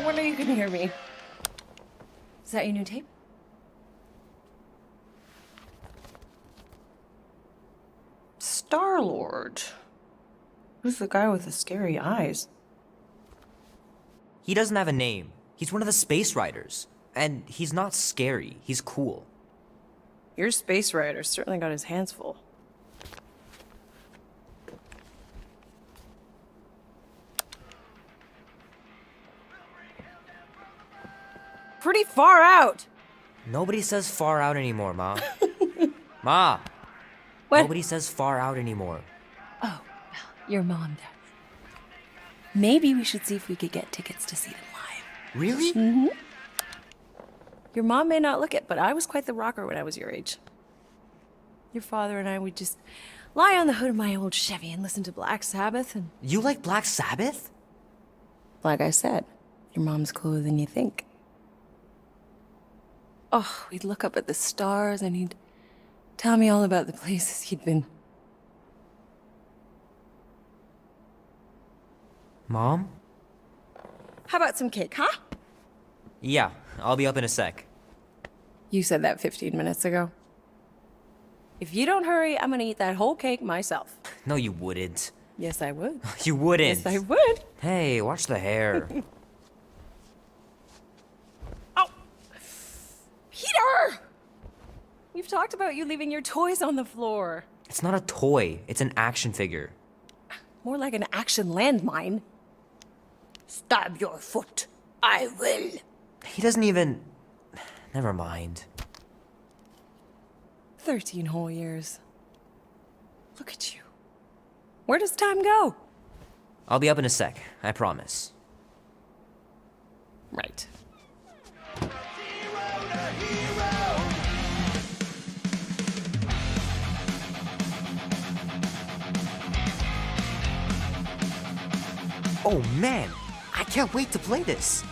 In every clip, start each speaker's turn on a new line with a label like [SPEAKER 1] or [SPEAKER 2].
[SPEAKER 1] No wonder you can hear me. Is that your new tape? Star-Lord. Who's the guy with the scary eyes?
[SPEAKER 2] He doesn't have a name. He's one of the Space Riders. And he's not scary, he's cool.
[SPEAKER 1] Your Space Rider certainly got his hands full. Pretty far out!
[SPEAKER 2] Nobody says far out anymore, Ma. Ma!
[SPEAKER 1] What?
[SPEAKER 2] Nobody says far out anymore.
[SPEAKER 1] Oh, your mom does. Maybe we should see if we could get tickets to see them live.
[SPEAKER 2] Really?
[SPEAKER 1] Mm-hmm. Your mom may not look it, but I was quite the rocker when I was your age. Your father and I would just lie on the hood of my old Chevy and listen to Black Sabbath and...
[SPEAKER 2] You like Black Sabbath?
[SPEAKER 1] Like I said, your mom's cooler than you think. Oh, we'd look up at the stars and he'd tell me all about the places he'd been.
[SPEAKER 2] Mom?
[SPEAKER 1] How about some cake, huh?
[SPEAKER 2] Yeah, I'll be up in a sec.
[SPEAKER 1] You said that 15 minutes ago. If you don't hurry, I'm gonna eat that whole cake myself.
[SPEAKER 2] No, you wouldn't.
[SPEAKER 1] Yes, I would.
[SPEAKER 2] You wouldn't.
[SPEAKER 1] Yes, I would.
[SPEAKER 2] Hey, watch the hair.
[SPEAKER 1] Oh! Peter! We've talked about you leaving your toys on the floor.
[SPEAKER 2] It's not a toy, it's an action figure.
[SPEAKER 1] More like an action landmine. Stab your foot. I will.
[SPEAKER 2] He doesn't even... Never mind.
[SPEAKER 1] 13 whole years. Look at you. Where does time go?
[SPEAKER 2] I'll be up in a sec, I promise.
[SPEAKER 1] Right.
[SPEAKER 2] Oh man, I can't wait to play this.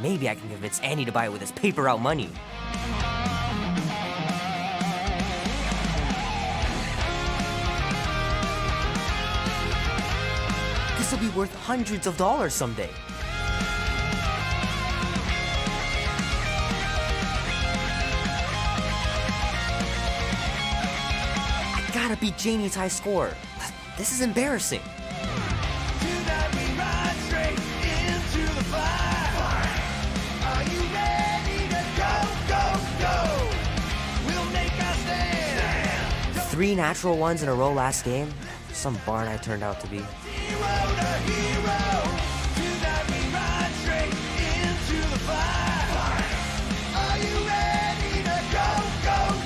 [SPEAKER 2] Maybe I can convince Annie to buy it with his paper out money. This will be worth hundreds of dollars someday. I gotta beat Janie's high score. This is embarrassing. Three natural ones in a row last game? Some barn I turned out to be.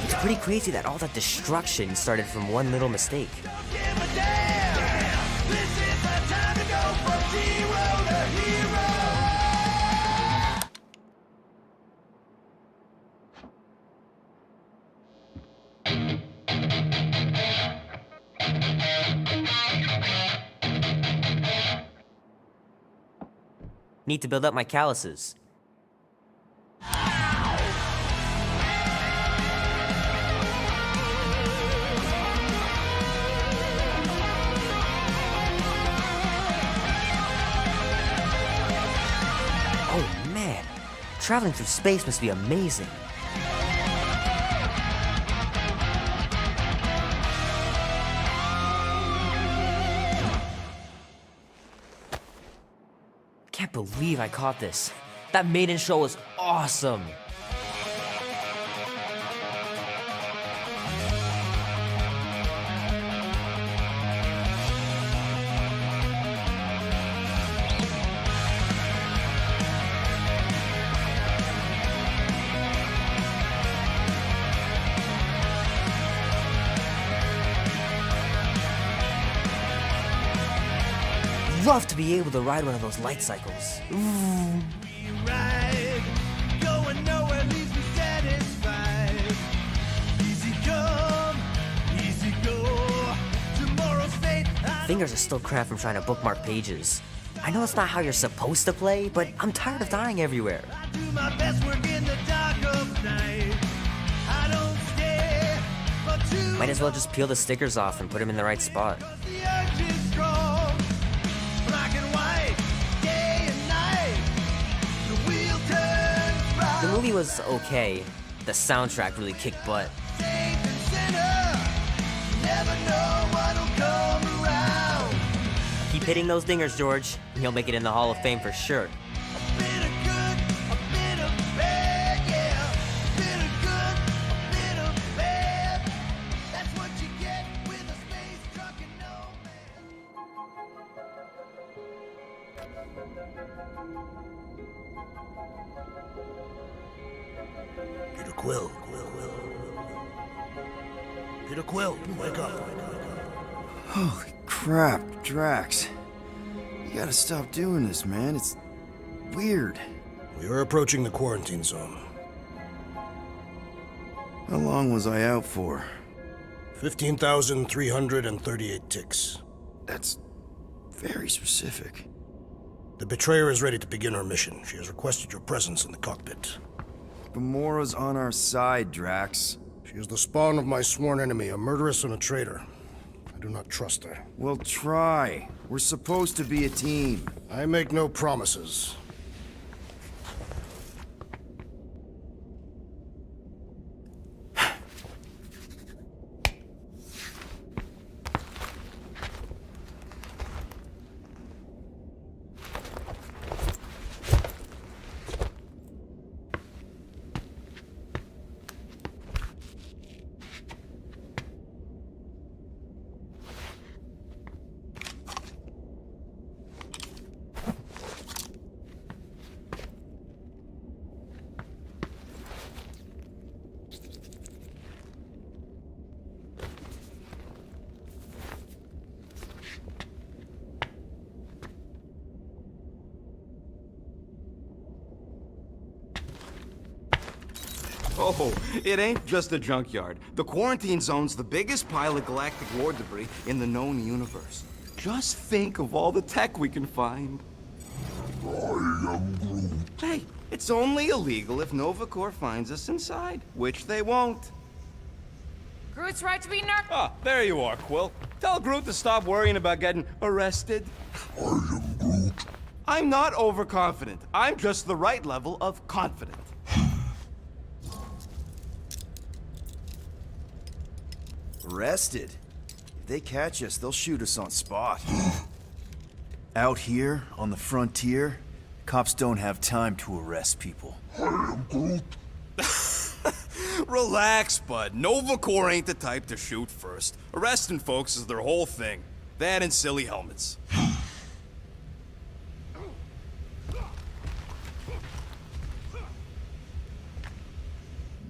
[SPEAKER 2] It's pretty crazy that all that destruction started from one little mistake. Need to build up my calluses. Oh man, traveling through space must be amazing. Can't believe I caught this. That maiden show was awesome. Love to be able to ride one of those light cycles. Fingers are still cramped from trying to bookmark pages. I know it's not how you're supposed to play, but I'm tired of dying everywhere. Might as well just peel the stickers off and put them in the right spot. The movie was okay. The soundtrack really kicked butt. Keep hitting those dingers, George. You'll make it in the Hall of Fame for sure.
[SPEAKER 3] Quill. Peter Quill, wake up.
[SPEAKER 4] Holy crap, Drax. You gotta stop doing this, man. It's weird.
[SPEAKER 3] We are approaching the quarantine zone.
[SPEAKER 4] How long was I out for?
[SPEAKER 3] 15,338 ticks.
[SPEAKER 4] That's very specific.
[SPEAKER 3] The betrayer is ready to begin her mission. She has requested your presence in the cockpit.
[SPEAKER 4] Gamora's on our side, Drax.
[SPEAKER 3] She is the spawn of my sworn enemy, a murderess and a traitor. I do not trust her.
[SPEAKER 4] Well, try. We're supposed to be a team.
[SPEAKER 3] I make no promises.
[SPEAKER 5] Oh, it ain't just a junkyard. The quarantine zone's the biggest pile of galactic war debris in the known universe. Just think of all the tech we can find.
[SPEAKER 3] I am Groot.
[SPEAKER 5] Hey, it's only illegal if Nova Corps finds us inside, which they won't.
[SPEAKER 6] Groot's right to be nervous.
[SPEAKER 5] Ah, there you are, Quill. Tell Groot to stop worrying about getting arrested.
[SPEAKER 3] I am Groot.
[SPEAKER 5] I'm not overconfident. I'm just the right level of confident.
[SPEAKER 4] Arrested? If they catch us, they'll shoot us on spot. Out here, on the frontier, cops don't have time to arrest people.
[SPEAKER 3] I am Groot.
[SPEAKER 5] Relax, bud. Nova Corps ain't the type to shoot first. Arresting folks is their whole thing. That and silly helmets.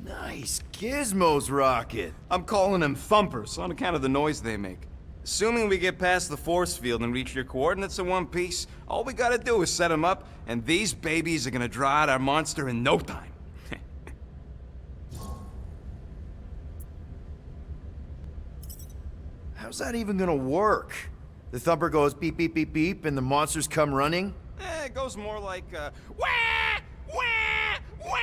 [SPEAKER 4] Nice gizmos, Rocket.
[SPEAKER 5] I'm calling them thumpers on account of the noise they make. Assuming we get past the force field and reach your coordinates in one piece, all we gotta do is set them up, and these babies are gonna draw out our monster in no time.
[SPEAKER 4] How's that even gonna work? The thumper goes beep, beep, beep, beep, and the monsters come running?
[SPEAKER 5] It goes more like, wah! Wah! Wah!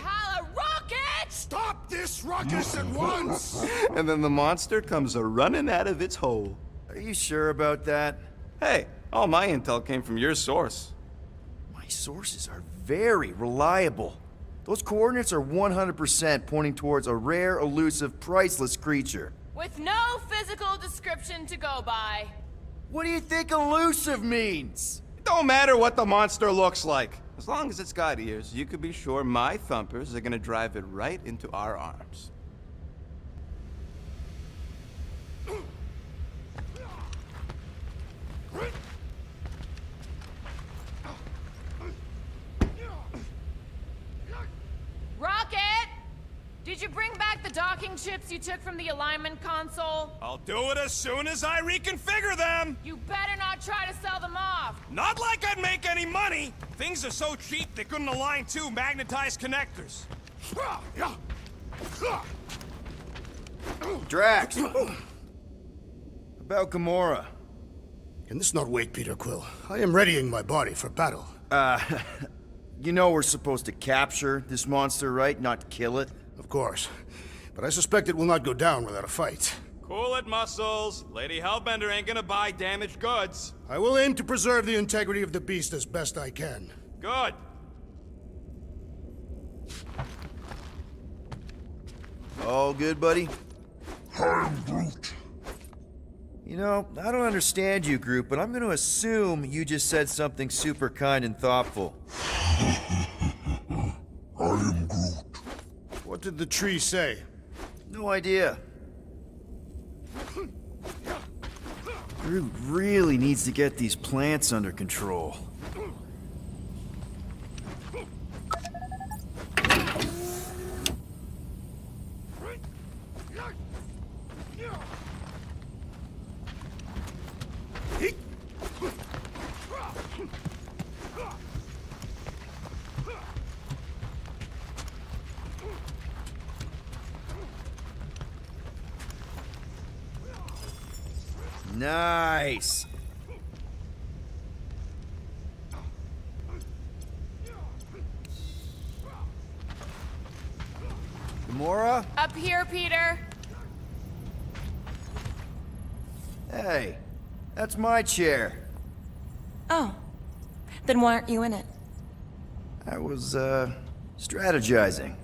[SPEAKER 6] Holla, rocket!
[SPEAKER 3] Stop this ruckus at once!
[SPEAKER 5] And then the monster comes a-running out of its hole.
[SPEAKER 4] Are you sure about that?
[SPEAKER 5] Hey, all my intel came from your source.
[SPEAKER 4] My sources are very reliable. Those coordinates are 100% pointing towards a rare, elusive, priceless creature.
[SPEAKER 6] With no physical description to go by.
[SPEAKER 4] What do you think elusive means?
[SPEAKER 5] It don't matter what the monster looks like. As long as it's got ears, you could be sure my thumpers are gonna drive it right into our arms.
[SPEAKER 6] Rocket! Did you bring back the docking chips you took from the alignment console?
[SPEAKER 5] I'll do it as soon as I reconfigure them!
[SPEAKER 6] You better not try to sell them off.
[SPEAKER 5] Not like I'd make any money! Things are so cheap they couldn't align two magnetized connectors.
[SPEAKER 4] Drax! About Gamora.
[SPEAKER 3] Can this not wait, Peter Quill? I am readying my body for battle.
[SPEAKER 4] You know we're supposed to capture this monster, right? Not kill it?
[SPEAKER 3] Of course. But I suspect it will not go down without a fight.
[SPEAKER 5] Cool it, Muscles. Lady Hellbender ain't gonna buy damaged goods.
[SPEAKER 3] I will aim to preserve the integrity of the beast as best I can.
[SPEAKER 5] Good.
[SPEAKER 4] All good, buddy?
[SPEAKER 3] I'm Groot.
[SPEAKER 4] You know, I don't understand you, Groot, but I'm gonna assume you just said something super kind and thoughtful.
[SPEAKER 3] I am Groot. What did the tree say?
[SPEAKER 4] No idea. Groot really needs to get these plants under control. Nice! Gamora?
[SPEAKER 6] Up here, Peter.
[SPEAKER 4] Hey, that's my chair.
[SPEAKER 7] Oh. Then why aren't you in it?
[SPEAKER 4] I was, strategizing.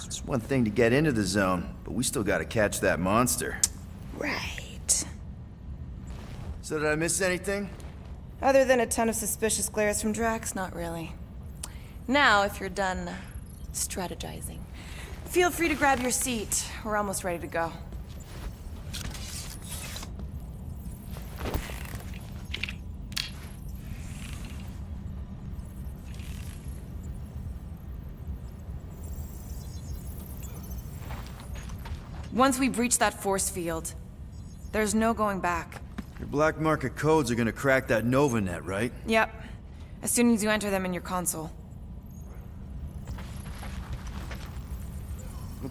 [SPEAKER 4] It's one thing to get into the zone, but we still gotta catch that monster.
[SPEAKER 7] Right.
[SPEAKER 4] So did I miss anything?
[SPEAKER 7] Other than a ton of suspicious glares from Drax, not really. Now, if you're done strategizing, feel free to grab your seat. We're almost ready to go. Once we breach that force field, there's no going back.
[SPEAKER 4] Your black market codes are gonna crack that Nova net, right?
[SPEAKER 7] Yep. As soon as you enter them in your console.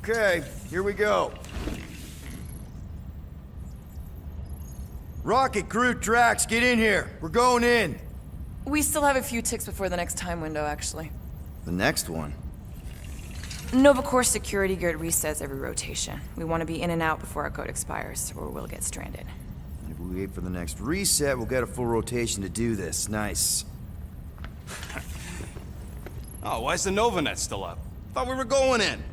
[SPEAKER 4] Okay, here we go. Rocket, Groot, Drax, get in here. We're going in.
[SPEAKER 7] We still have a few ticks before the next time window, actually.
[SPEAKER 4] The next one?
[SPEAKER 7] Nova Corps security grid resets every rotation. We want to be in and out before our code expires, or we'll get stranded.
[SPEAKER 4] If we wait for the next reset, we'll get a full rotation to do this. Nice.
[SPEAKER 5] Oh, why's the Novanet still up? Thought we were going in.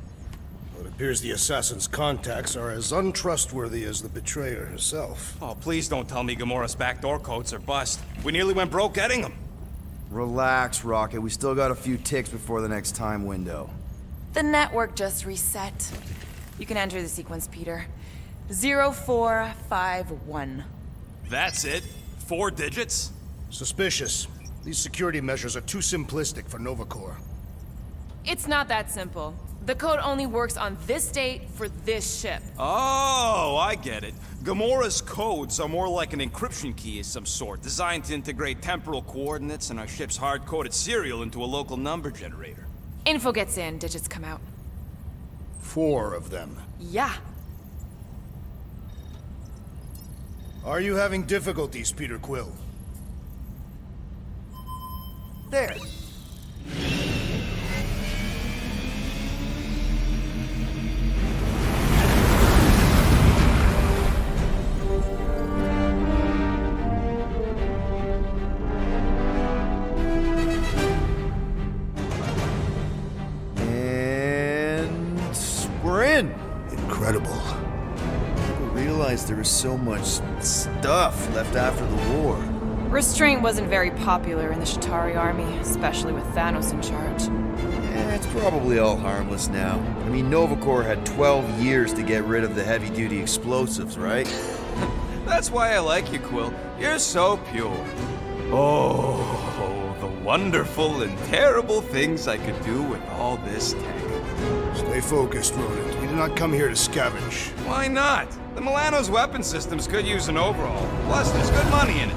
[SPEAKER 3] Well, it appears the assassin's contacts are as untrustworthy as the betrayer herself.
[SPEAKER 5] Oh, please don't tell me Gamora's backdoor codes are bust. We nearly went broke getting them.
[SPEAKER 4] Relax, Rocket. We still got a few ticks before the next time window.
[SPEAKER 7] The network just reset. You can enter the sequence, Peter. 0451.
[SPEAKER 5] That's it? 4 digits?
[SPEAKER 3] Suspicious. These security measures are too simplistic for Nova Corps.
[SPEAKER 6] It's not that simple. The code only works on this date for this ship.
[SPEAKER 5] Oh, I get it. Gamora's codes are more like an encryption key of some sort, designed to integrate temporal coordinates and our ship's hard-coded serial into a local number generator.
[SPEAKER 6] Info gets in, digits come out.
[SPEAKER 3] 4 of them.
[SPEAKER 7] Yeah.
[SPEAKER 3] Are you having difficulties, Peter Quill?
[SPEAKER 4] There. And we're in.
[SPEAKER 3] Incredible.
[SPEAKER 4] People realized there was so much stuff left after the war.
[SPEAKER 7] Restraint wasn't very popular in the Shatari army, especially with Thanos in charge.
[SPEAKER 4] It's probably all harmless now. I mean, Nova Corps had 12 years to get rid of the heavy-duty explosives, right?
[SPEAKER 5] That's why I like you, Quill. You're so pure. Oh, the wonderful and terrible things I could do with all this tech.
[SPEAKER 3] Stay focused, Rodent. We did not come here to scavenge.
[SPEAKER 5] Why not? The Milano's weapon systems could use an overhaul. Plus, there's good money in it.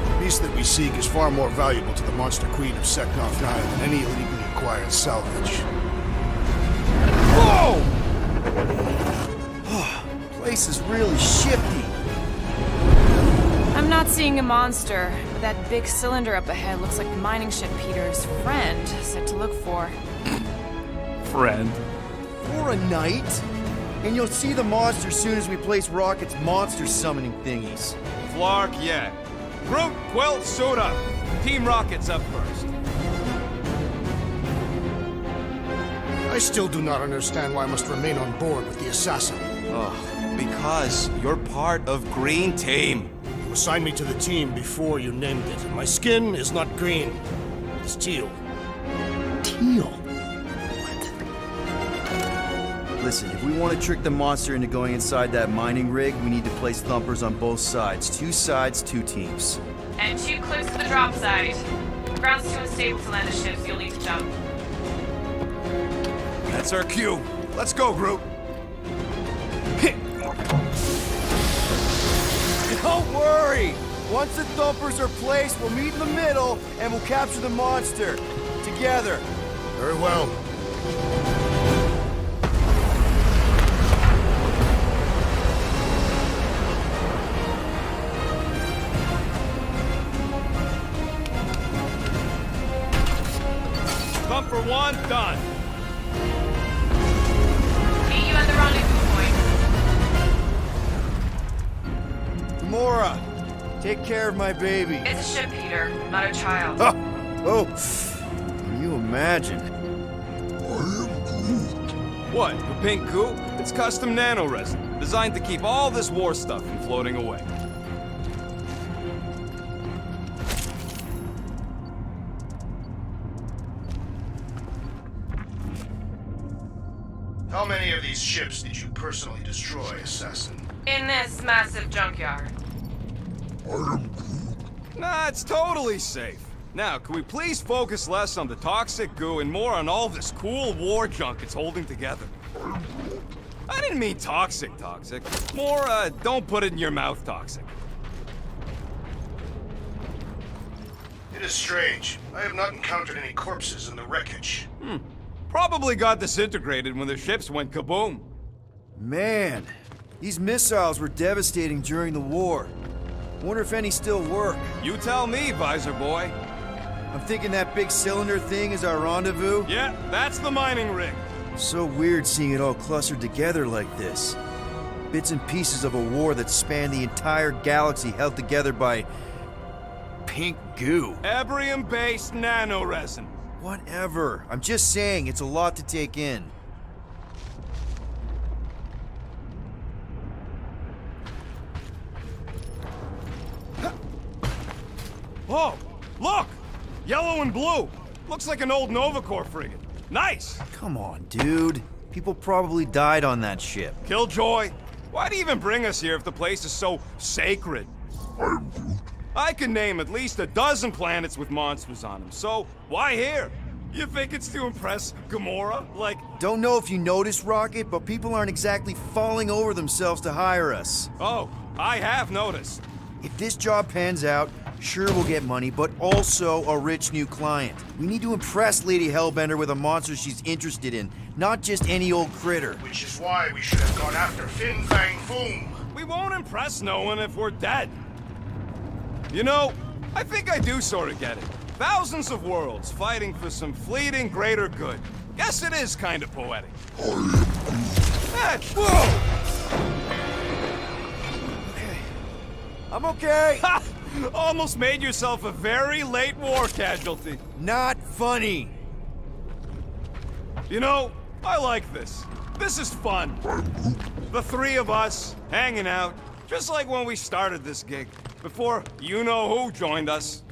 [SPEAKER 3] The beast that we seek is far more valuable to the monster queen of Secnarf 9 than any illegally acquired salvage.
[SPEAKER 4] Whoa! Place is really shifty.
[SPEAKER 7] I'm not seeing a monster, but that big cylinder up ahead looks like the mining ship Peter's friend said to look for.
[SPEAKER 5] Friend.
[SPEAKER 4] For a night? And you'll see the monster soon as we place Rocket's monster summoning thingies.
[SPEAKER 5] Flark, yeah. Groot, Quill, suit up. Team Rocket's up first.
[SPEAKER 3] I still do not understand why I must remain on board with the assassin.
[SPEAKER 5] Ugh, because you're part of Green Team.
[SPEAKER 3] You assigned me to the team before you named it, and my skin is not green. It's teal.
[SPEAKER 4] Teal? Listen, if we want to trick the monster into going inside that mining rig, we need to place thumpers on both sides. 2 sides, 2 teams.
[SPEAKER 6] And 2 clips to the drop site. Ground's too unstable to land the ship, so you'll need to jump.
[SPEAKER 5] That's our cue. Let's go, Groot.
[SPEAKER 4] Don't worry! Once the thumpers are placed, we'll meet in the middle, and we'll capture the monster. Together.
[SPEAKER 3] Very well.
[SPEAKER 5] Thumper 1, done.
[SPEAKER 6] Meet you at the rendezvous point.
[SPEAKER 4] Gamora, take care of my baby.
[SPEAKER 6] It's a ship, Peter, not a child.
[SPEAKER 4] Oh, can you imagine?
[SPEAKER 5] What, the pink goo? It's custom nano-resin, designed to keep all this war stuff from floating away.
[SPEAKER 3] How many of these ships did you personally destroy, Assassin?
[SPEAKER 6] In this massive junkyard.
[SPEAKER 5] Nah, it's totally safe. Now, can we please focus less on the toxic goo and more on all this cool war junk it's holding together? I didn't mean toxic. More, don't put it in your mouth toxic.
[SPEAKER 3] It is strange. I have not encountered any corpses in the wreckage.
[SPEAKER 5] Probably got disintegrated when the ships went kaboom.
[SPEAKER 4] Man, these missiles were devastating during the war. Wonder if any still work.
[SPEAKER 5] You tell me, Visor Boy.
[SPEAKER 4] I'm thinking that big cylinder thing is our rendezvous.
[SPEAKER 5] Yeah, that's the mining rig.
[SPEAKER 4] So weird seeing it all clustered together like this. Bits and pieces of a war that spanned the entire galaxy held together by... pink goo.
[SPEAKER 5] Ebrium-based nanoresin.
[SPEAKER 4] Whatever. I'm just saying, it's a lot to take in.
[SPEAKER 5] Oh, look! Yellow and blue. Looks like an old Nova Corp frigate. Nice!
[SPEAKER 4] Come on, dude. People probably died on that ship.
[SPEAKER 5] Killjoy, why do you even bring us here if the place is so sacred? I can name at least a dozen planets with monsters on them, so why here? You think it's to impress Gamora? Like...
[SPEAKER 4] Don't know if you noticed, Rocket, but people aren't exactly falling over themselves to hire us.
[SPEAKER 5] Oh, I have noticed.
[SPEAKER 4] If this job pans out, sure we'll get money, but also a rich new client. We need to impress Lady Hellbender with a monster she's interested in, not just any old critter.
[SPEAKER 3] Which is why we should have gone after Fin Fang Foom.
[SPEAKER 5] We won't impress no one if we're dead. You know, I think I do sort of get it. Thousands of worlds fighting for some fleeting greater good. Guess it is kind of poetic. Whoa!
[SPEAKER 4] Okay. I'm okay.
[SPEAKER 5] Ha! Almost made yourself a very late war casualty.
[SPEAKER 4] Not funny.
[SPEAKER 5] You know, I like this. This is fun. The three of us, hanging out, just like when we started this gig, before you-know-who joined us.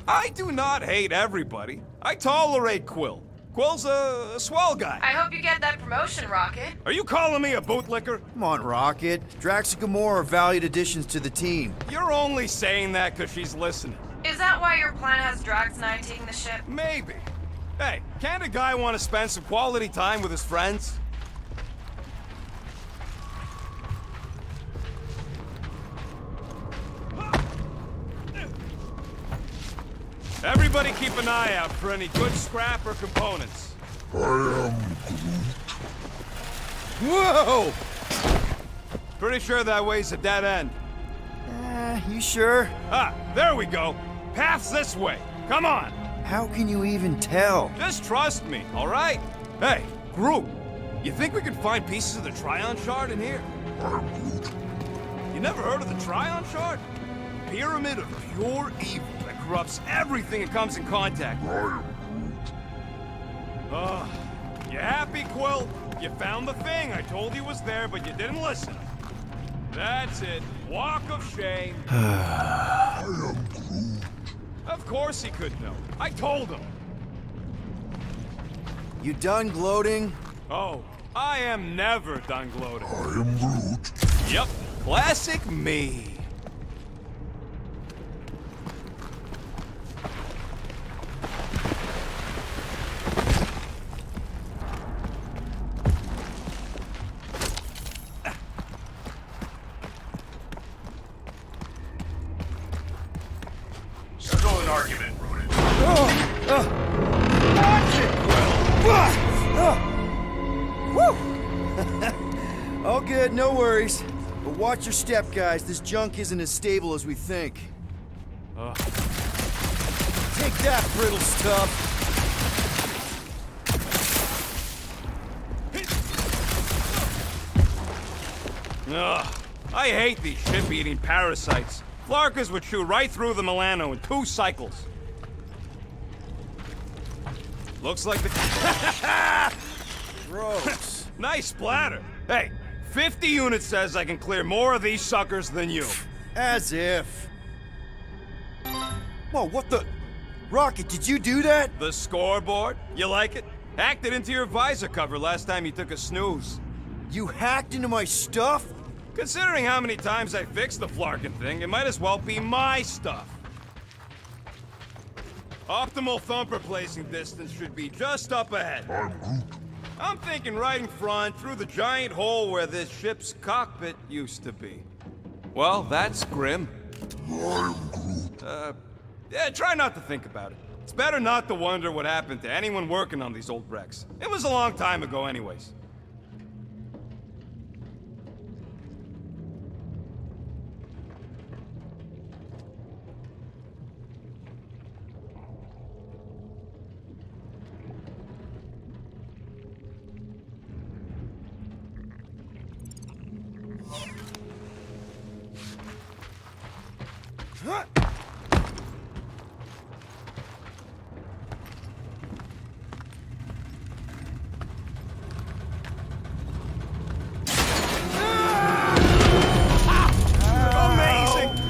[SPEAKER 5] I do not hate everybody. I tolerate Quill. Quill's a swell guy.
[SPEAKER 6] I hope you get that promotion, Rocket.
[SPEAKER 5] Are you calling me a bootlicker?
[SPEAKER 4] Come on, Rocket. Drax and Gamora are valued additions to the team.
[SPEAKER 5] You're only saying that because she's listening.
[SPEAKER 6] Is that why your plan has Drax and I taking the ship?
[SPEAKER 5] Maybe. Hey, can't a guy want to spend some quality time with his friends? Everybody keep an eye out for any good scrap or components.
[SPEAKER 4] Whoa!
[SPEAKER 5] Pretty sure that way's a dead end.
[SPEAKER 4] You sure?
[SPEAKER 5] Ah, there we go. Path's this way. Come on.
[SPEAKER 4] How can you even tell?
[SPEAKER 5] Just trust me, all right? Hey, Groot, you think we can find pieces of the Tryon Shard in here? You never heard of the Tryon Shard? Pyramid of pure evil that corrupts everything it comes in contact with. You happy, Quill? You found the thing. I told you was there, but you didn't listen. That's it. Walk of shame. Of course he could know. I told him.
[SPEAKER 4] You done gloating?
[SPEAKER 5] Oh, I am never done gloating. I am Groot. Yep, classic me.
[SPEAKER 3] Settle an argument, Ronan.
[SPEAKER 4] All good, no worries. But watch your step, guys. This junk isn't as stable as we think. Take that, brittle stuff.
[SPEAKER 5] Ugh, I hate these ship-eating parasites. Flarkers would chew right through the Milano in 2 cycles. Looks like the...
[SPEAKER 4] Gross.
[SPEAKER 5] Nice splatter. Hey, 50 units says I can clear more of these suckers than you.
[SPEAKER 4] As if. Whoa, what the... Rocket, did you do that?
[SPEAKER 5] The scoreboard? You like it? Hacked it into your visor cover last time you took a snooze.
[SPEAKER 4] You hacked into my stuff?
[SPEAKER 5] Considering how many times I fixed the Flarkin thing, it might as well be my stuff. Optimal thumper placing distance should be just up ahead. I'm thinking right in front, through the giant hole where this ship's cockpit used to be. Well, that's grim. Yeah, try not to think about it. It's better not to wonder what happened to anyone working on these old wrecks. It was a long time ago anyways.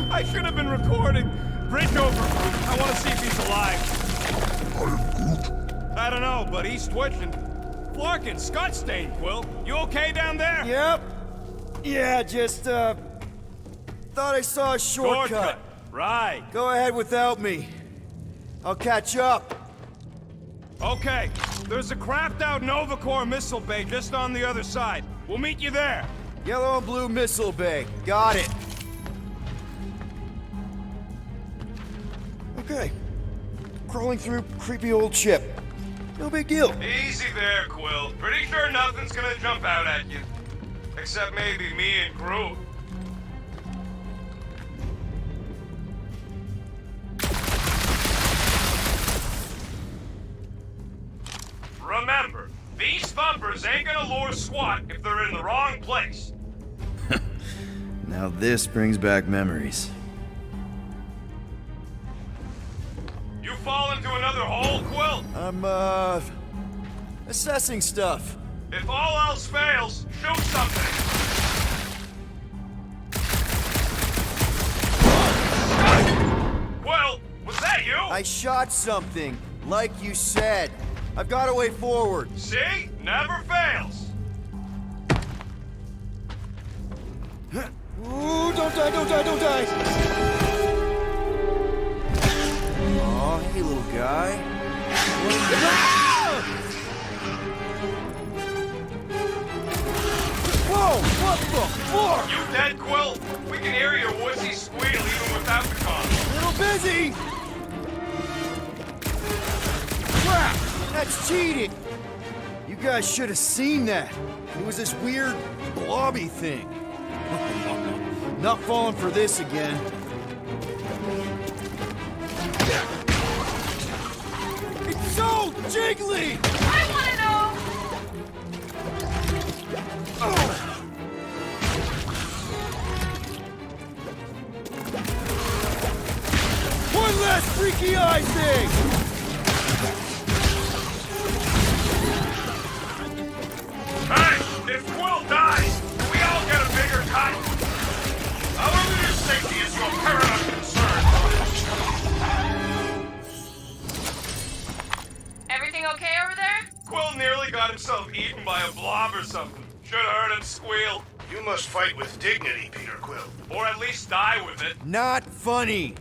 [SPEAKER 5] I should have been recording. Bridge over. I want to see if he's alive. I don't know, but he's twitching. Flarkin, Scott stain, Quill. You okay down there?
[SPEAKER 4] Yep. Yeah, just, thought I saw a shortcut.
[SPEAKER 5] Right.
[SPEAKER 4] Go ahead without me. I'll catch up.
[SPEAKER 5] Okay. There's a crapped out Nova Corps missile bay just on the other side. We'll meet you there.
[SPEAKER 4] Yellow and blue missile bay. Got it. Okay. Crawling through creepy old ship. No big deal.
[SPEAKER 5] Easy there, Quill. Pretty sure nothing's gonna jump out at you. Except maybe me and Groot. Remember, these thumpers ain't gonna lure SWAT if they're in the wrong place.
[SPEAKER 4] Now this brings back memories.
[SPEAKER 5] You fall into another hole, Quill?
[SPEAKER 4] I'm, assessing stuff.
[SPEAKER 5] If all else fails, shoot something. Quill, was that you?
[SPEAKER 4] I shot something, like you said. I've got a way forward.
[SPEAKER 5] See? Never fails.
[SPEAKER 4] Ooh, don't die, don't die, don't die! Aw, hey, little guy. Whoa, what the fuck?
[SPEAKER 5] You dead, Quill? We can hear your wussy squeal even without the comm.
[SPEAKER 4] Little busy! Crap! That's cheating! You guys should have seen that. It was this weird, blobby thing. Not falling for this again. It's so jiggly!
[SPEAKER 6] I wanna know!
[SPEAKER 4] One last freaky eye thing!
[SPEAKER 5] Hey, if Quill dies, we all get a bigger cut. Our leader's safety is your paramount concern.
[SPEAKER 6] Everything okay over there?
[SPEAKER 5] Quill nearly got himself eaten by a blob or something. Should have heard him squeal.
[SPEAKER 3] You must fight with dignity, Peter Quill.
[SPEAKER 5] Or at least die with it.
[SPEAKER 4] Not funny!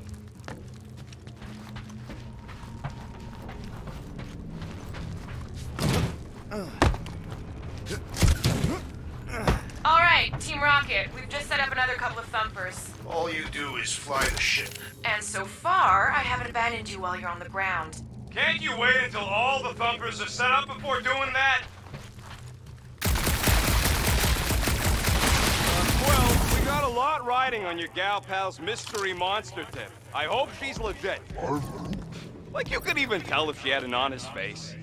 [SPEAKER 6] All right, Team Rocket, we've just set up another couple of thumpers.
[SPEAKER 3] All you do is fly the ship.
[SPEAKER 6] And so far, I haven't abandoned you while you're on the ground.
[SPEAKER 5] Can't you wait until all the thumpers are set up before doing that? Quill, we got a lot riding on your gal pal's mystery monster tip. I hope she's legit. Like you could even tell if she had an honest face.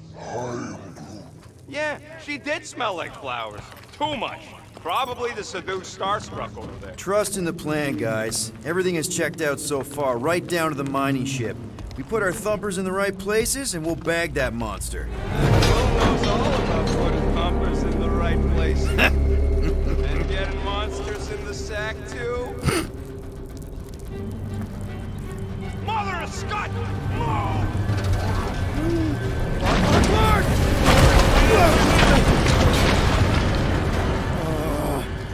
[SPEAKER 5] Yeah, she did smell like flowers. Too much. Probably the seduced starstruck over there.
[SPEAKER 4] Trust in the plan, guys. Everything is checked out so far, right down to the mining ship. We put our thumpers in the right places, and we'll bag that monster.
[SPEAKER 5] Quill knows all about putting thumpers in the right places. And getting monsters in the sack, too. Mother of Scott! Oh!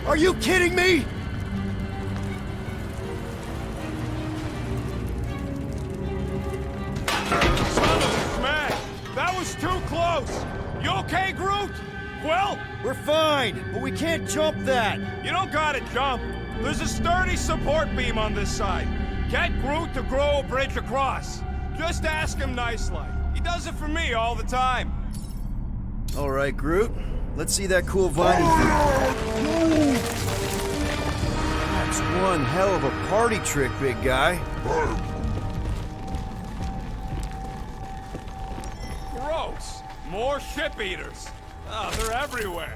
[SPEAKER 4] Are you kidding me?
[SPEAKER 5] Man, that was too close! You okay, Groot? Quill?
[SPEAKER 4] We're fine, but we can't jump that.
[SPEAKER 5] You don't gotta jump. There's a sturdy support beam on this side. Get Groot to grow a bridge across. Just ask him nice-like. He does it for me all the time.
[SPEAKER 4] All right, Groot. Let's see that cool viney thing. That's one hell of a party trick, big guy.
[SPEAKER 5] Gross! More ship eaters. Oh, they're everywhere.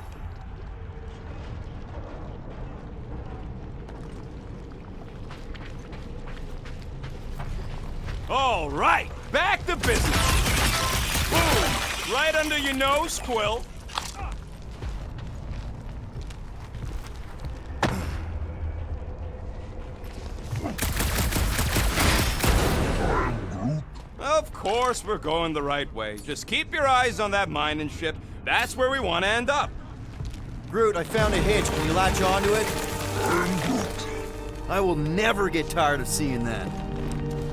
[SPEAKER 5] All right, back to business. Boom! Right under your nose, Quill. Of course we're going the right way. Just keep your eyes on that mining ship. That's where we want to end up.
[SPEAKER 4] Groot, I found a hitch. Can you latch onto it? I will never get tired of seeing that.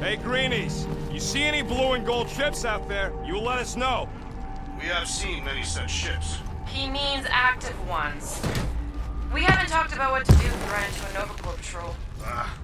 [SPEAKER 5] Hey, Greenies, you see any blue and gold ships out there, you let us know.
[SPEAKER 3] We have seen many such ships.
[SPEAKER 7] He means active ones. We haven't talked about what to do if we run into a Nova Corp patrol.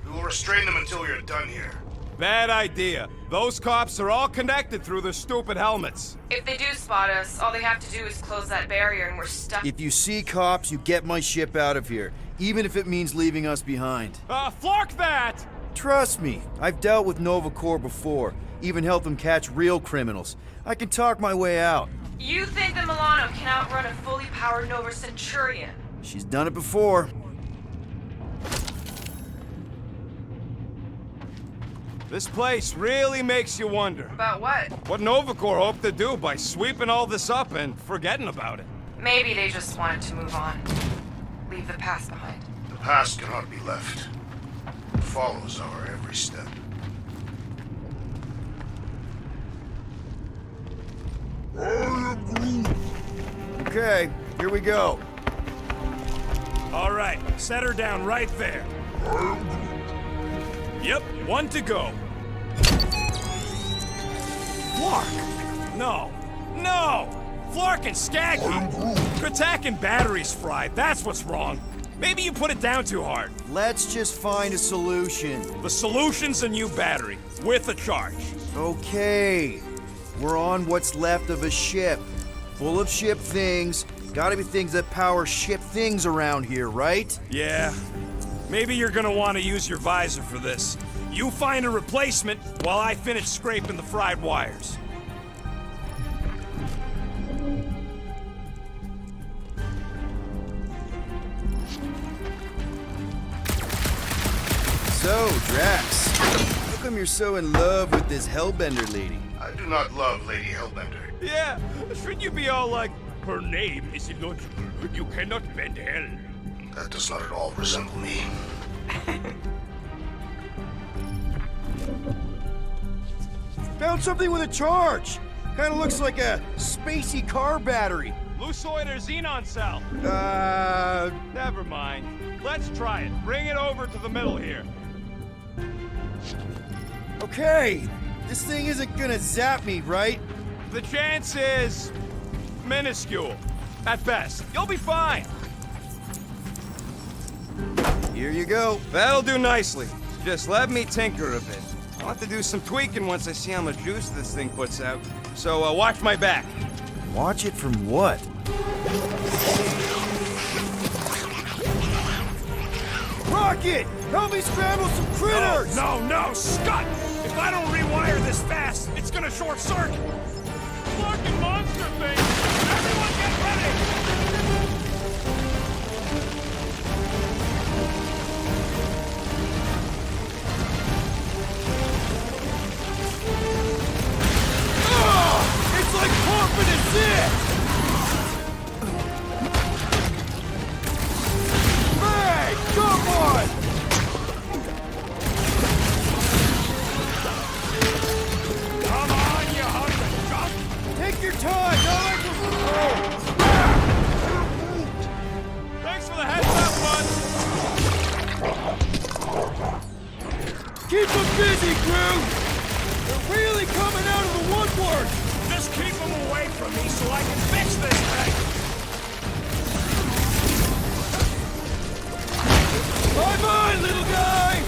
[SPEAKER 3] We will restrain them until we are done here.
[SPEAKER 5] Bad idea. Those cops are all connected through their stupid helmets.
[SPEAKER 7] If they do spot us, all they have to do is close that barrier and we're stuck.
[SPEAKER 4] If you see cops, you get my ship out of here, even if it means leaving us behind.
[SPEAKER 5] Flark that!
[SPEAKER 4] Trust me, I've dealt with Nova Corps before, even helped them catch real criminals. I can talk my way out.
[SPEAKER 7] You think the Milano can outrun a fully powered Nova Centurion?
[SPEAKER 4] She's done it before.
[SPEAKER 5] This place really makes you wonder.
[SPEAKER 7] About what?
[SPEAKER 5] What Nova Corps hoped to do by sweeping all this up and forgetting about it.
[SPEAKER 7] Maybe they just wanted to move on. Leave the past behind.
[SPEAKER 3] The past cannot be left. It follows our every step.
[SPEAKER 4] Okay, here we go.
[SPEAKER 5] All right, set her down right there. Yep, one to go. Flark! No, no! Flark and Skaggy! Attack and batteries fried, that's what's wrong. Maybe you put it down too hard.
[SPEAKER 4] Let's just find a solution.
[SPEAKER 5] The solution's a new battery, with a charge.
[SPEAKER 4] Okay, we're on what's left of a ship. Full of ship things. Gotta be things that power ship things around here, right?
[SPEAKER 5] Yeah. Maybe you're gonna want to use your visor for this. You find a replacement while I finish scraping the fried wires.
[SPEAKER 4] So, Drax, how come you're so in love with this Hellbender lady?
[SPEAKER 3] I do not love Lady Hellbender.
[SPEAKER 5] Yeah, shouldn't you be all like, her name is illogical, you cannot bend hell.
[SPEAKER 3] That does not at all resemble me.
[SPEAKER 4] Found something with a charge. Kinda looks like a spacey car battery.
[SPEAKER 5] Lusoid or xenon cell? Never mind. Let's try it. Bring it over to the middle here.
[SPEAKER 4] Okay. This thing isn't gonna zap me, right?
[SPEAKER 5] The chance is minuscule. At best. You'll be fine.
[SPEAKER 4] Here you go.
[SPEAKER 5] That'll do nicely. Just let me tinker a bit. I'll have to do some tweaking once I see how much juice this thing puts out. So, watch my back.
[SPEAKER 4] Watch it from what? Rocket! Help me scramble some critters!
[SPEAKER 5] No, Scott! If I don't rewire this fast, it's gonna short circuit. Fucking monster thing! Everyone get ready!
[SPEAKER 4] It's like Corp and it's it! Hey, come on!
[SPEAKER 5] Come on, you hungry junk!
[SPEAKER 4] Take your time, no
[SPEAKER 5] Thanks for the heads up, bud!
[SPEAKER 4] Keep them busy, Groot! They're really coming out of the woodwork!
[SPEAKER 5] Just keep them away from me so I can fix this thing! Bye-bye, little guy!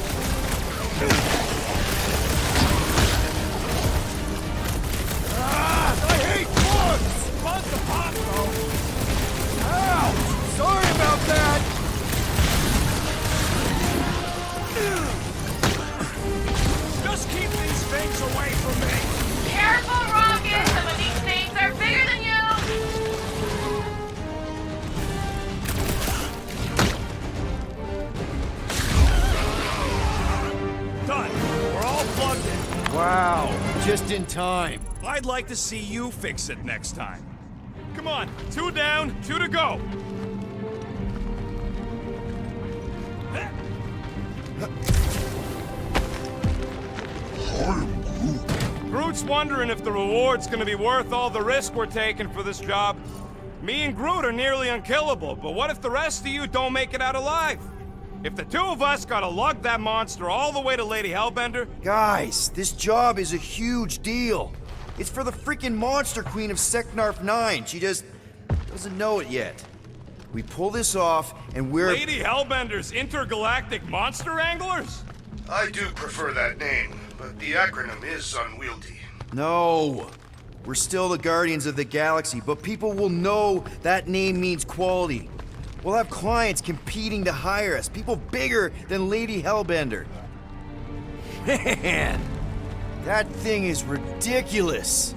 [SPEAKER 3] Wow, just in time.
[SPEAKER 5] I'd like to see you fix it next time. Come on, 2 down, 2 to go. Groot's wondering if the reward's gonna be worth all the risk we're taking for this job. Me and Groot are nearly unkillable, but what if the rest of you don't make it out alive? If the 2 of us gotta lug that monster all the way to Lady Hellbender...
[SPEAKER 4] Guys, this job is a huge deal. It's for the freaking Monster Queen of Secnarf 9. She just doesn't know it yet. We pull this off, and we're...
[SPEAKER 5] Lady Hellbender's intergalactic monster anglers?
[SPEAKER 3] I do prefer that name, but the acronym is unwieldy.
[SPEAKER 4] No. We're still the Guardians of the Galaxy, but people will know that name means quality. We'll have clients competing to hire us, people bigger than Lady Hellbender. Man, that thing is ridiculous.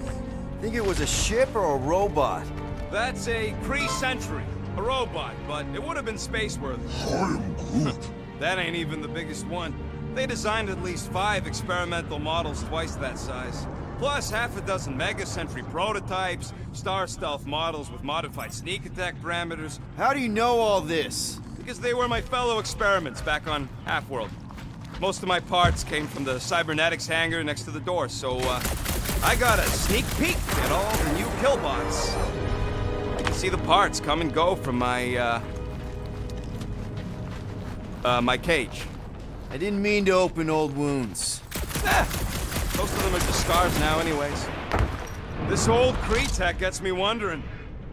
[SPEAKER 4] Think it was a ship or a robot?
[SPEAKER 5] That's a Kree Sentry, a robot, but it would have been space-worthy. That ain't even the biggest one. They designed at least 5 experimental models twice that size. Plus half a dozen Mega Sentry prototypes, Star Stealth models with modified sneak attack parameters.
[SPEAKER 4] How do you know all this?
[SPEAKER 5] Because they were my fellow experiments back on Half-World. Most of my parts came from the cybernetics hangar next to the door, so I got a sneak peek at all the new killbots. You can see the parts come and go from my, my cage.
[SPEAKER 4] I didn't mean to open old wounds.
[SPEAKER 5] Most of them are just scars now anyways. This old Kree tech gets me wondering,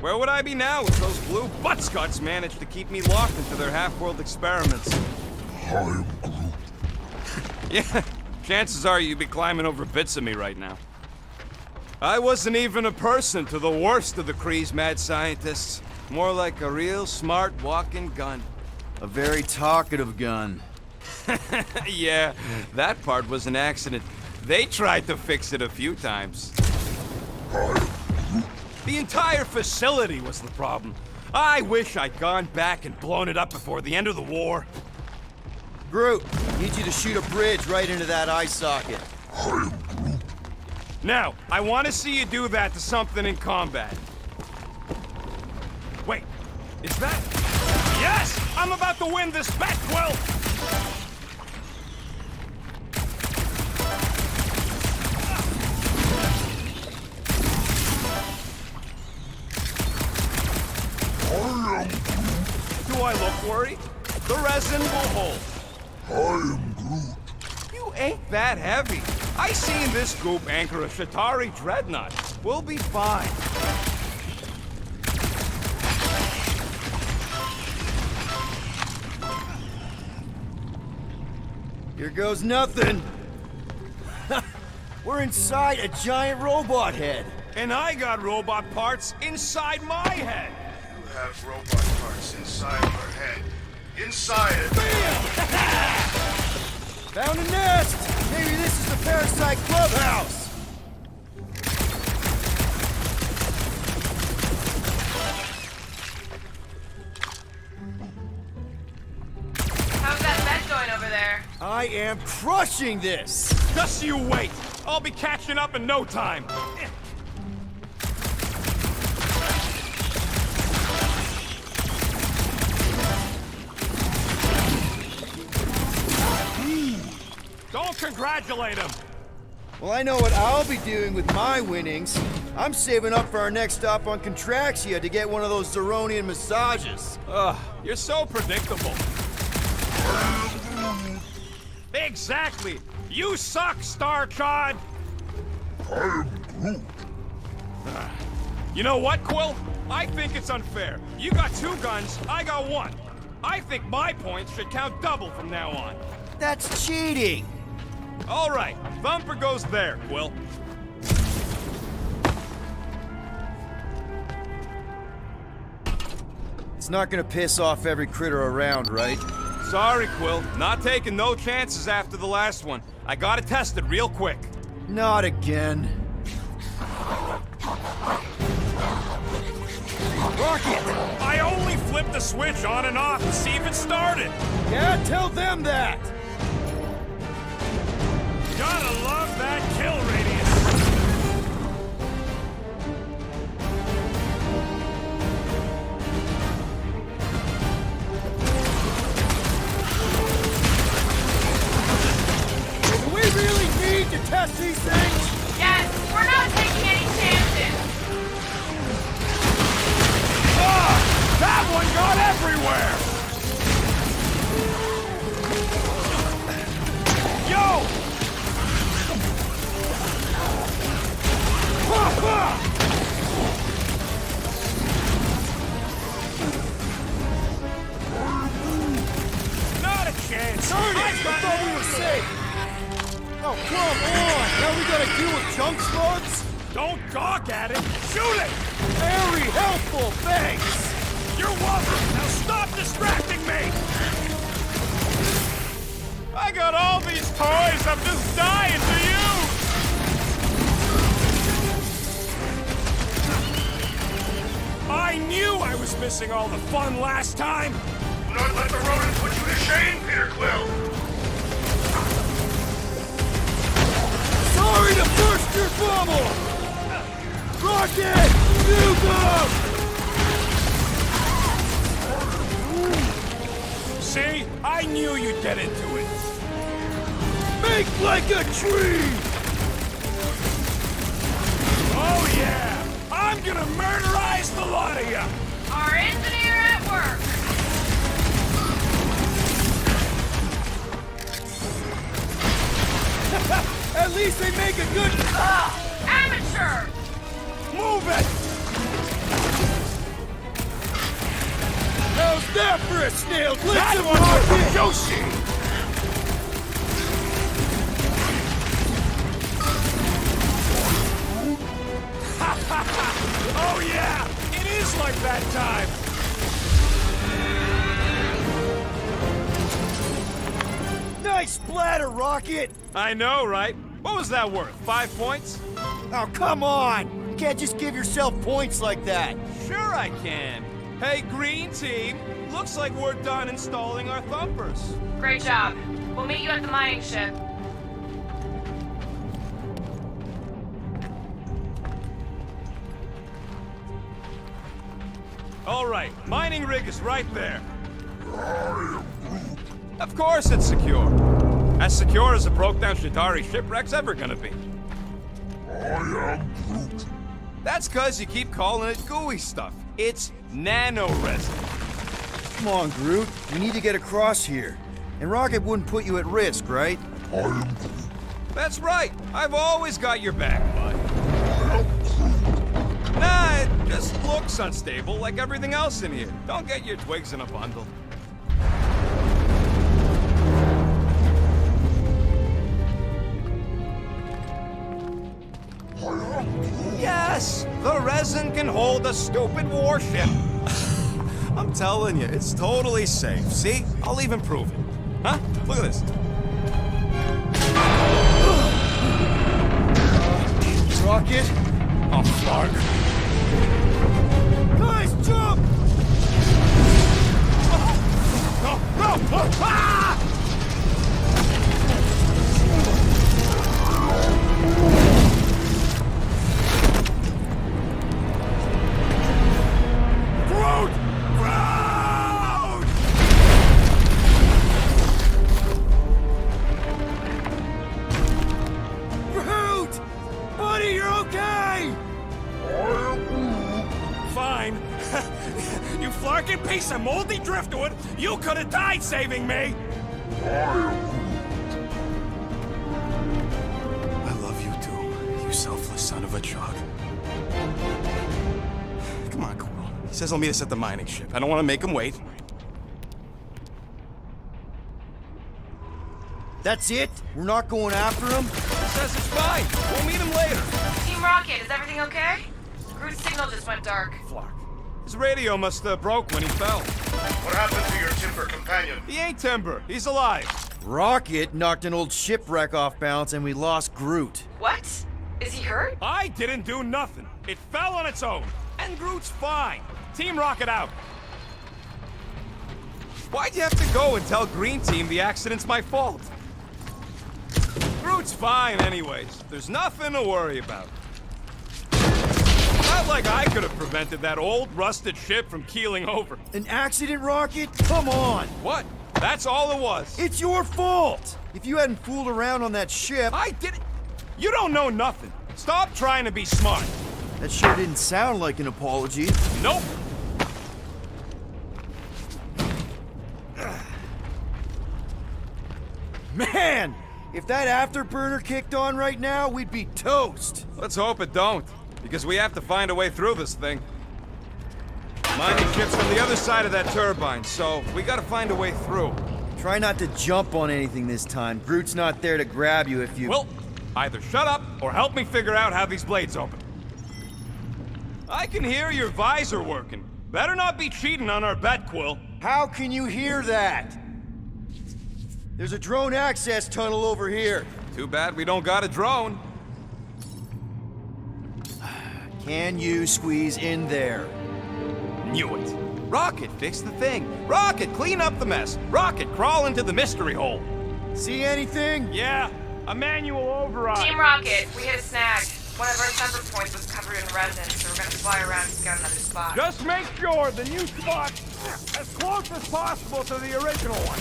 [SPEAKER 5] where would I be now if those blue buttscuts managed to keep me locked into their half-world experiments?
[SPEAKER 8] I'm Groot.
[SPEAKER 5] Yeah, chances are you'd be climbing over bits of me right now. I wasn't even a person to the worst of the Kree's mad scientists. More like a real smart walking gun.
[SPEAKER 4] A very talkative gun.
[SPEAKER 5] Yeah, that part was an accident. They tried to fix it a few times. The entire facility was the problem. I wish I'd gone back and blown it up before the end of the war.
[SPEAKER 4] Groot, need you to shoot a bridge right into that eye socket.
[SPEAKER 8] I'm Groot.
[SPEAKER 5] Now, I want to see you do that to something in combat. Wait, is that... Yes! I'm about to win this bet, Quill! Do I look worried? The resin will hold.
[SPEAKER 8] I am Groot.
[SPEAKER 5] You ain't that heavy. I seen this goop anchor a Shatari dreadnought. We'll be fine.
[SPEAKER 4] Here goes nothing. We're inside a giant robot head.
[SPEAKER 5] And I got robot parts inside my head.
[SPEAKER 3] You have robot parts inside your head. Inside it.
[SPEAKER 4] Found a nest! Maybe this is the parasite clubhouse!
[SPEAKER 7] How's that bed going over there?
[SPEAKER 4] I am crushing this!
[SPEAKER 5] Just you wait. I'll be catching up in no time. Don't congratulate him!
[SPEAKER 4] Well, I know what I'll be doing with my winnings. I'm saving up for our next stop on Contraxia to get one of those Zeronian massages.
[SPEAKER 5] Ugh, you're so predictable. Exactly! You suck, Star Chod!
[SPEAKER 8] I'm Groot.
[SPEAKER 5] You know what, Quill? I think it's unfair. You got 2 guns, I got 1. I think my points should count double from now on.
[SPEAKER 4] That's cheating!
[SPEAKER 5] All right, Thumper goes there, Quill.
[SPEAKER 4] It's not gonna piss off every critter around, right?
[SPEAKER 5] Sorry, Quill. Not taking no chances after the last one. I gotta test it real quick.
[SPEAKER 4] Not again.
[SPEAKER 5] Rocket! I only flipped the switch on and off to see if it started.
[SPEAKER 4] Yeah, tell them that!
[SPEAKER 5] Gotta love that
[SPEAKER 3] sake! Oh, come on! Now we gotta deal with junk slugs?
[SPEAKER 9] Don't gawk at it! Shoot it!
[SPEAKER 3] Very helpful, thanks!
[SPEAKER 9] You're welcome! Now stop distracting me! I got all these toys I'm just dying to use! I knew I was missing all the fun last time!
[SPEAKER 8] Do not let the rodent put you to shame, Peter Quill!
[SPEAKER 3] Sorry to burst your bubble! Rocket! You go!
[SPEAKER 9] See? I knew you'd get into it.
[SPEAKER 3] Make like a tree!
[SPEAKER 9] Oh yeah! I'm gonna murderize the lot of you!
[SPEAKER 6] Our engineer at work.
[SPEAKER 3] At least they make a good...
[SPEAKER 6] Amateur!
[SPEAKER 9] Move it!
[SPEAKER 3] How's that for a snail glitch
[SPEAKER 9] That
[SPEAKER 3] of
[SPEAKER 9] one's
[SPEAKER 3] rocket?
[SPEAKER 9] juicy! Oh yeah! It is like that time!
[SPEAKER 3] Nice splatter, Rocket!
[SPEAKER 9] I know, right? What was that worth? 5 points?
[SPEAKER 3] Oh, come on! You can't just give yourself points like that.
[SPEAKER 9] Sure I can. Hey, green team. Looks like we're done installing our thumpers.
[SPEAKER 6] Great job. We'll meet you at the mining ship.
[SPEAKER 9] All right, mining rig is right there. Of course it's secure. As secure as a broke-down Shidari shipwreck's ever gonna be.
[SPEAKER 8] I am Groot.
[SPEAKER 9] That's cause you keep calling it gooey stuff. It's nano-resin.
[SPEAKER 4] Come on, Groot. We need to get across here. And Rocket wouldn't put you at risk, right?
[SPEAKER 8] I am Groot.
[SPEAKER 9] That's right. I've always got your back, bud.
[SPEAKER 8] I am Groot.
[SPEAKER 9] Nah, it just looks unstable like everything else in here. Don't get your twigs in a bundle. Yes! The resin can hold a stupid warship. I'm telling you, it's totally safe. See? I'll even prove it. Huh? Look at this.
[SPEAKER 3] Rocket?
[SPEAKER 9] Oh, Clark.
[SPEAKER 3] Guys, jump!
[SPEAKER 9] No! No! Ah! Groot! Groot!
[SPEAKER 3] Groot! Buddy, you're okay!
[SPEAKER 9] Fine. You flarkin' piece of moldy driftwood! You could have died saving me! I love you too, you selfless son of a truck. Come on, Quill. He says he'll meet us at the mining ship. I don't want to make him wait.
[SPEAKER 4] That's it? We're not going after him?
[SPEAKER 9] He says it's fine. We'll meet him later.
[SPEAKER 6] Team Rocket, is everything okay? Groot's signal just went dark.
[SPEAKER 9] Flark. His radio must have broke when he fell.
[SPEAKER 8] What happened to your timber companion?
[SPEAKER 9] He ain't timber. He's alive.
[SPEAKER 4] Rocket knocked an old shipwreck off balance and we lost Groot.
[SPEAKER 6] What? Is he hurt?
[SPEAKER 9] I didn't do nothing. It fell on its own. And Groot's fine. Team Rocket out. Why'd you have to go and tell Green Team the accident's my fault? Groot's fine anyways. There's nothing to worry about. Not like I could have prevented that old rusted ship from keeling over.
[SPEAKER 4] An accident, Rocket? Come on!
[SPEAKER 9] What? That's all it was.
[SPEAKER 4] It's your fault! If you hadn't fooled around on that ship...
[SPEAKER 9] I didn't. You don't know nothing. Stop trying to be smart.
[SPEAKER 4] That sure didn't sound like an apology.
[SPEAKER 9] Nope.
[SPEAKER 4] Man! If that afterburner kicked on right now, we'd be toast!
[SPEAKER 9] Let's hope it don't, because we have to find a way through this thing. Mining ship's on the other side of that turbine, so we gotta find a way through.
[SPEAKER 4] Try not to jump on anything this time. Groot's not there to grab you if you...
[SPEAKER 5] Well, either shut up or help me figure out how these blades open. I can hear your visor working. Better not be cheating on our bet, Quill.
[SPEAKER 4] How can you hear that? There's a drone access tunnel over here.
[SPEAKER 5] Too bad we don't got a drone.
[SPEAKER 4] Can you squeeze in there?
[SPEAKER 5] Knew it. Rocket, fix the thing. Rocket, clean up the mess. Rocket, crawl into the mystery hole.
[SPEAKER 4] See anything?
[SPEAKER 5] Yeah, a manual override.
[SPEAKER 7] Team Rocket, we hit a snag. One of our thumper points was covered in resin, so we're gonna fly around and scout another spot.
[SPEAKER 5] Just make sure the new spot's as close as possible to the original one.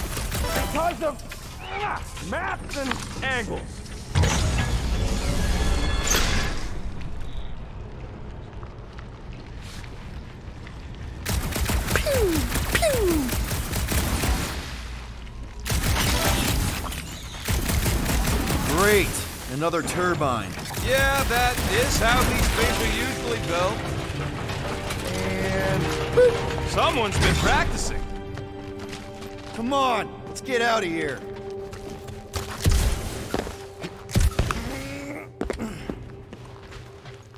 [SPEAKER 5] Because of maps and angles.
[SPEAKER 4] Great. Another turbine.
[SPEAKER 5] Yeah, that is how these things are usually built.
[SPEAKER 4] And...
[SPEAKER 5] Someone's been practicing.
[SPEAKER 4] Come on, let's get out of here.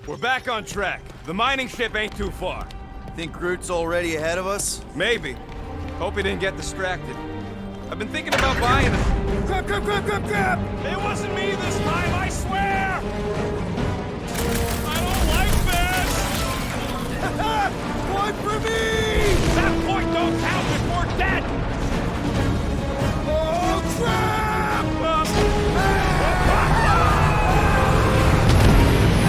[SPEAKER 5] We're back on track. The mining ship ain't too far.
[SPEAKER 4] Think Groot's already ahead of us?
[SPEAKER 5] Maybe. Hope he didn't get distracted. I've been thinking about buying a...
[SPEAKER 4] Grab, grab, grab, grab, grab!
[SPEAKER 5] It wasn't me this time, I swear! I don't like this!
[SPEAKER 4] One for me!
[SPEAKER 5] That point don't count if we're dead!
[SPEAKER 4] Oh, crap!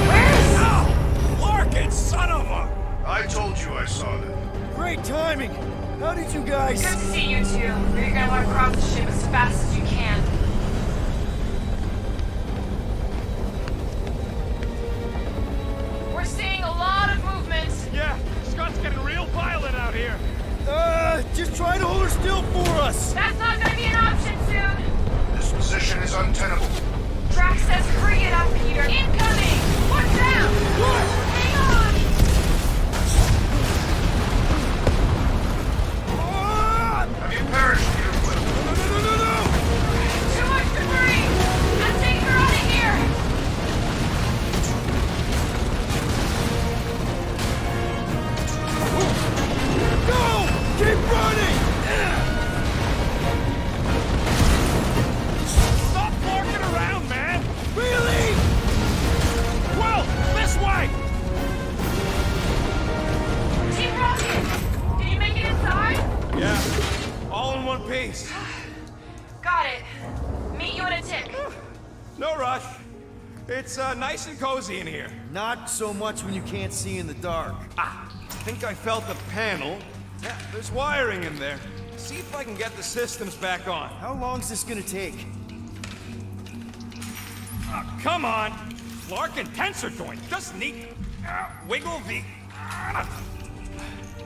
[SPEAKER 5] Where's... Larkin, son of a...
[SPEAKER 8] I told you I saw them.
[SPEAKER 4] Great timing! How did you guys...
[SPEAKER 7] Good to see you two. You're gonna want to cross the ship as fast as you can. We're seeing a lot of movement.
[SPEAKER 5] Yeah, Scott's getting real violent out here.
[SPEAKER 4] Just try to hold her still for us!
[SPEAKER 7] That's not gonna be an option soon.
[SPEAKER 8] This position is untenable.
[SPEAKER 7] Drax says hurry it up, Peter. Incoming! Watch out!
[SPEAKER 4] What?
[SPEAKER 7] Hang on!
[SPEAKER 8] Have you perished, Peter Quill?
[SPEAKER 4] No!
[SPEAKER 7] Too much debris! I'm taking her out of here!
[SPEAKER 4] Go! Keep running!
[SPEAKER 5] Stop walking around, man!
[SPEAKER 4] Really?
[SPEAKER 5] Well, this way!
[SPEAKER 7] Team Rocket! Did you make it inside?
[SPEAKER 5] Yeah, all in one piece.
[SPEAKER 7] Got it. Meet you in a tick.
[SPEAKER 5] No rush. It's nice and cozy in here.
[SPEAKER 4] Not so much when you can't see in the dark.
[SPEAKER 5] I think I felt the panel. Yeah, there's wiring in there. See if I can get the systems back on.
[SPEAKER 4] How long's this gonna take?
[SPEAKER 5] Come on! Larkin tensor joint. Just neat. Wiggle the...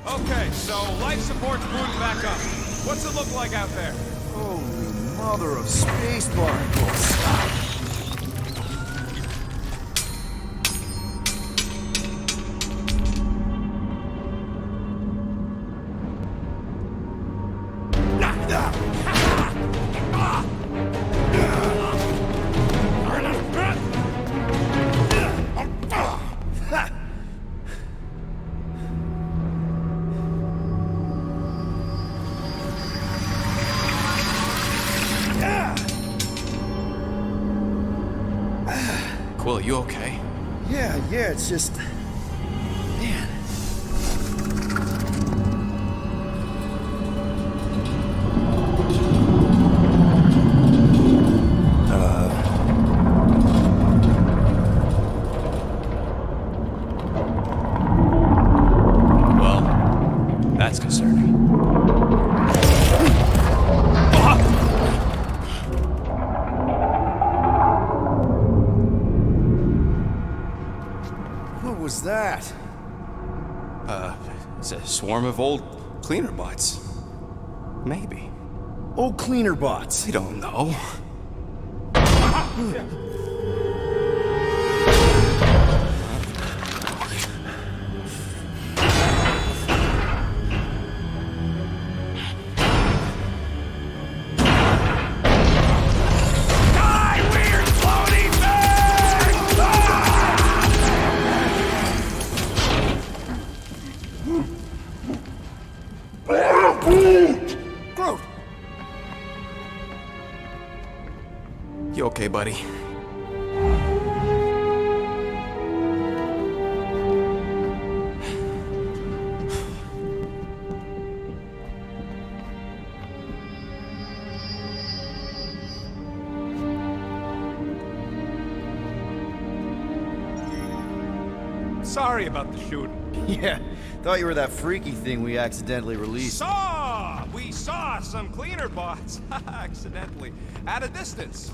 [SPEAKER 5] Okay, so life support's booting back up. What's it look like out there?
[SPEAKER 4] Holy mother of space barnacles.
[SPEAKER 5] Quill, you okay?
[SPEAKER 4] Yeah, it's just... Man.
[SPEAKER 5] Well, that's concerning.
[SPEAKER 4] What was that?
[SPEAKER 5] It's a swarm of old cleaner bots. Maybe.
[SPEAKER 4] Oh, cleaner bots.
[SPEAKER 5] I don't know. Groot! You okay, buddy? Sorry about the shooting.
[SPEAKER 4] Yeah, thought you were that freaky thing we accidentally released.
[SPEAKER 5] We saw some cleaner bots, accidentally, at a distance.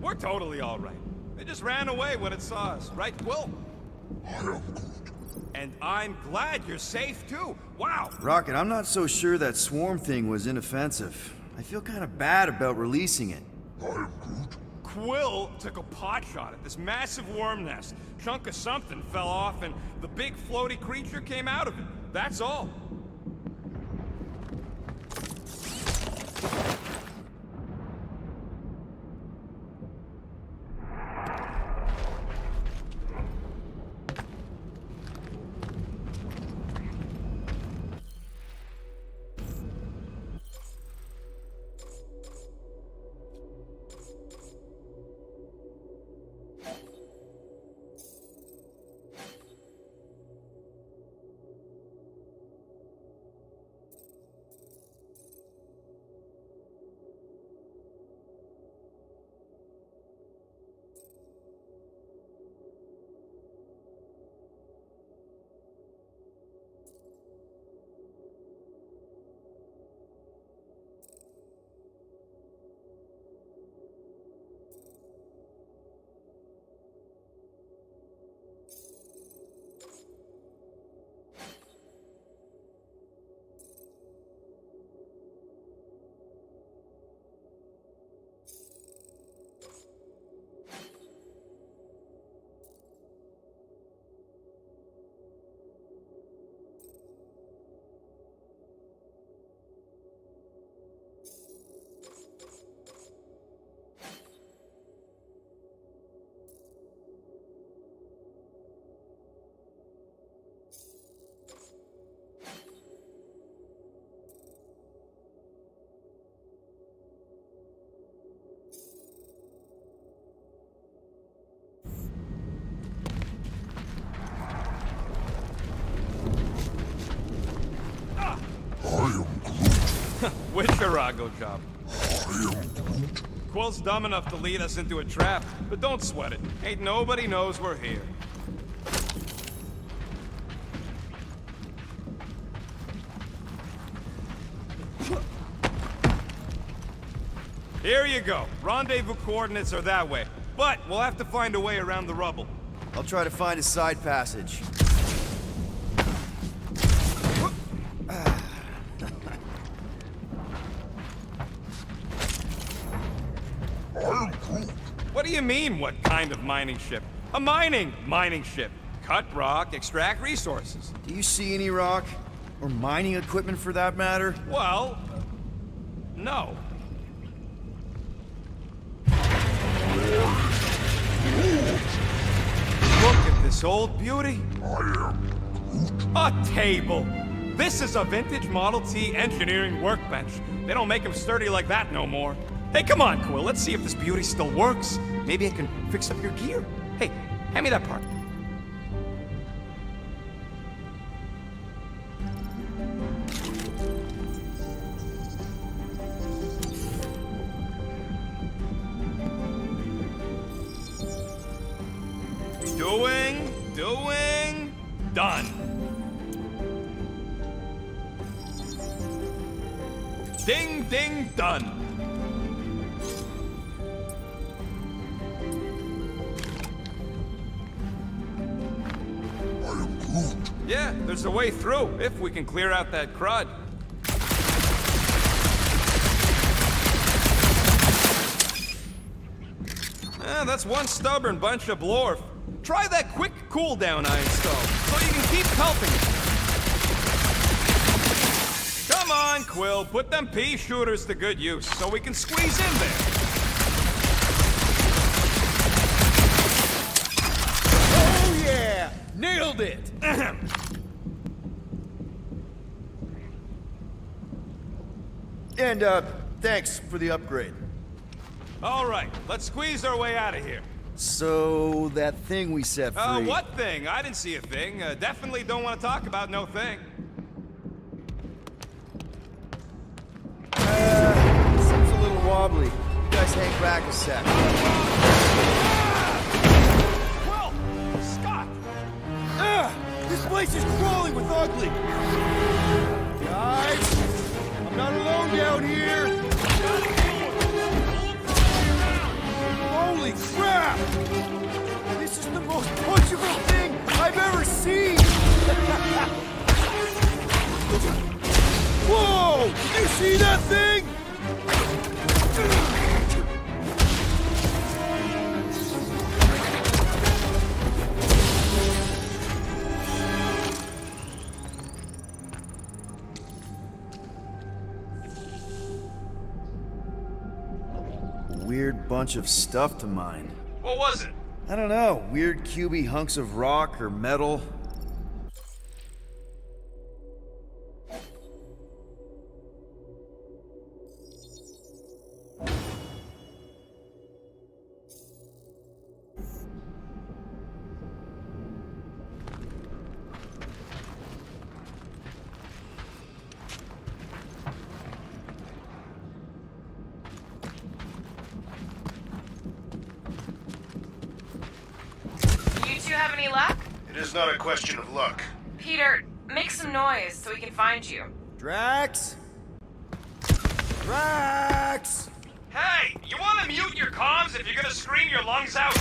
[SPEAKER 5] We're totally all right. They just ran away when it saw us, right, Quill? And I'm glad you're safe, too. Wow.
[SPEAKER 4] Rocket, I'm not so sure that swarm thing was inoffensive. I feel kind of bad about releasing it.
[SPEAKER 5] Quill took a pot shot at this massive worm nest. Chunk of something fell off, and the big floaty creature came out of it. That's all. Witcherago job. Quill's dumb enough to lead us into a trap, but don't sweat it. Ain't nobody knows we're here. Here you go. Rendezvous coordinates are that way, but we'll have to find a way around the rubble.
[SPEAKER 4] I'll try to find a side passage.
[SPEAKER 5] What do you mean, what kind of mining ship? A mining ship. Cut rock, extract resources.
[SPEAKER 4] Do you see any rock? Or mining equipment for that matter?
[SPEAKER 5] Well, no. Look at this old beauty. A table. This is a vintage Model T engineering workbench. They don't make them sturdy like that no more. Hey, come on, Quill. Let's see if this beauty still works. Maybe I can fix up your gear. Hey, hand me that part. Doing, done. Ding, ding, done. Yeah, there's a way through, if we can clear out that crud. That's one stubborn bunch of blorf. Try that quick cooldown I installed, so you can keep pelting it. Come on, Quill, put them pea shooters to good use, so we can squeeze in there.
[SPEAKER 4] Oh yeah! Nailed it! And, thanks for the upgrade.
[SPEAKER 9] All right, let's squeeze our way out of here.
[SPEAKER 4] So, that thing we set free...
[SPEAKER 9] What thing? I didn't see a thing. Definitely don't want to talk about no thing.
[SPEAKER 4] Seems a little wobbly. You guys hang back a sec.
[SPEAKER 9] Quill! Scott!
[SPEAKER 4] This place is crawling with ugly! Guys! I'm not alone down here! Holy crap! This is the most punchable thing I've ever seen! Whoa! You see that thing? Weird bunch of stuff to mine.
[SPEAKER 9] What was it?
[SPEAKER 4] I don't know. Weird cubey hunks of rock or metal.
[SPEAKER 6] You have any luck?
[SPEAKER 8] It is not a question of luck.
[SPEAKER 6] Peter, make some noise so we can find you.
[SPEAKER 4] Drax? Drax!
[SPEAKER 9] Hey, you want to mute your comms if you're gonna scream your lungs out?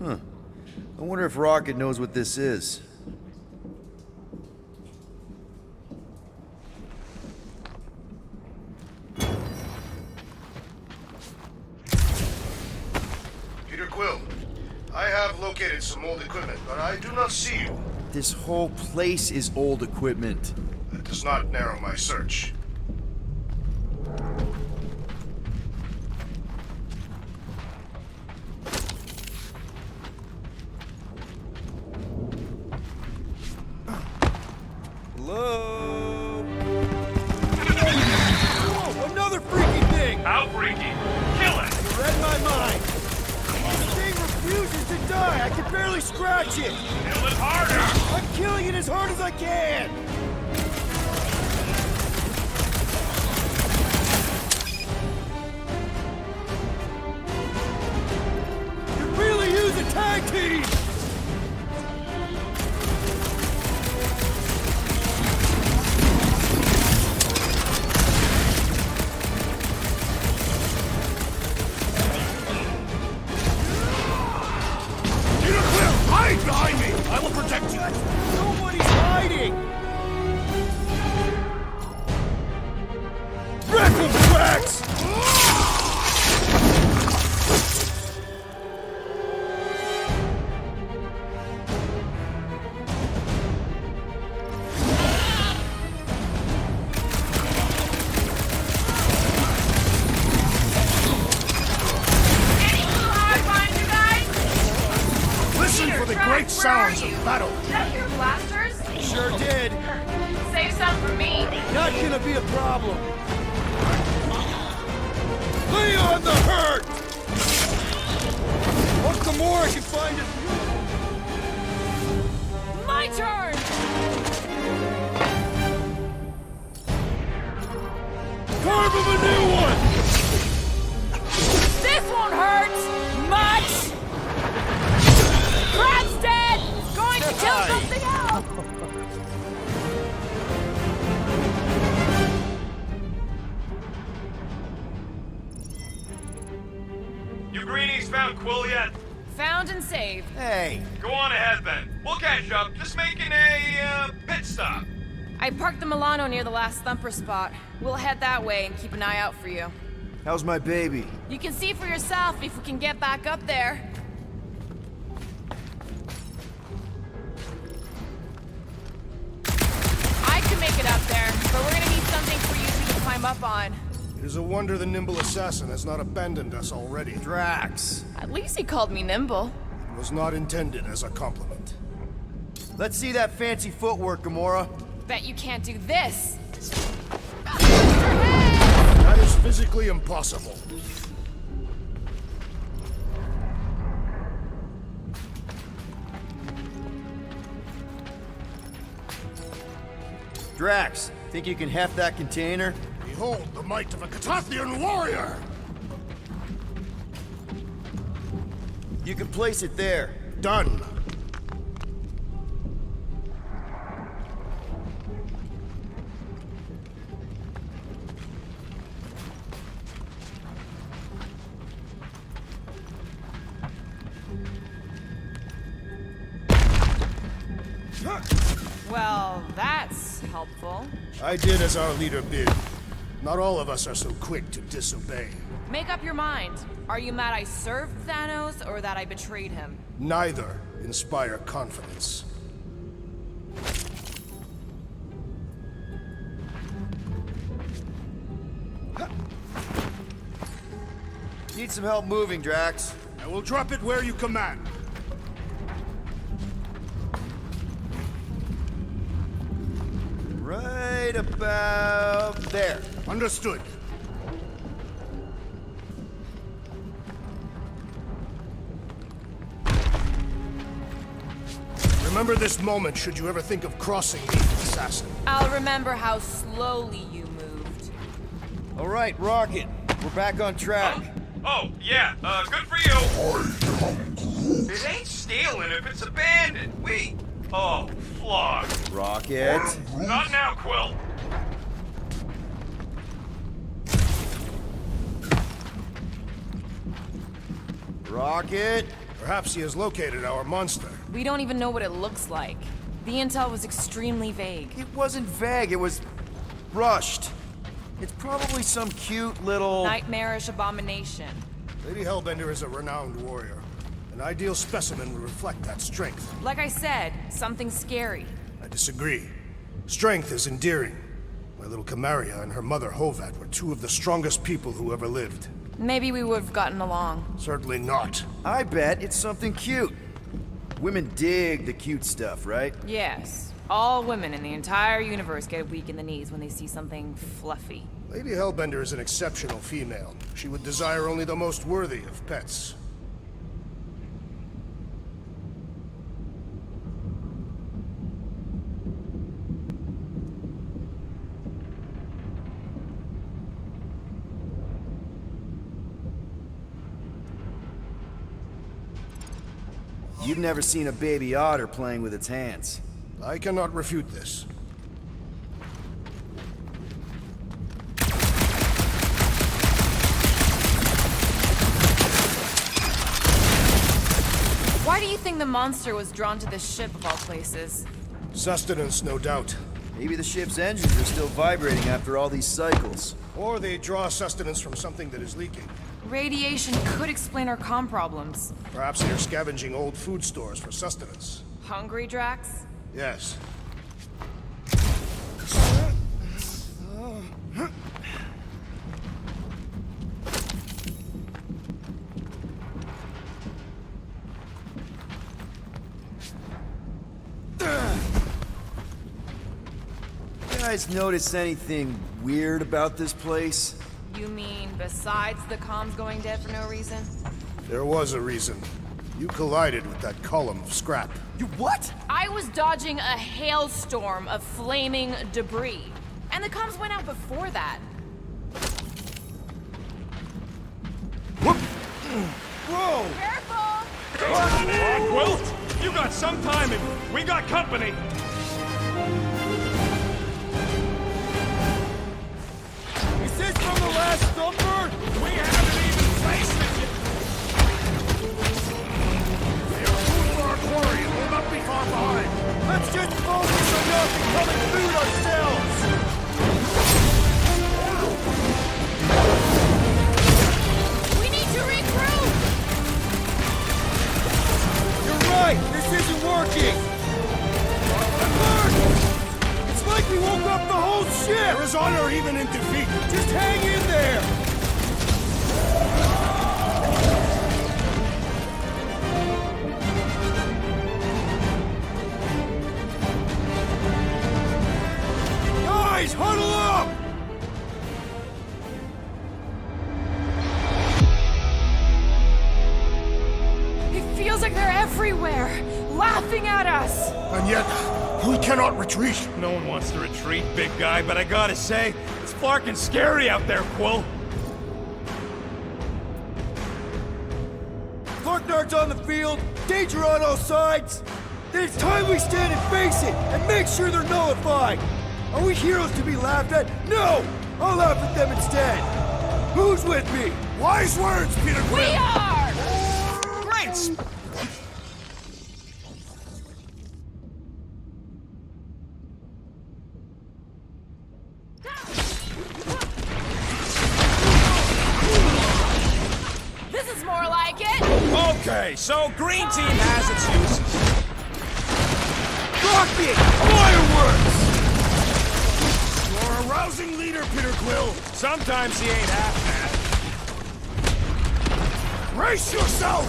[SPEAKER 4] Huh. I wonder if Rocket knows what this is.
[SPEAKER 8] Peter Quill, I have located some old equipment, but I do not see you.
[SPEAKER 4] This whole place is old equipment.
[SPEAKER 8] That does not narrow my search.
[SPEAKER 4] Hello? Whoa, another freaky thing!
[SPEAKER 9] How freaky? Kill it!
[SPEAKER 4] You read my mind. This thing refuses to die. I can barely scratch it.
[SPEAKER 9] Kill it harder!
[SPEAKER 4] I'm killing it as hard as I can. You really use a tag team.
[SPEAKER 8] Hide behind me! I will protect you!
[SPEAKER 4] Nobody's hiding! Wreck him, Drax!
[SPEAKER 8] Listen for the great sounds of battle!
[SPEAKER 6] Did that hear blasters?
[SPEAKER 4] Sure did.
[SPEAKER 6] Save some for me.
[SPEAKER 4] Not gonna be a problem. Lay on the hurt! What the more I can find it.
[SPEAKER 6] My turn!
[SPEAKER 4] Carve him a new one!
[SPEAKER 6] This won't hurt much! Brad's dead! Going to kill something else!
[SPEAKER 9] You greenies found Quill yet?
[SPEAKER 6] Found and saved.
[SPEAKER 4] Hey,
[SPEAKER 9] Go on ahead then. We'll catch up. Just making a, pit stop.
[SPEAKER 6] I parked the Milano near the last thumper spot. We'll head that way and keep an eye out for you.
[SPEAKER 4] how's my baby?
[SPEAKER 6] You can see for yourself if we can get back up there. I can make it up there, but we're gonna need something for you two to climb up on.
[SPEAKER 3] It is a wonder the nimble assassin has not abandoned us already.
[SPEAKER 4] Drax.
[SPEAKER 7] At least he called me nimble.
[SPEAKER 3] It was not intended as a compliment.
[SPEAKER 4] Let's see that fancy footwork, Gamora.
[SPEAKER 7] Bet you can't do this.
[SPEAKER 3] That is physically impossible.
[SPEAKER 4] Drax, think you can heft that container?
[SPEAKER 3] Behold the might of a Catathian warrior!
[SPEAKER 4] You can place it there.
[SPEAKER 3] Done.
[SPEAKER 7] Well, that's helpful.
[SPEAKER 3] I did as our leader bid. Not all of us are so quick to disobey.
[SPEAKER 7] Make up your mind. Are you mad I served Thanos or that I betrayed him?
[SPEAKER 3] Neither inspire confidence.
[SPEAKER 4] Need some help moving, Drax.
[SPEAKER 3] I will drop it where you command.
[SPEAKER 4] Right about there.
[SPEAKER 3] Understood. Remember this moment should you ever think of crossing me, assassin.
[SPEAKER 7] I'll remember how slowly you moved.
[SPEAKER 4] All right, Rocket. We're back on track.
[SPEAKER 5] Oh, yeah, good for you. It ain't stealing if it's abandoned. Oh, flog.
[SPEAKER 4] Rocket.
[SPEAKER 5] Not now, Quill.
[SPEAKER 4] Rocket.
[SPEAKER 3] Perhaps he has located our monster.
[SPEAKER 7] We don't even know what it looks like. The intel was extremely vague.
[SPEAKER 4] It wasn't vague, it was rushed. It's probably some cute little...
[SPEAKER 7] Nightmarish abomination.
[SPEAKER 3] Lady Hellbender is a renowned warrior. An ideal specimen would reflect that strength.
[SPEAKER 7] Like I said, something scary.
[SPEAKER 3] I disagree. Strength is endearing. My little Camaria and her mother Hovat were two of the strongest people who ever lived.
[SPEAKER 7] Maybe we would have gotten along.
[SPEAKER 3] Certainly not.
[SPEAKER 4] I bet it's something cute. Women dig the cute stuff, right?
[SPEAKER 7] Yes. All women in the entire universe get weak in the knees when they see something fluffy.
[SPEAKER 3] Lady Hellbender is an exceptional female. She would desire only the most worthy of pets.
[SPEAKER 4] You've never seen a baby otter playing with its hands.
[SPEAKER 3] I cannot refute this.
[SPEAKER 7] Why do you think the monster was drawn to this ship of all places?
[SPEAKER 3] Sustenance, no doubt.
[SPEAKER 4] Maybe the ship's engines are still vibrating after all these cycles.
[SPEAKER 3] Or they draw sustenance from something that is leaking.
[SPEAKER 7] Radiation could explain our comm problems.
[SPEAKER 3] Perhaps they're scavenging old food stores for sustenance.
[SPEAKER 7] Hungry, Drax?
[SPEAKER 3] Yes.
[SPEAKER 4] You guys notice anything weird about this place?
[SPEAKER 7] You mean besides the comms going dead for no reason?
[SPEAKER 3] There was a reason. You collided with that column of scrap.
[SPEAKER 4] You what?
[SPEAKER 7] I was dodging a hailstorm of flaming debris. And the comms went out before that.
[SPEAKER 4] Whoa!
[SPEAKER 7] Careful!
[SPEAKER 5] Quill, you got some timing. We got company.
[SPEAKER 4] Is this from the last thumper?
[SPEAKER 5] We haven't even faced it yet.
[SPEAKER 3] They are food for our quarry and will not be far behind.
[SPEAKER 4] Let's just focus on not becoming food ourselves!
[SPEAKER 6] We need to regroup!
[SPEAKER 4] You're right! This isn't working! It's like we woke up the whole ship!
[SPEAKER 3] There is honor even in defeat.
[SPEAKER 4] Just hang in there!
[SPEAKER 7] laughing at us!
[SPEAKER 3] And yet, we cannot retreat.
[SPEAKER 9] No one wants to retreat, big guy, but I gotta say, it's fucking scary out there, Quill.
[SPEAKER 4] Secnarf's on the field, danger on all sides. Then it's time we stand and face it, and make sure they're nullified. Are we heroes to be laughed at? No! I'll laugh at them instead. Who's with me?
[SPEAKER 3] Wise words, Peter Quill!
[SPEAKER 6] We are!
[SPEAKER 9] Great!
[SPEAKER 6] This is more like it!
[SPEAKER 9] Okay, so green team has its uses.
[SPEAKER 4] Rocket! Fireworks!
[SPEAKER 3] You're a rousing leader, Peter Quill.
[SPEAKER 9] Sometimes he ain't half bad.
[SPEAKER 3] Brace yourself!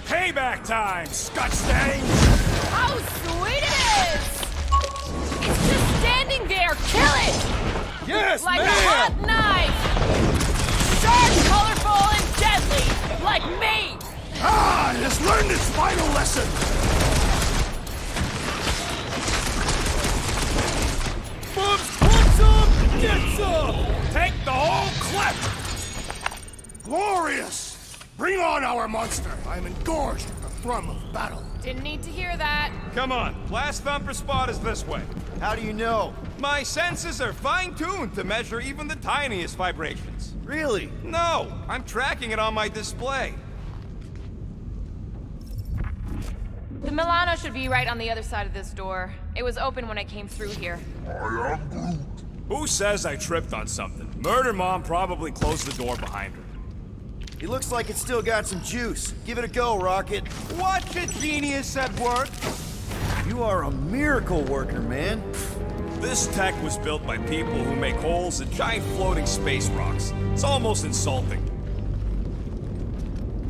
[SPEAKER 9] Payback time, scut stains!
[SPEAKER 6] How sweet it is! It's just standing there! Kill it!
[SPEAKER 4] Yes,
[SPEAKER 6] Like
[SPEAKER 4] man!
[SPEAKER 6] a hot knife! Sharp, colorful, and deadly! Like me!
[SPEAKER 3] Ah, it has learned its final lesson!
[SPEAKER 4] Bumps, pump some, get some!
[SPEAKER 9] Take the whole clip!
[SPEAKER 3] Glorious! Bring on our monster! I am engorged with the thrum of battle.
[SPEAKER 6] Didn't need to hear that.
[SPEAKER 9] Come on, last thumper spot is this way.
[SPEAKER 4] How do you know?
[SPEAKER 9] My senses are fine-tuned to measure even the tiniest vibrations.
[SPEAKER 4] Really?
[SPEAKER 9] No, I'm tracking it on my display.
[SPEAKER 6] The Milano should be right on the other side of this door. It was open when I came through here.
[SPEAKER 9] Who says I tripped on something? Murder Mom probably closed the door behind her.
[SPEAKER 4] It looks like it's still got some juice. Give it a go, Rocket.
[SPEAKER 9] Watch a genius at work!
[SPEAKER 4] You are a miracle worker, man.
[SPEAKER 9] This tech was built by people who make holes in giant floating space rocks. It's almost insulting.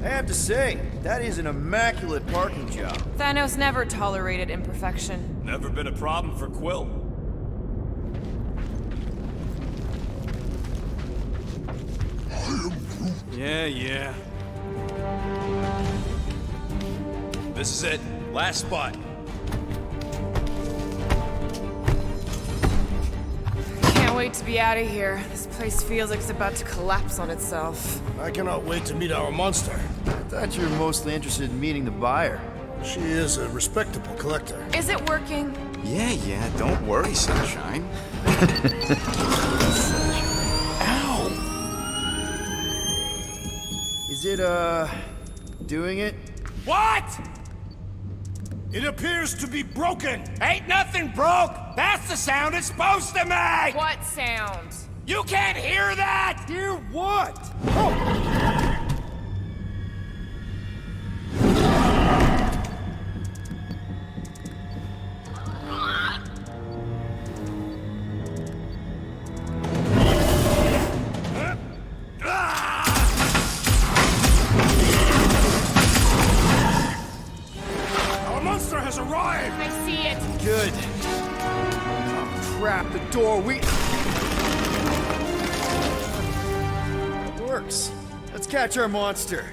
[SPEAKER 4] I have to say, that is an immaculate parking job.
[SPEAKER 7] Thanos never tolerated imperfection.
[SPEAKER 9] Never been a problem for Quill. Yeah. This is it. Last spot.
[SPEAKER 7] Can't wait to be out of here. This place feels like it's about to collapse on itself.
[SPEAKER 3] I cannot wait to meet our monster.
[SPEAKER 4] I thought you were mostly interested in meeting the buyer.
[SPEAKER 3] She is a respectable collector.
[SPEAKER 7] Is it working?
[SPEAKER 5] Yeah, don't worry, sunshine.
[SPEAKER 4] Ow! Is it, doing it?
[SPEAKER 9] What?
[SPEAKER 3] It appears to be broken!
[SPEAKER 9] Ain't nothing broke! That's the sound it's supposed to make!
[SPEAKER 6] What sound?
[SPEAKER 9] You can't hear that!
[SPEAKER 4] Hear what?
[SPEAKER 3] Our monster has arrived!
[SPEAKER 6] I see it.
[SPEAKER 4] Good. Oh, crap, the door, It works. Let's catch our monster.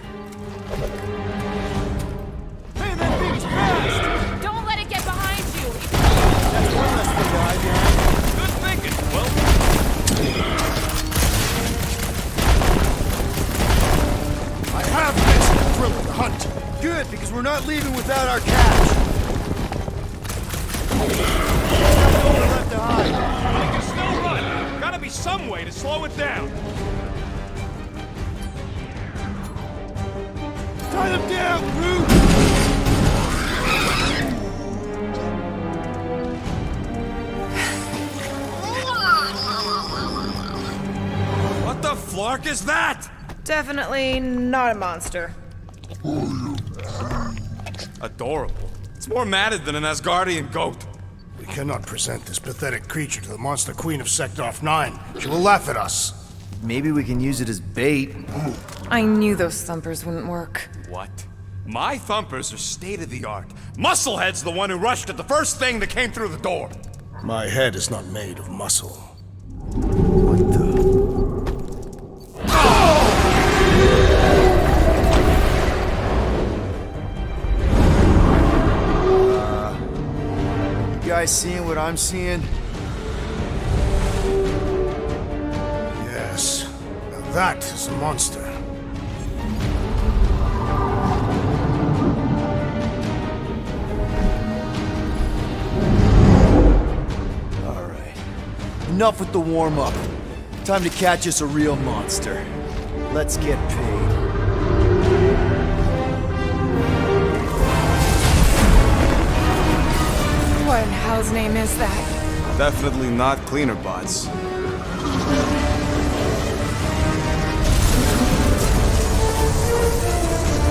[SPEAKER 4] Hey, that thing's fast!
[SPEAKER 6] Don't let it get behind you.
[SPEAKER 4] That's one less thing to hide behind.
[SPEAKER 9] Good thinking, Quill.
[SPEAKER 3] I have this thrill of the hunt!
[SPEAKER 4] Good, because we're not leaving without our catch. There's nowhere left to hide.
[SPEAKER 9] We can still run. Gotta be some way to slow it down.
[SPEAKER 4] Tie them down, Groot!
[SPEAKER 9] What the flark is that?
[SPEAKER 7] Definitely not a monster.
[SPEAKER 9] Adorable. It's more matted than an Asgardian goat.
[SPEAKER 3] We cannot present this pathetic creature to the Monster Queen of Secnarf 9. She will laugh at us.
[SPEAKER 4] Maybe we can use it as bait.
[SPEAKER 7] I knew those thumpers wouldn't work.
[SPEAKER 9] What? My thumpers are state-of-the-art. Musclehead's the one who rushed at the first thing that came through the door.
[SPEAKER 3] My head is not made of muscle.
[SPEAKER 4] What the? Oh! guys seeing what I'm seeing?
[SPEAKER 3] Yes. Now that is a monster.
[SPEAKER 4] Alright. Enough with the warm-up. Time to catch us a real monster. Let's get paid.
[SPEAKER 7] What in hell's name is that?
[SPEAKER 5] Definitely not cleaner bots.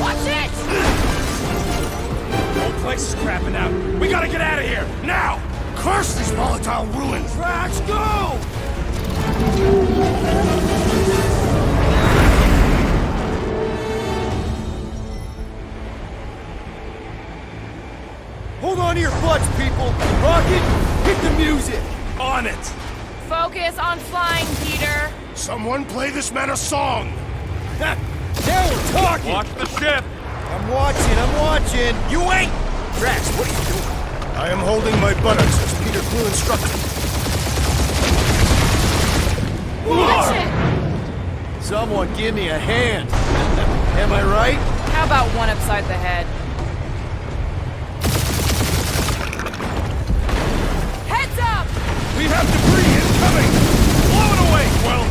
[SPEAKER 6] Watch it!
[SPEAKER 9] Whole place is crapping out. We gotta get out of here, now!
[SPEAKER 3] Curse these volatile ruins!
[SPEAKER 9] Drax, go!
[SPEAKER 4] Hold on to your butts, people! Rocket, hit the music!
[SPEAKER 9] On it!
[SPEAKER 6] Focus on flying, Peter.
[SPEAKER 3] Someone play this man a song!
[SPEAKER 4] Ha! Now we're talking!
[SPEAKER 9] Watch the ship!
[SPEAKER 4] I'm watching!
[SPEAKER 9] You ain't! Drax, what are you doing?
[SPEAKER 3] I am holding my buttocks as Peter Quill instructed.
[SPEAKER 6] Watch it!
[SPEAKER 4] Someone give me a hand! Am I right?
[SPEAKER 6] How about one upside the head? Heads up!
[SPEAKER 9] We have debris incoming! Blow it away, Quill!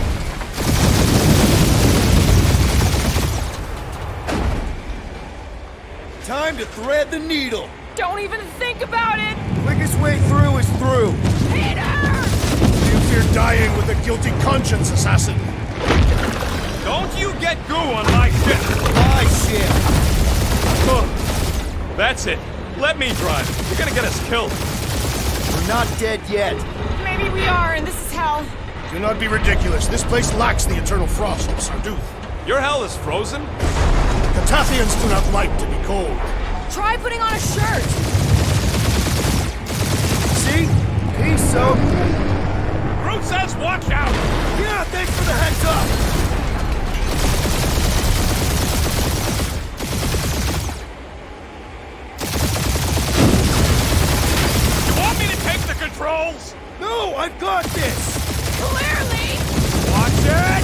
[SPEAKER 4] Time to thread the needle!
[SPEAKER 6] Don't even think about it!
[SPEAKER 4] Quickest way through is through!
[SPEAKER 6] Peter!
[SPEAKER 3] You fear dying with a guilty conscience, assassin.
[SPEAKER 9] Don't you get goo on my ship!
[SPEAKER 4] My ship!
[SPEAKER 9] That's it. Let me drive. You're gonna get us killed.
[SPEAKER 4] We're not dead yet.
[SPEAKER 6] Maybe we are, and this is hell.
[SPEAKER 3] Do not be ridiculous. This place lacks the eternal frost of Sarduth.
[SPEAKER 9] Your hell is frozen?
[SPEAKER 3] The Tathians do not like to be cold.
[SPEAKER 6] Try putting on a shirt.
[SPEAKER 4] See? Peace, so.
[SPEAKER 9] Groot says watch out!
[SPEAKER 4] Yeah, thanks for the heads up!
[SPEAKER 9] You want me to take the controls?
[SPEAKER 4] No, I've got this!
[SPEAKER 6] Clearly!
[SPEAKER 9] Watch it!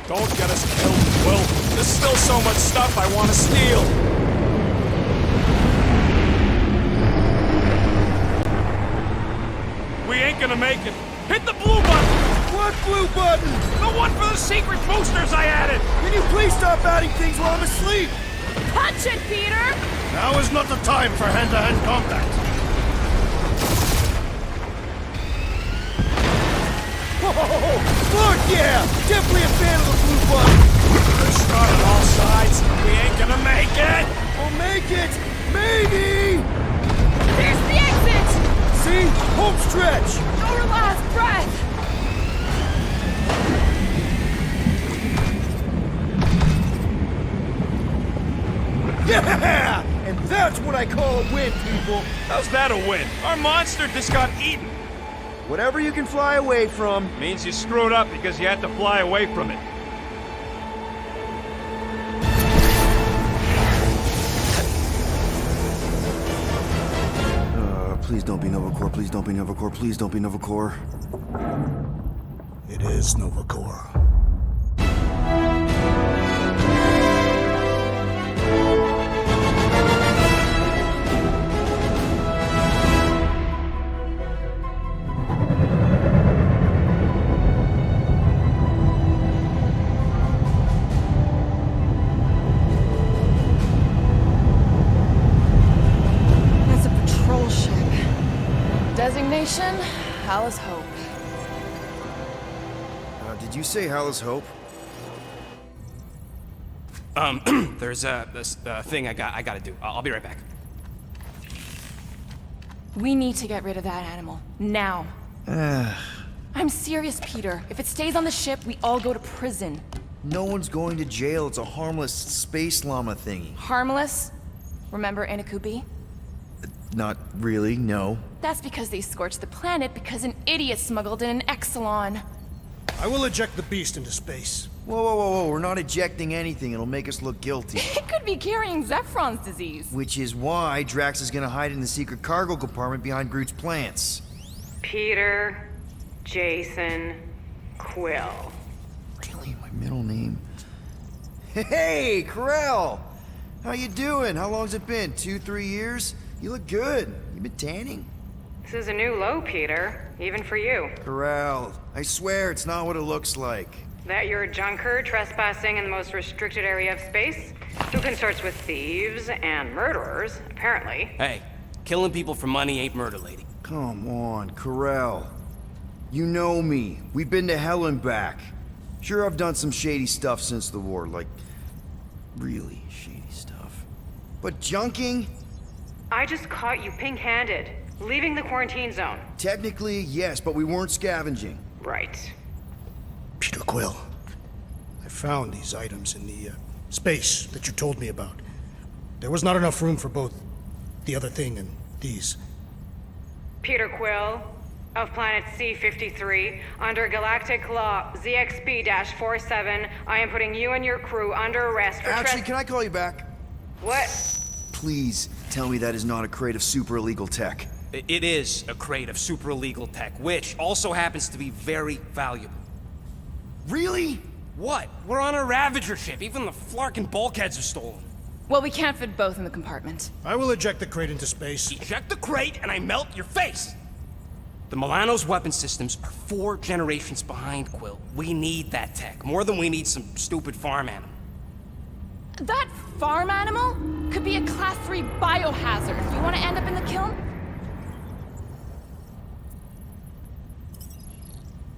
[SPEAKER 9] Don't get us killed, Quill. There's still so much stuff I want to steal. We ain't gonna make it. Hit the blue button!
[SPEAKER 4] What blue button?
[SPEAKER 9] The one for the secret boosters I added!
[SPEAKER 4] Can you please stop adding things while I'm asleep?
[SPEAKER 6] Punch it, Peter!
[SPEAKER 3] Now is not the time for hand-to-hand combat.
[SPEAKER 4] Whoa! Fuck yeah! Definitely a fan of the blue button!
[SPEAKER 9] Good shot on all sides. We ain't gonna make it!
[SPEAKER 4] We'll make it! Maybe!
[SPEAKER 6] There's the exit!
[SPEAKER 4] See? Home stretch!
[SPEAKER 6] Our last breath!
[SPEAKER 4] Yeah! And that's what I call a win, people!
[SPEAKER 9] How's that a win? Our monster just got eaten.
[SPEAKER 4] Whatever you can fly away from.
[SPEAKER 9] Means you screwed up because you had to fly away from it.
[SPEAKER 4] Please don't be Nova Corps, please don't be Nova Corps, please don't be Nova Corps.
[SPEAKER 3] It is Nova Corps.
[SPEAKER 7] That's a patrol ship. Designation, Alice Hope.
[SPEAKER 4] Did you say Hala's Hope?
[SPEAKER 5] There's this thing I gotta do. I'll be right back.
[SPEAKER 7] We need to get rid of that animal. Now. I'm serious, Peter. If it stays on the ship, we all go to prison.
[SPEAKER 4] No one's going to jail. It's a harmless space llama thingy.
[SPEAKER 7] Harmless? Remember Inakubi?
[SPEAKER 4] Not really, no.
[SPEAKER 7] That's because they scorched the planet because an idiot smuggled in an Exelon.
[SPEAKER 3] I will eject the beast into space.
[SPEAKER 4] Whoa, whoa, whoa, whoa, we're not ejecting anything. It'll make us look guilty.
[SPEAKER 7] It could be carrying Zephron's disease.
[SPEAKER 4] Which is why Drax is gonna hide in the secret cargo compartment behind Groot's plants.
[SPEAKER 10] Peter, Jason, Quill.
[SPEAKER 4] Really? My middle name? Hey, Corel! How you doing? How long's it been? 2-3 years? You look good. You been tanning?
[SPEAKER 10] This is a new low, Peter. Even for you.
[SPEAKER 4] Corel, I swear it's not what it looks like.
[SPEAKER 10] That you're a junker trespassing in the most restricted area of space? Who consorts with thieves and murderers, apparently.
[SPEAKER 2] Hey, killing people for money ain't murder, lady.
[SPEAKER 4] Come on, Corel. You know me. We've been to hell and back. Sure, I've done some shady stuff since the war, like really shady stuff. But junking?
[SPEAKER 10] I just caught you pink-handed, leaving the quarantine zone.
[SPEAKER 4] Technically, yes, but we weren't scavenging.
[SPEAKER 10] Right.
[SPEAKER 3] Peter Quill, I found these items in the space that you told me about. There was not enough room for both the other thing and these.
[SPEAKER 10] Peter Quill, of planet C-53, under Galactic Law ZXP-47, I am putting you and your crew under arrest for
[SPEAKER 4] Actually, can I call you back?
[SPEAKER 10] What?
[SPEAKER 4] Please tell me that is not a crate of super illegal tech.
[SPEAKER 2] It is a crate of super illegal tech, which also happens to be very valuable.
[SPEAKER 4] Really?
[SPEAKER 2] What? We're on a Ravager ship. Even the flarkin' bulkheads are stolen.
[SPEAKER 7] Well, we can't fit both in the compartment.
[SPEAKER 3] I will eject the crate into space.
[SPEAKER 2] Eject the crate and I melt your face! The Milano's weapon systems are 4 generations behind, Quill. We need that tech, more than we need some stupid farm animal.
[SPEAKER 7] That farm animal could be a Class 3 biohazard. You want to end up in the kiln?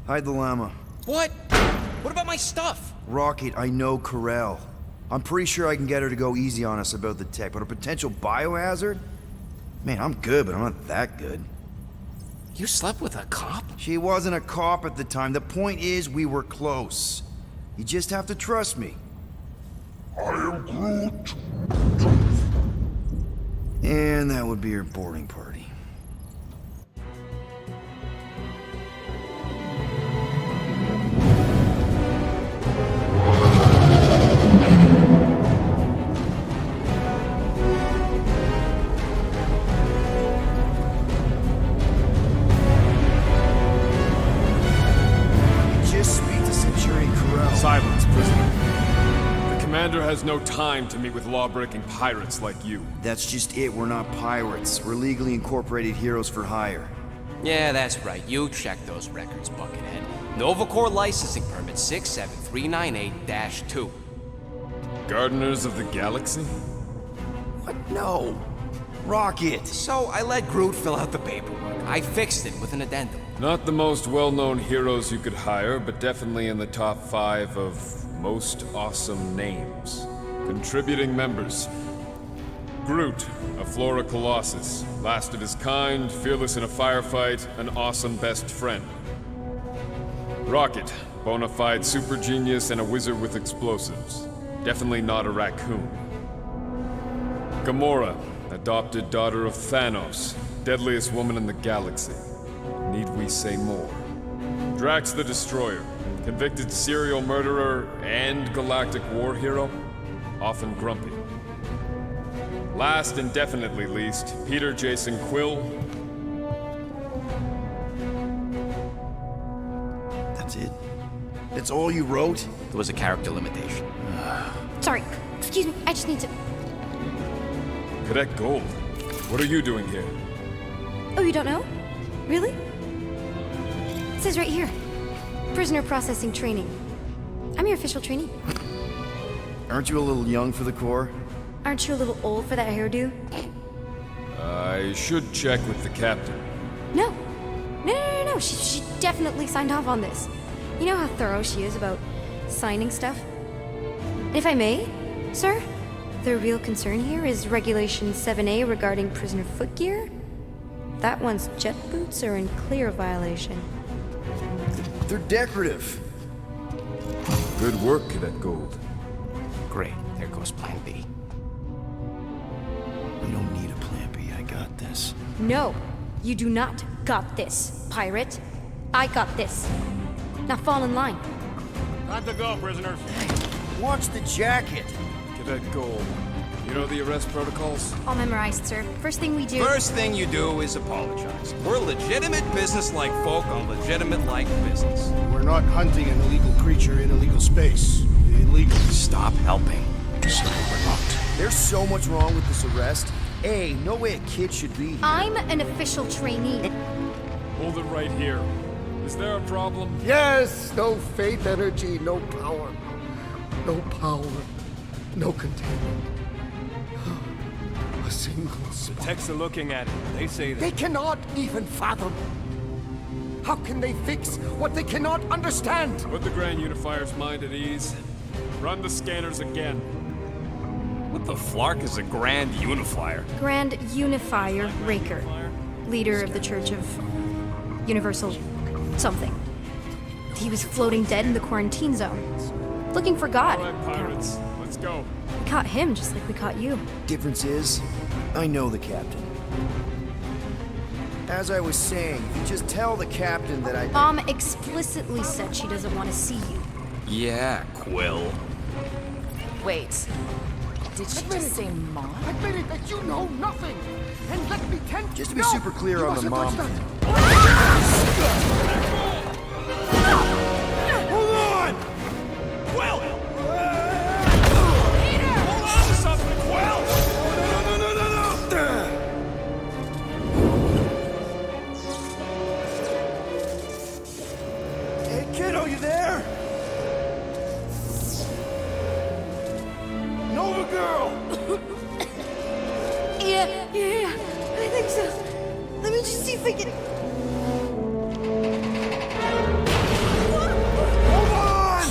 [SPEAKER 4] Hide the llama.
[SPEAKER 2] What? What about my stuff?
[SPEAKER 4] Rocket, I know Corel. I'm pretty sure I can get her to go easy on us about the tech, but a potential biohazard? Man, I'm good, but I'm not that good.
[SPEAKER 2] You slept with a cop?
[SPEAKER 4] She wasn't a cop at the time. The point is, we were close. You just have to trust me.
[SPEAKER 8] I am Groot.
[SPEAKER 4] And that would be your boarding party. Just speak to Centurion Corel.
[SPEAKER 11] Silence, prisoner. The commander has no time to meet with law-breaking pirates like you.
[SPEAKER 4] That's just it. We're not pirates. We're legally incorporated heroes for hire.
[SPEAKER 2] Yeah, that's right. You check those records, Buckethead. Novacore licensing permit 67398-2.
[SPEAKER 11] Gardeners of the Galaxy?
[SPEAKER 4] What? No. Rocket.
[SPEAKER 2] So I let Groot fill out the paperwork. I fixed it with an addendum.
[SPEAKER 11] Not the most well-known heroes you could hire, but definitely in the top 5 of most awesome names. Contributing members. Groot, a Flora Colossus, last of his kind, fearless in a firefight, an awesome best friend. Rocket, bona fide super genius and a wizard with explosives. Definitely not a raccoon. Gamora, adopted daughter of Thanos, deadliest woman in the galaxy. Need we say more? Drax the Destroyer, convicted serial murderer and galactic war hero, often grumpy. Last and definitely least, Peter Jason Quill.
[SPEAKER 4] That's it? That's all you wrote?
[SPEAKER 2] There was a character limitation.
[SPEAKER 1] Sorry, excuse me, I just need to...
[SPEAKER 11] Cadet Gold, what are you doing here?
[SPEAKER 1] Oh, you don't know? Really? It says right here. Prisoner processing training. I'm your official trainee.
[SPEAKER 4] Aren't you a little young for the Corps?
[SPEAKER 1] Aren't you a little old for that hairdo?
[SPEAKER 11] I should check with the captain.
[SPEAKER 1] No. No. She definitely signed off on this. You know how thorough she is about signing stuff? And if I may, sir, the real concern here is Regulation 7A regarding prisoner footgear. That one's jet boots are in clear violation.
[SPEAKER 4] They're decorative.
[SPEAKER 11] Good work, Cadet Gold.
[SPEAKER 2] Great, there goes Plan B.
[SPEAKER 4] We don't need a plan B. I got this.
[SPEAKER 1] No, you do not got this, pirate. I got this. Now fall in line.
[SPEAKER 9] Time to go, prisoners.
[SPEAKER 4] Watch the jacket.
[SPEAKER 11] Cadet Gold. You know the arrest protocols?
[SPEAKER 1] All memorized, sir. First thing we do...
[SPEAKER 5] First thing you do is apologize. We're legitimate business-like folk on legitimate-like business.
[SPEAKER 3] We're not hunting an illegal creature in illegal space. Illegal.
[SPEAKER 5] Stop helping.
[SPEAKER 3] So we're not.
[SPEAKER 4] There's so much wrong with this arrest. A, no way a kid should be here.
[SPEAKER 1] I'm an official trainee.
[SPEAKER 11] Hold it right here. Is there a problem?
[SPEAKER 12] Yes! No faith energy, no power. No power. No containment. A single spot.
[SPEAKER 9] Techs are looking at it. They say that.
[SPEAKER 12] They cannot even fathom. How can they fix what they cannot understand?
[SPEAKER 11] Put the Grand Unifier's mind at ease. Run the scanners again.
[SPEAKER 5] What the flark is a Grand Unifier?
[SPEAKER 1] Grand Unifier Raker. Leader of the Church of Universal something. He was floating dead in the quarantine zone. Looking for God.
[SPEAKER 11] All right, pirates. Let's go.
[SPEAKER 1] We caught him just like we caught you.
[SPEAKER 4] Difference is, I know the captain. As I was saying, if you just tell the captain that I...
[SPEAKER 1] Mom explicitly said she doesn't want to see you.
[SPEAKER 5] Yeah, Quill.
[SPEAKER 7] Wait. Did she just say Mom?
[SPEAKER 12] Admit it that you know nothing, and let me tend...
[SPEAKER 4] Just to be
[SPEAKER 12] No!
[SPEAKER 4] super clear
[SPEAKER 12] You
[SPEAKER 4] on the
[SPEAKER 12] mustn't
[SPEAKER 4] mom
[SPEAKER 12] touch
[SPEAKER 4] thing.
[SPEAKER 9] Hold on! Quill! Peter! Hold on to something, Quill! No!
[SPEAKER 4] Hey, kiddo, you there? Nova girl!
[SPEAKER 1] Yeah, I think so. Let me just see if I can...
[SPEAKER 4] Hold on!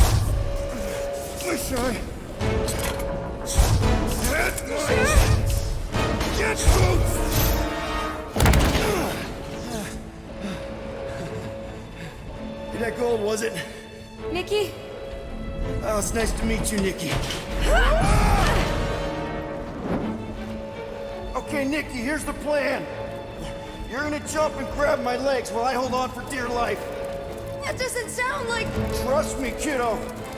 [SPEAKER 4] Wish I... Get boots! That gold, was it?
[SPEAKER 1] Nikki?
[SPEAKER 4] Oh, it's nice to meet you, Nikki. Okay, Nikki, here's the plan. You're gonna jump and grab my legs while I hold on for dear life.
[SPEAKER 1] That doesn't sound like...
[SPEAKER 4] Trust me, kiddo.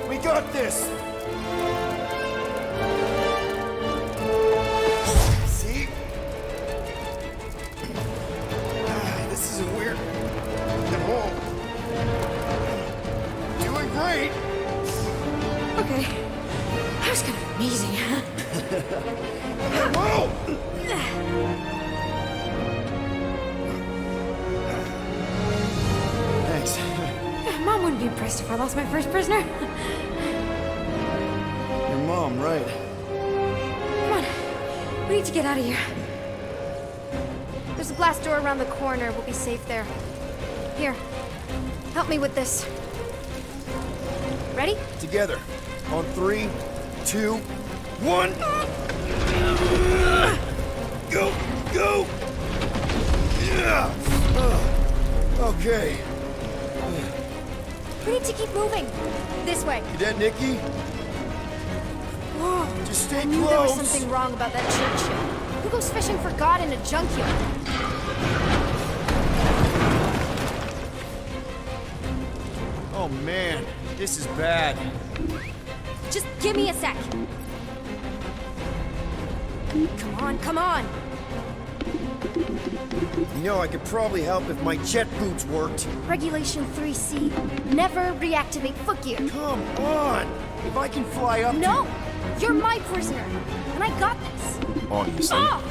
[SPEAKER 4] We got this. See? This isn't weird at all. Doing great.
[SPEAKER 1] Okay. That was kind of amazing, huh?
[SPEAKER 4] Whoa! Thanks.
[SPEAKER 1] Mom wouldn't be impressed if I lost my first prisoner.
[SPEAKER 4] Your mom, right?
[SPEAKER 1] Come on. We need to get out of here. There's a glass door around the corner. We'll be safe there. Here. Help me with this. Ready?
[SPEAKER 4] Together. On 3, 2, 1. Go! Go! Yeah. Okay.
[SPEAKER 1] We need to keep moving. This way.
[SPEAKER 4] You dead, Nikki?
[SPEAKER 1] Whoa.
[SPEAKER 4] Just stay
[SPEAKER 1] I knew there was
[SPEAKER 4] close.
[SPEAKER 1] something wrong about that church ship. Who goes fishing for God in a junkyard?
[SPEAKER 4] Oh man, this is bad.
[SPEAKER 1] Just give me a sec. Come on, come on.
[SPEAKER 4] You know, I could probably help if my jet boots worked.
[SPEAKER 1] Regulation 3C. Never reactivate foot gear.
[SPEAKER 4] Come on! If I can fly up
[SPEAKER 1] No! You're my prisoner. And I got this.
[SPEAKER 4] Obviously.
[SPEAKER 1] Oh!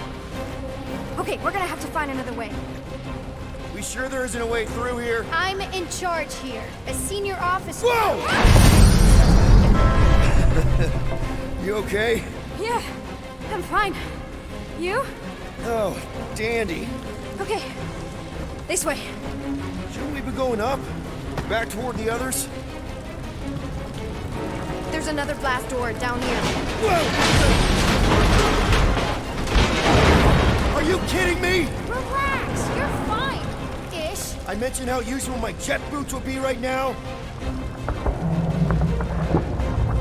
[SPEAKER 1] Okay, we're gonna have to find another way.
[SPEAKER 4] We sure there isn't a way through here?
[SPEAKER 1] I'm in charge here. As senior officer.
[SPEAKER 4] Whoa! You okay?
[SPEAKER 1] Yeah, I'm fine. You?
[SPEAKER 4] Oh, dandy.
[SPEAKER 1] Okay. This way.
[SPEAKER 4] Shouldn't we be going up? Back toward the others?
[SPEAKER 1] There's another blast door down here.
[SPEAKER 4] Whoa! Are you kidding me?
[SPEAKER 1] Relax, you're fine. Ish.
[SPEAKER 4] I mentioned how useful my jet boots will be right now.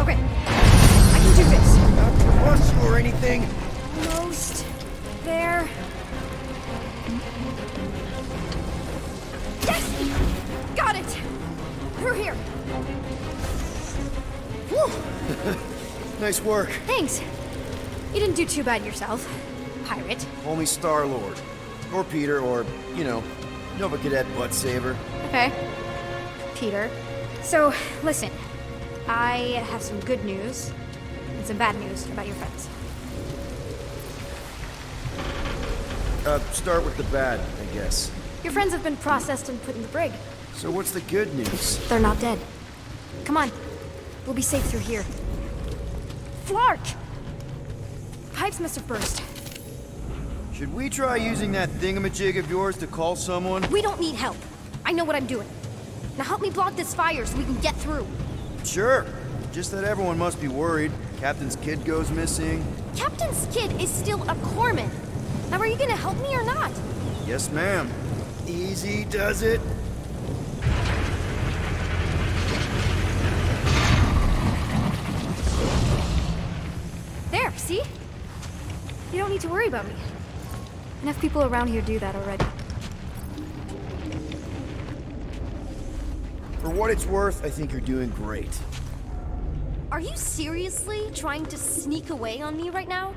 [SPEAKER 1] Okay. I can do this.
[SPEAKER 4] Not to rush you or anything.
[SPEAKER 1] Almost there. Yes! Got it! Through here.
[SPEAKER 4] Nice work.
[SPEAKER 1] Thanks. You didn't do too bad yourself, pirate.
[SPEAKER 4] Only Star-Lord. Or Peter, or, you know, Nova Cadet Butt Saver.
[SPEAKER 1] Okay. Peter. So, listen. I have some good news and some bad news about your friends.
[SPEAKER 4] Start with the bad, I guess.
[SPEAKER 1] Your friends have been processed and put in the brig.
[SPEAKER 4] So what's the good news?
[SPEAKER 1] They're not dead. Come on. We'll be safe through here. Flark! Pipes must have burst.
[SPEAKER 4] Should we try using that thingamajig of yours to call someone?
[SPEAKER 1] We don't need help. I know what I'm doing. Now help me block this fire so we can get through.
[SPEAKER 4] Sure. Just that everyone must be worried. Captain's kid goes missing.
[SPEAKER 1] Captain's kid is still a corpsman. Now are you gonna help me or not?
[SPEAKER 4] Yes, ma'am. Easy does it.
[SPEAKER 1] There, see? You don't need to worry about me. Enough people around here do that already.
[SPEAKER 4] For what it's worth, I think you're doing great.
[SPEAKER 1] Are you seriously trying to sneak away on me right now?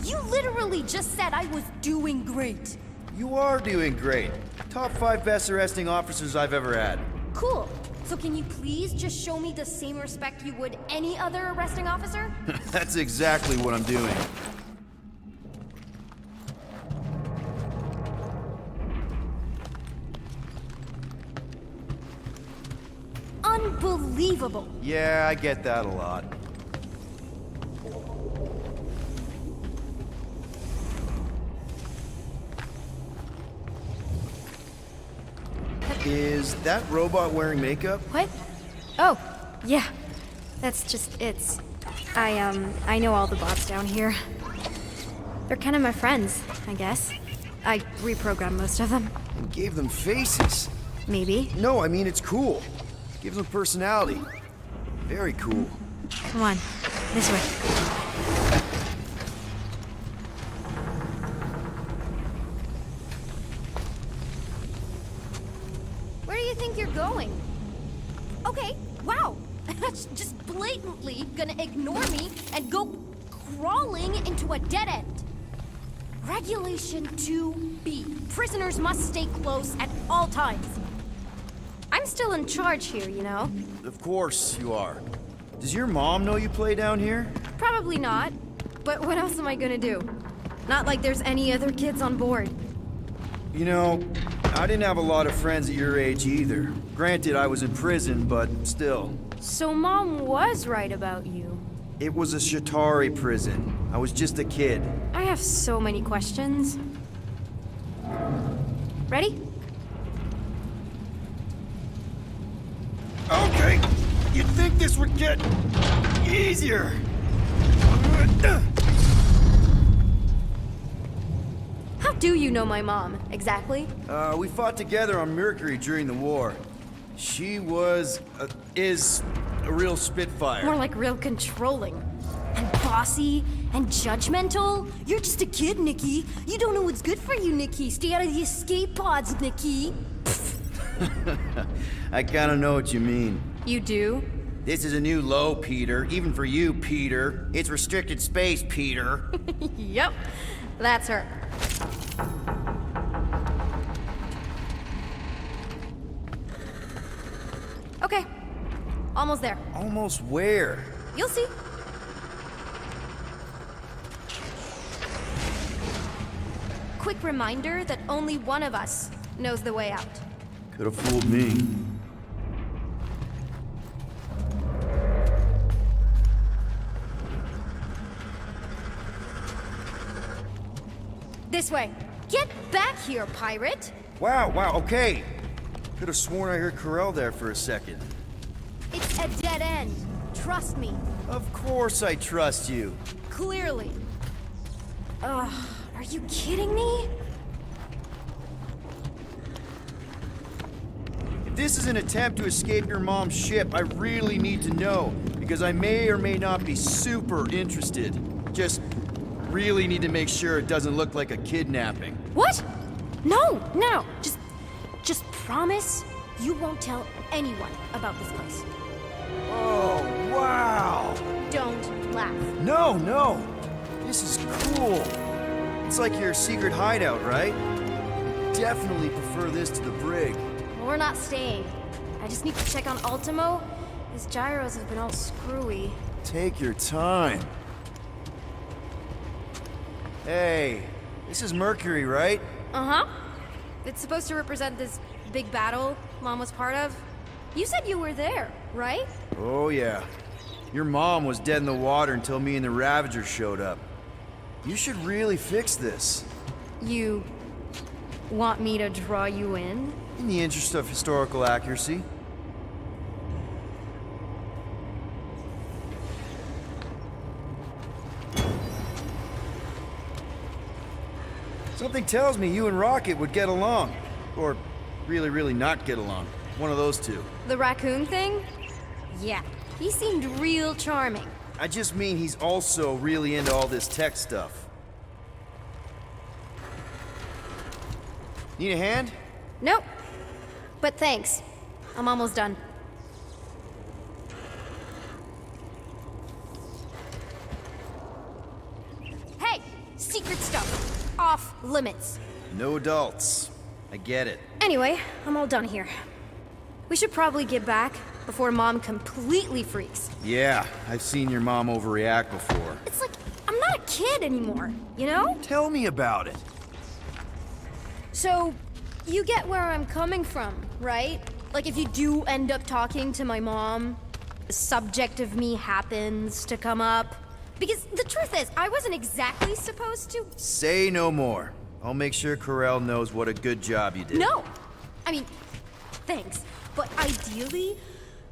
[SPEAKER 1] You literally just said I was doing great.
[SPEAKER 4] You are doing great. Top 5 best arresting officers I've ever had.
[SPEAKER 1] Cool. So can you please just show me the same respect you would any other arresting officer?
[SPEAKER 4] That's exactly what I'm doing.
[SPEAKER 1] Unbelievable.
[SPEAKER 4] Yeah, I get that a lot. Is that robot wearing makeup?
[SPEAKER 1] What? Oh, yeah. That's just it's. I know all the bots down here. They're kind of my friends, I guess. I reprogrammed most of them.
[SPEAKER 4] And gave them faces.
[SPEAKER 1] Maybe.
[SPEAKER 4] No, I mean it's cool. Gives them personality. Very cool.
[SPEAKER 1] Come on, this way. Where do you think you're going? Okay, wow. Just blatantly gonna ignore me and go crawling into a dead end. Regulation 2B. Prisoners must stay close at all times. I'm still in charge here, you know?
[SPEAKER 4] Of course you are. Does your mom know you play down here?
[SPEAKER 1] Probably not. But what else am I gonna do? Not like there's any other kids on board.
[SPEAKER 4] You know, I didn't have a lot of friends at your age either. Granted, I was in prison, but still.
[SPEAKER 1] So Mom was right about you.
[SPEAKER 4] It was a Shatari prison. I was just a kid.
[SPEAKER 1] I have so many questions. Ready?
[SPEAKER 4] Okay, you'd think this would get easier.
[SPEAKER 1] How do you know my mom, exactly?
[SPEAKER 4] We fought together on Mercury during the war. She is a real spitfire.
[SPEAKER 1] More like real controlling. And bossy and judgmental. You're just a kid, Nikki. You don't know what's good for you, Nikki. Stay out of the escape pods, Nikki.
[SPEAKER 4] I kinda know what you mean.
[SPEAKER 1] You do?
[SPEAKER 4] This is a new low, Peter. Even for you, Peter. It's restricted space, Peter.
[SPEAKER 1] Yep, that's her. Okay, almost there.
[SPEAKER 4] Almost where?
[SPEAKER 1] You'll see. Quick reminder that only one of us knows the way out.
[SPEAKER 4] Could have fooled me.
[SPEAKER 1] This way. Get back here, pirate!
[SPEAKER 4] Wow, okay. Could have sworn I heard Corel there for a second.
[SPEAKER 1] It's a dead end. Trust me.
[SPEAKER 4] Of course I trust you.
[SPEAKER 1] Clearly. Ugh, are you kidding me?
[SPEAKER 4] If this is an attempt to escape your mom's ship, I really need to know, because I may or may not be super interested. Just really need to make sure it doesn't look like a kidnapping.
[SPEAKER 1] What? No. Just promise you won't tell anyone about this place.
[SPEAKER 4] Oh, wow!
[SPEAKER 1] don't laugh.
[SPEAKER 4] No, no. This is cool. It's like your secret hideout, right? I definitely prefer this to the brig.
[SPEAKER 1] Well, we're not staying. I just need to check on Ultimo. His gyros have been all screwy.
[SPEAKER 4] Take your time. Hey, this is Mercury, right?
[SPEAKER 1] Uh-huh. It's supposed to represent this big battle Mom was part of. You said you were there, right?
[SPEAKER 4] Oh, yeah. Your mom was dead in the water until me and the Ravagers showed up. You should really fix this.
[SPEAKER 1] You want me to draw you in?
[SPEAKER 4] In the interest of historical accuracy. Something tells me you and Rocket would get along. Or really, really not get along. One of those two.
[SPEAKER 1] The raccoon thing? Yeah, he seemed real charming.
[SPEAKER 4] I just mean he's also really into all this tech stuff. Need a hand?
[SPEAKER 1] Nope. But thanks. I'm almost done. Hey! Secret stuff. Off limits.
[SPEAKER 4] No adults. I get it.
[SPEAKER 1] Anyway, I'm all done here. We should probably get back before Mom completely freaks.
[SPEAKER 4] Yeah, I've seen your mom overreact before.
[SPEAKER 1] It's like, I'm not a kid anymore, you know?
[SPEAKER 4] Tell me about it.
[SPEAKER 1] So, you get where I'm coming from, right? Like, if you do end up talking to my mom, the subject of me happens to come up. Because the truth is, I wasn't exactly supposed to.
[SPEAKER 4] Say no more. I'll make sure Corell knows what a good job you did.
[SPEAKER 1] No! I mean, thanks. But ideally,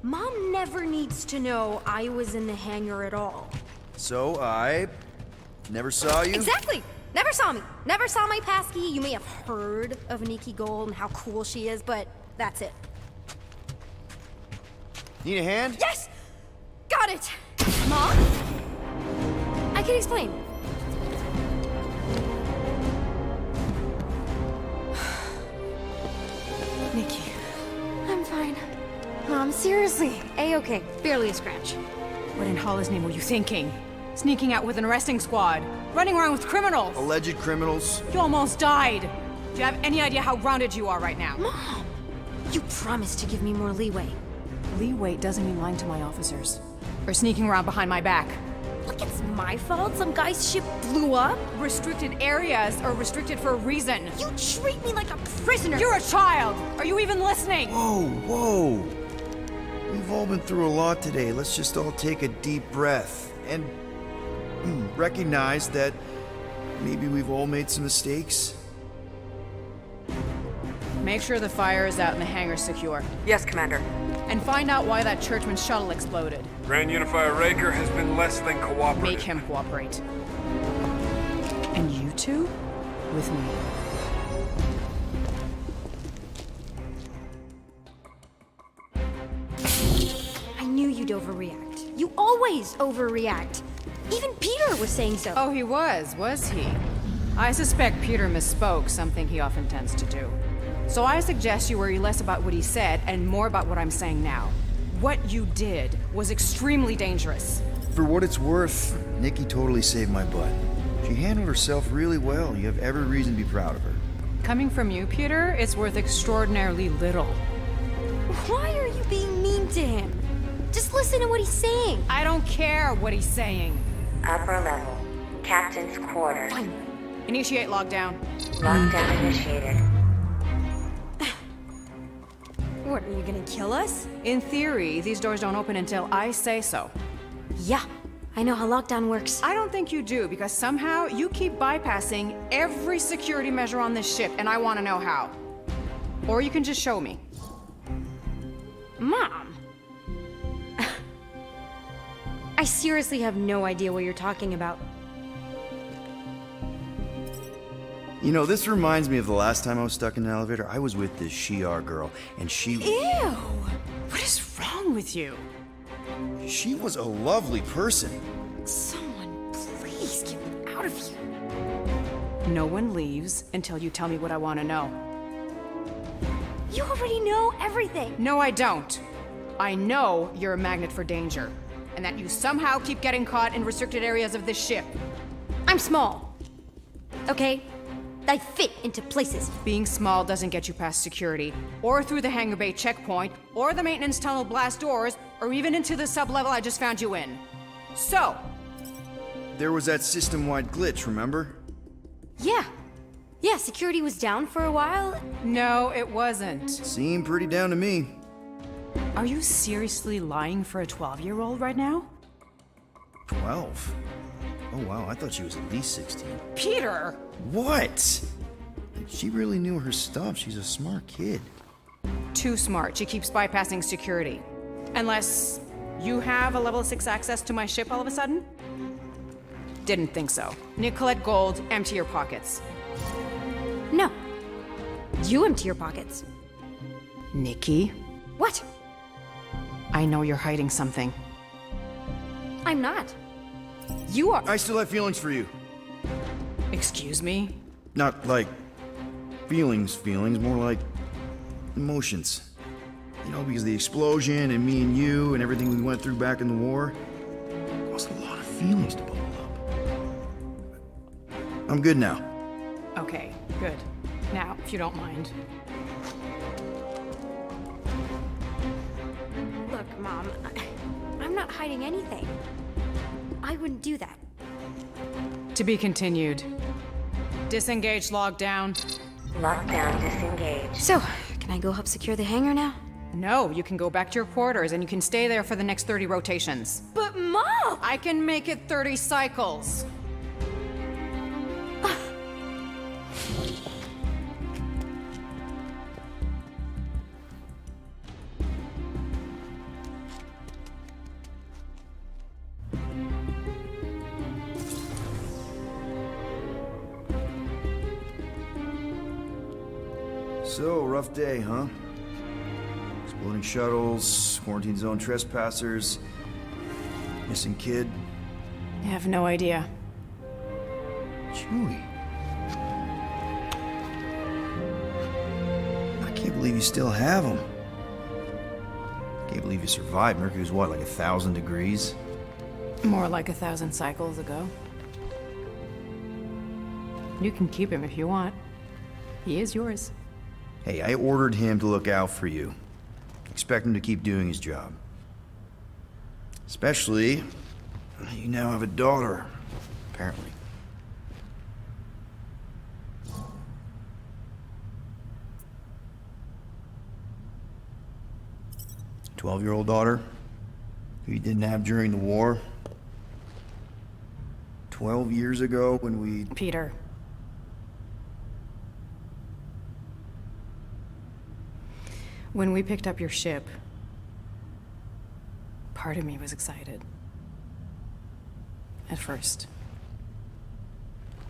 [SPEAKER 1] Mom never needs to know I was in the hangar at all.
[SPEAKER 4] So I never saw you?
[SPEAKER 1] Exactly! Never saw me. Never saw my passkey. You may have heard of Nikki Gold and how cool she is, but that's it.
[SPEAKER 4] Need a hand?
[SPEAKER 1] Yes! Got it! Mom? I can explain.
[SPEAKER 7] Nikki.
[SPEAKER 1] I'm fine. Mom, seriously. A-okay. Barely a scratch.
[SPEAKER 6] What in Hollis' name were you thinking? Sneaking out with an arresting squad? Running around with criminals?
[SPEAKER 4] Alleged criminals?
[SPEAKER 6] You almost died! Do you have any idea how grounded you are right now?
[SPEAKER 1] Mom! You promised to give me more leeway.
[SPEAKER 6] Leeway doesn't mean lying to my officers. Or sneaking around behind my back.
[SPEAKER 1] Look, it's my fault some guy's ship blew up.
[SPEAKER 6] Restricted areas are restricted for a reason.
[SPEAKER 1] You treat me like a prisoner.
[SPEAKER 6] You're a child! Are you even listening?
[SPEAKER 4] Whoa, whoa. We've all been through a lot today. Let's just all take a deep breath and recognize that maybe we've all made some mistakes.
[SPEAKER 6] Make sure the fire is out and the hangar's secure.
[SPEAKER 10] Yes, Commander.
[SPEAKER 6] And find out why that churchman's shuttle exploded.
[SPEAKER 13] Grand Unifier Raker has been less than cooperative.
[SPEAKER 6] Make him cooperate. And you two? With me.
[SPEAKER 1] I knew you'd overreact. You always overreact. Even Peter was saying so.
[SPEAKER 6] Oh, he was he? I suspect Peter misspoke, something he often tends to do. So I suggest you worry less about what he said and more about what I'm saying now. What you did was extremely dangerous.
[SPEAKER 4] For what it's worth, Nikki totally saved my butt. She handled herself really well. You have every reason to be proud of her.
[SPEAKER 6] Coming from you, Peter, it's worth extraordinarily little.
[SPEAKER 1] Why are you being mean to him? Just listen to what he's saying.
[SPEAKER 6] I don't care what he's saying.
[SPEAKER 10] Upper level. Captain's quarters.
[SPEAKER 1] Fine.
[SPEAKER 6] Initiate lockdown.
[SPEAKER 10] Lockdown initiated.
[SPEAKER 1] What, are you gonna kill us?
[SPEAKER 6] In theory, these doors don't open until I say so.
[SPEAKER 1] Yeah, I know how lockdown works.
[SPEAKER 6] I don't think you do, because somehow you keep bypassing every security measure on this ship, and I want to know how. Or you can just show me.
[SPEAKER 1] Mom! I seriously have no idea what you're talking about.
[SPEAKER 4] You know, this reminds me of the last time I was stuck in an elevator. I was with this Shi'ar girl, and she...
[SPEAKER 6] Ew! What is wrong with you?
[SPEAKER 4] She was a lovely person.
[SPEAKER 1] Someone, please get me out of here.
[SPEAKER 6] No one leaves until you tell me what I want to know.
[SPEAKER 1] You already know everything.
[SPEAKER 6] No, I don't. I know you're a magnet for danger. and that you somehow keep getting caught in restricted areas of this ship.
[SPEAKER 1] I'm small. Okay? I fit into places.
[SPEAKER 6] Being small doesn't get you past security, or through the hangar bay checkpoint, or the maintenance tunnel blast doors, or even into the sub-level I just found you in. So,
[SPEAKER 4] There was that system-wide glitch, remember?
[SPEAKER 1] Yeah. Yeah, security was down for a while.
[SPEAKER 6] no, it wasn't.
[SPEAKER 4] Seemed pretty down to me.
[SPEAKER 6] Are you seriously lying for a 12-year-old right now?
[SPEAKER 4] 12? Oh wow, I thought she was at least 16.
[SPEAKER 6] Peter!
[SPEAKER 4] What? She really knew her stuff. She's a smart kid.
[SPEAKER 6] Too smart. She keeps bypassing security. Unless you have a level 6 access to my ship all of a sudden? Didn't think so. Nicolette Gold, empty your pockets.
[SPEAKER 1] No. You empty your pockets.
[SPEAKER 6] Nikki,
[SPEAKER 1] What?
[SPEAKER 6] I know you're hiding something.
[SPEAKER 1] I'm not. You are.
[SPEAKER 4] I still have feelings for you.
[SPEAKER 6] Excuse me?
[SPEAKER 4] Not like feelings, more like emotions. You know, because the explosion and me and you and everything we went through back in the war caused a lot of feelings to bubble up. I'm good now.
[SPEAKER 6] Okay, good. Now, if you don't mind.
[SPEAKER 1] Look, Mom, I'm not hiding anything. I wouldn't do that.
[SPEAKER 6] To be continued. Disengage lockdown.
[SPEAKER 10] Lockdown disengaged.
[SPEAKER 1] So, can I go help secure the hangar now?
[SPEAKER 6] No, you can go back to your quarters and you can stay there for the next 30 rotations.
[SPEAKER 1] But, Mom!
[SPEAKER 6] I can make it 30 cycles.
[SPEAKER 4] So, rough day, huh? Exploding shuttles, quarantine zone trespassers, missing kid.
[SPEAKER 6] I have no idea.
[SPEAKER 4] Chewie. I can't believe you still have him. Can't believe you survived. Mercury's what, like 1,000 degrees?
[SPEAKER 6] More like 1,000 cycles ago. You can keep him if you want. He is yours.
[SPEAKER 4] Hey, I ordered him to look out for you. Expect him to keep doing his job. Especially, you now have a daughter, apparently. A 12-year-old daughter who you didn't have during the war. 12 years ago when we...
[SPEAKER 6] Peter. When we picked up your ship, part of me was excited. At first.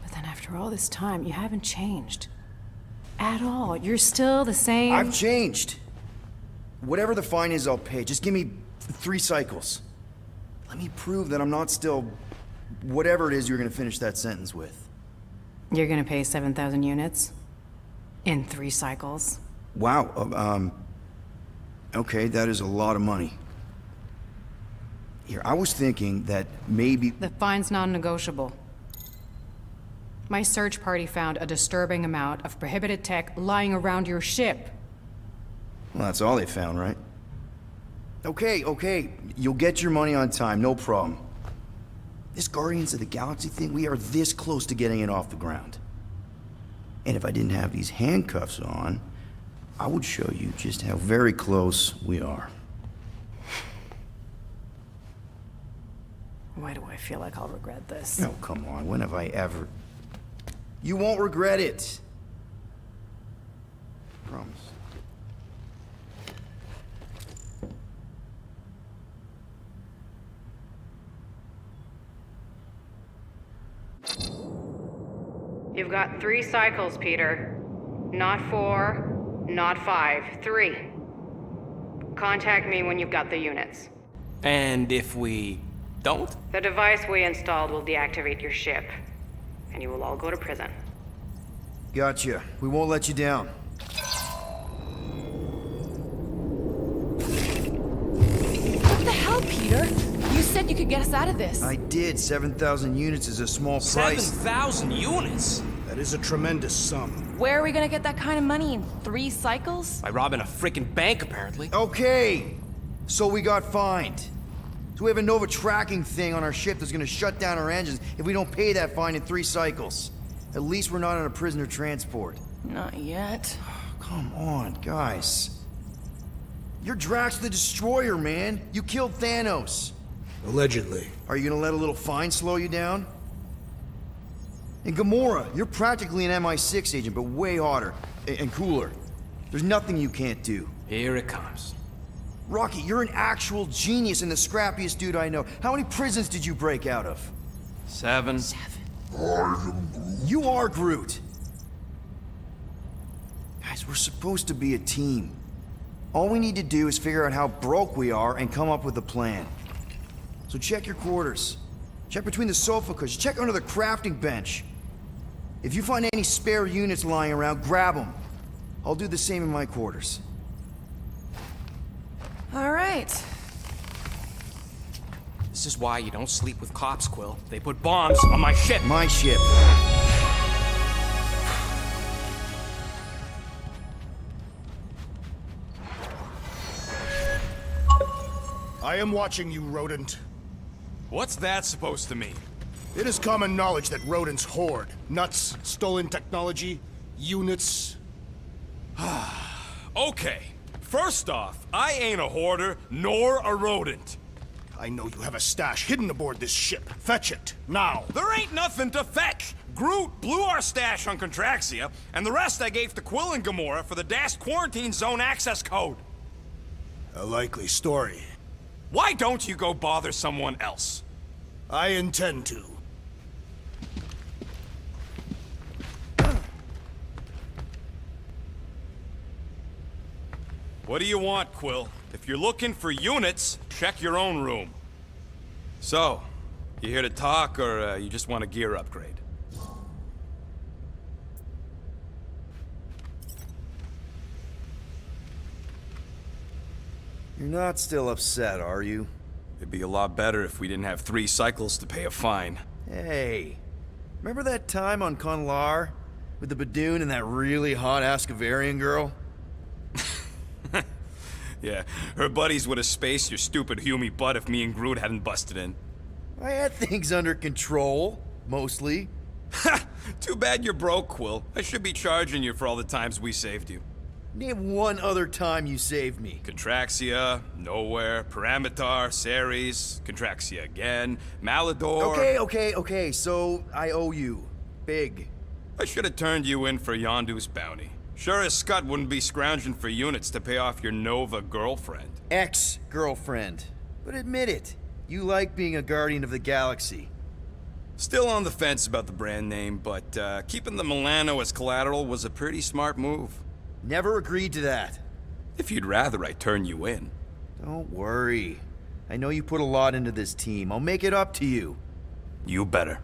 [SPEAKER 6] But then after all this time, you haven't changed. At all. You're still the same...
[SPEAKER 4] I've changed. Whatever the fine is, I'll pay. Just give me 3 cycles. Let me prove that I'm not still... whatever it is you're gonna finish that sentence with.
[SPEAKER 6] You're gonna pay 7,000 units? In 3 cycles?
[SPEAKER 4] Wow, okay, that is a lot of money. Here, I was thinking that maybe...
[SPEAKER 6] The fine's non-negotiable. My search party found a disturbing amount of prohibited tech lying around your ship.
[SPEAKER 4] Well, that's all they found, right? Okay, you'll get your money on time, no problem. This Guardians of the Galaxy thing, we are this close to getting it off the ground. And if I didn't have these handcuffs on, I would show you just how very close we are.
[SPEAKER 6] Why do I feel like I'll regret this?
[SPEAKER 4] Oh, come on, when have I ever... You won't regret it. Promise.
[SPEAKER 10] You've got 3 cycles, Peter. Not 4, not 5, 3. Contact me when you've got the units.
[SPEAKER 2] And if we don't?
[SPEAKER 10] The device we installed will deactivate your ship, and you will all go to prison.
[SPEAKER 4] Gotcha. We won't let you down.
[SPEAKER 7] What the hell, Peter? You said you could get us out of this.
[SPEAKER 4] I did. 7,000 units is a small price.
[SPEAKER 2] 7,000 units?
[SPEAKER 3] That is a tremendous sum.
[SPEAKER 7] Where are we gonna get that kind of money in 3 cycles?
[SPEAKER 2] By robbing a freaking bank, apparently.
[SPEAKER 4] Okay, so we got fined. So we have a Nova tracking thing on our ship that's gonna shut down our engines if we don't pay that fine in 3 cycles. At least we're not on a prisoner transport.
[SPEAKER 7] Not yet.
[SPEAKER 4] Come on, guys. You're Drax the Destroyer, man. You killed Thanos.
[SPEAKER 3] Allegedly.
[SPEAKER 4] Are you gonna let a little fine slow you down? And Gamora, you're practically an MI6 agent, but way hotter and cooler. There's nothing you can't do.
[SPEAKER 2] Here it comes.
[SPEAKER 4] Rocky, you're an actual genius and the scrappiest dude I know. How many prisons did you break out of?
[SPEAKER 5] 7.
[SPEAKER 4] You are Groot. Guys, we're supposed to be a team. All we need to do is figure out how broke we are and come up with a plan. So check your quarters. Check between the sofa cushions. Check under the crafting bench. If you find any spare units lying around, grab them. I'll do the same in my quarters.
[SPEAKER 7] All right.
[SPEAKER 2] This is why you don't sleep with cops, Quill. They put bombs on my ship.
[SPEAKER 4] My ship.
[SPEAKER 3] I am watching you, rodent.
[SPEAKER 9] What's that supposed to mean?
[SPEAKER 3] It is common knowledge that rodents hoard nuts, stolen technology, units.
[SPEAKER 9] Okay, first off, I ain't a hoarder nor a rodent.
[SPEAKER 3] I know you have a stash hidden aboard this ship. Fetch it, now.
[SPEAKER 9] There ain't nothing to fetch. Groot blew our stash on Contraxia, and the rest I gave to Quill and Gamora for the dashed quarantine zone access code.
[SPEAKER 3] A likely story.
[SPEAKER 9] Why don't you go bother someone else?
[SPEAKER 3] I intend to.
[SPEAKER 9] What do you want, Quill? If you're looking for units, check your own room. So, you here to talk, or you just want a gear upgrade?
[SPEAKER 4] You're not still upset, are you?
[SPEAKER 5] It'd be a lot better if we didn't have 3 cycles to pay a fine.
[SPEAKER 4] Hey, remember that time on Conlar? With the Badoon and that really hot Scavenging girl?
[SPEAKER 5] Yeah, her buddies would have spaced your stupid Humy butt if me and Groot hadn't busted in.
[SPEAKER 4] I had things under control, mostly.
[SPEAKER 5] Ha! Too bad you're broke, Quill. I should be charging you for all the times we saved you.
[SPEAKER 4] Name one other time you saved me.
[SPEAKER 5] Contraxia, Nowhere, Paramitar, Ceres, Contraxia again, Malador...
[SPEAKER 4] Okay, so I owe you. Big.
[SPEAKER 5] I should have turned you in for Yondu's bounty. Sure as Scott wouldn't be scrounging for units to pay off your Nova girlfriend.
[SPEAKER 4] Ex-girlfriend. But admit it, you like being a Guardian of the Galaxy.
[SPEAKER 5] Still on the fence about the brand name, but keeping the Milano as collateral was a pretty smart move.
[SPEAKER 4] Never agreed to that.
[SPEAKER 5] If you'd rather I turn you in.
[SPEAKER 4] Don't worry. I know you put a lot into this team. I'll make it up to you.
[SPEAKER 5] You better.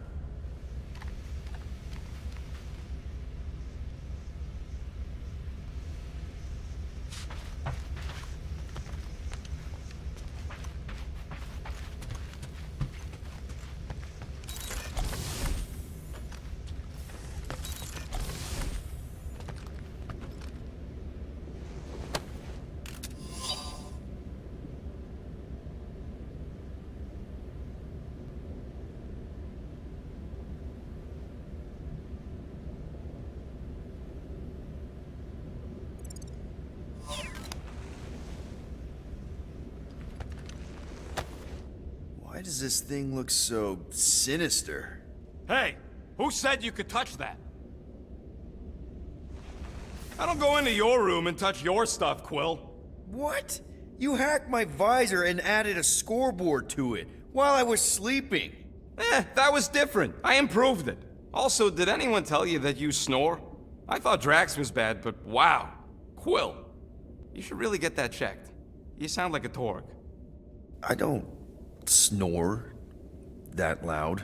[SPEAKER 4] Why does this thing look so sinister?
[SPEAKER 9] Hey, who said you could touch that? I don't go into your room and touch your stuff, Quill.
[SPEAKER 4] What? You hacked my visor and added a scoreboard to it while I was sleeping.
[SPEAKER 5] That was different. I improved it. Also, did anyone tell you that you snore? I thought Drax was bad, but wow. Quill. You should really get that checked. You sound like a Torg.
[SPEAKER 4] I don't snore that loud.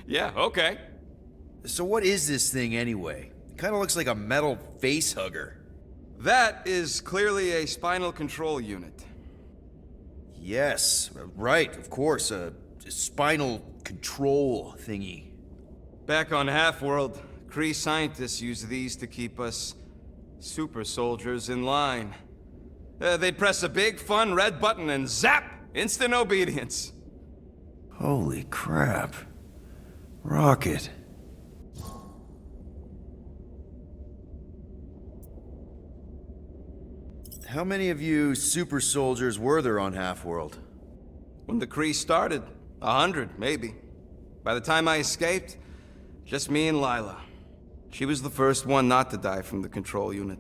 [SPEAKER 5] Yeah, okay.
[SPEAKER 4] So what is this thing anyway? It kind of looks like a metal face hugger.
[SPEAKER 5] That is clearly a spinal control unit.
[SPEAKER 4] Yes, right, of course, a spinal control thingy.
[SPEAKER 5] Back on Half-World, Kree scientists use these to keep us super soldiers in line. They'd press a big, fun red button and zap! Instant obedience.
[SPEAKER 4] Holy crap. Rocket. How many of you super soldiers were there on Half-World?
[SPEAKER 5] When the Kree started, 100, maybe. By the time I escaped, just me and Lila. She was the first one not to die from the control unit.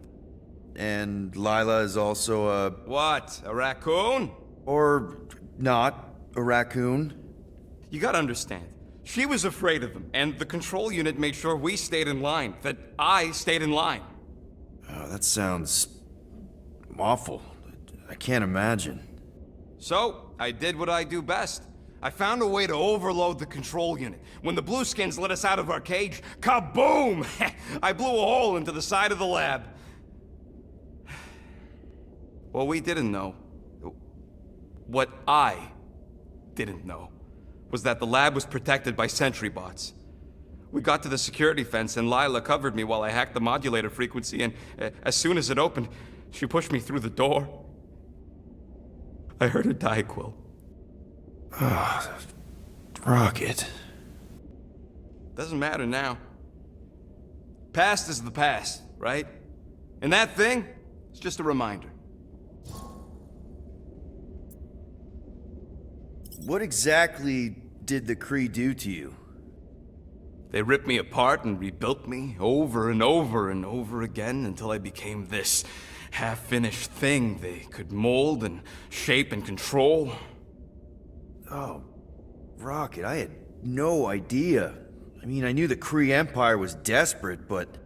[SPEAKER 4] And Lila is also a...
[SPEAKER 5] What? A raccoon?
[SPEAKER 4] Or not a raccoon?
[SPEAKER 5] You gotta understand. She was afraid of them, and the control unit made sure we stayed in line, that I stayed in line.
[SPEAKER 4] Oh, that sounds... awful. I can't imagine.
[SPEAKER 5] So, I did what I do best. I found a way to overload the control unit. When the Blueskins let us out of our cage, kaboom! I blew a hole into the side of the lab. What we didn't know, what I didn't know, was that the lab was protected by sentry bots. We got to the security fence and Lila covered me while I hacked the modulator frequency, and as soon as it opened, she pushed me through the door. I heard her die, Quill.
[SPEAKER 4] Ah, Rocket.
[SPEAKER 5] Doesn't matter now. Past is the past, right? And that thing, it's just a reminder.
[SPEAKER 4] What exactly did the Kree do to you?
[SPEAKER 5] They ripped me apart and rebuilt me over and over and over again until I became this half-finished thing they could mold and shape and control.
[SPEAKER 4] Oh, Rocket, I had no idea. I mean, I knew the Kree Empire was desperate, but...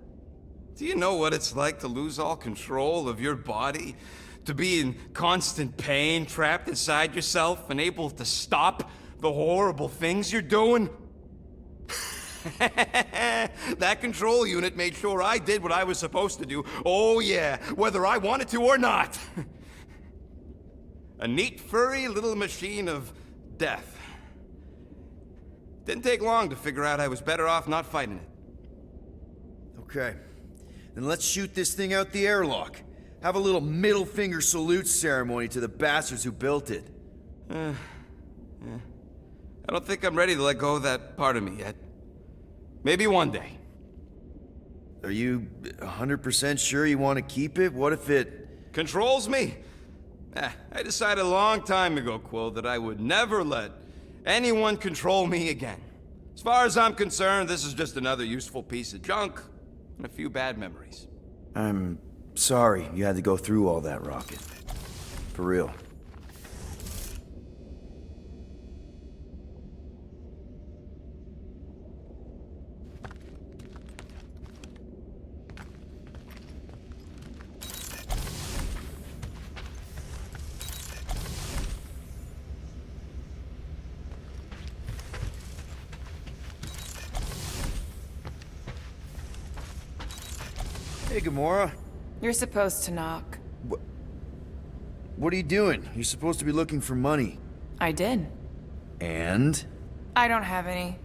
[SPEAKER 5] Do you know what it's like to lose all control of your body? To be in constant pain, trapped inside yourself, unable to stop the horrible things you're doing? That control unit made sure I did what I was supposed to do. Oh yeah, whether I wanted to or not. A neat, furry little machine of death. Didn't take long to figure out I was better off not fighting it.
[SPEAKER 4] Okay, then let's shoot this thing out the airlock. Have a little middle finger salute ceremony to the bastards who built it.
[SPEAKER 5] I don't think I'm ready to let go of that part of me yet. Maybe one day.
[SPEAKER 4] Are you 100% sure you want to keep it? What if it...
[SPEAKER 5] Controls me? I decided a long time ago, Quill, that I would never let anyone control me again. As far as I'm concerned, this is just another useful piece of junk and a few bad memories.
[SPEAKER 4] I'm sorry you had to go through all that, Rocket. For real. Hey, Gamora.
[SPEAKER 7] You're supposed to knock.
[SPEAKER 4] What are you doing? You're supposed to be looking for money.
[SPEAKER 7] I did.
[SPEAKER 4] And?
[SPEAKER 7] I don't have any.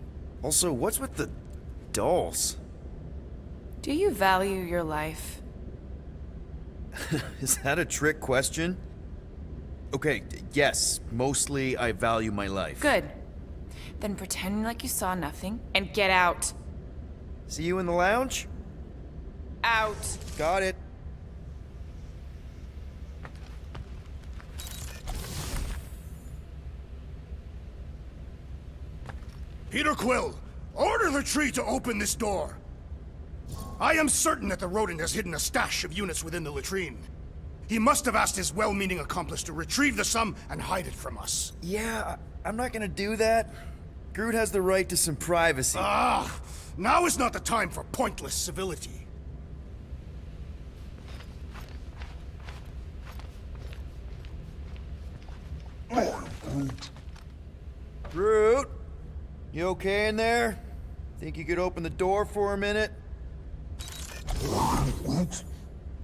[SPEAKER 4] Also, what's with the dolls?
[SPEAKER 7] Do you value your life?
[SPEAKER 4] Is that a trick question? Okay, yes, mostly I value my life.
[SPEAKER 7] Good. Then pretend like you saw nothing and get out.
[SPEAKER 4] See you in the lounge?
[SPEAKER 7] Out.
[SPEAKER 4] Got it.
[SPEAKER 8] Peter Quill, order the tree to open this door. I am certain that the rodent has hidden a stash of units within the latrine. He must have asked his well-meaning accomplice to retrieve the sum and hide it from us.
[SPEAKER 4] Yeah, I'm not gonna do that. Groot has the right to some privacy.
[SPEAKER 8] Ah, now is not the time for pointless civility.
[SPEAKER 4] Groot, you okay in there? Think you could open the door for a minute?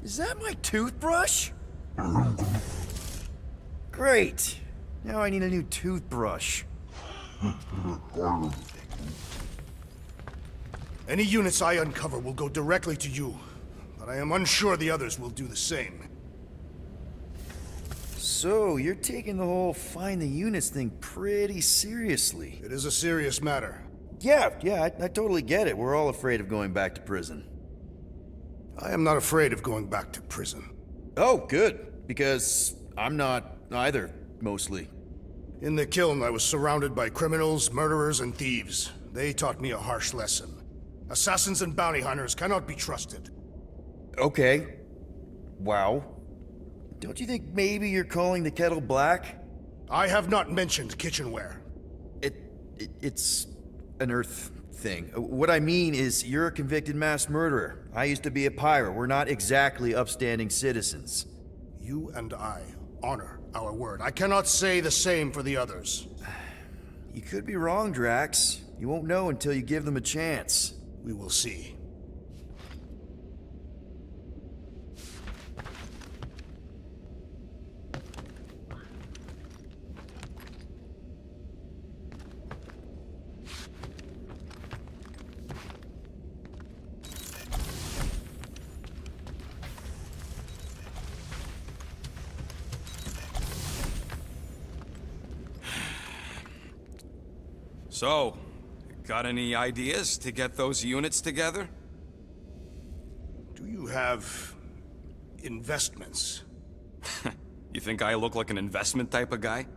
[SPEAKER 4] Is that my toothbrush? Great. Now I need a new toothbrush.
[SPEAKER 8] Any units I uncover will go directly to you, but I am unsure the others will do the same.
[SPEAKER 4] So, you're taking the whole find the units thing pretty seriously.
[SPEAKER 8] It is a serious matter.
[SPEAKER 4] Yeah, I totally get it. We're all afraid of going back to prison.
[SPEAKER 8] I am not afraid of going back to prison.
[SPEAKER 4] Oh, good. Because I'm not either, mostly.
[SPEAKER 8] In the kiln, I was surrounded by criminals, murderers, and thieves. They taught me a harsh lesson. Assassins and bounty hunters cannot be trusted.
[SPEAKER 4] Okay. Wow. Don't you think maybe you're calling the kettle black?
[SPEAKER 8] I have not mentioned kitchenware.
[SPEAKER 4] It's an Earth thing. What I mean is, you're a convicted mass murderer. I used to be a pirate. We're not exactly upstanding citizens.
[SPEAKER 8] You and I honor our word. I cannot say the same for the others.
[SPEAKER 4] You could be wrong, Drax. You won't know until you give them a chance.
[SPEAKER 8] We will see.
[SPEAKER 5] So, got any ideas to get those units together?
[SPEAKER 8] Do you have investments?
[SPEAKER 5] You think I look like an investment type of guy?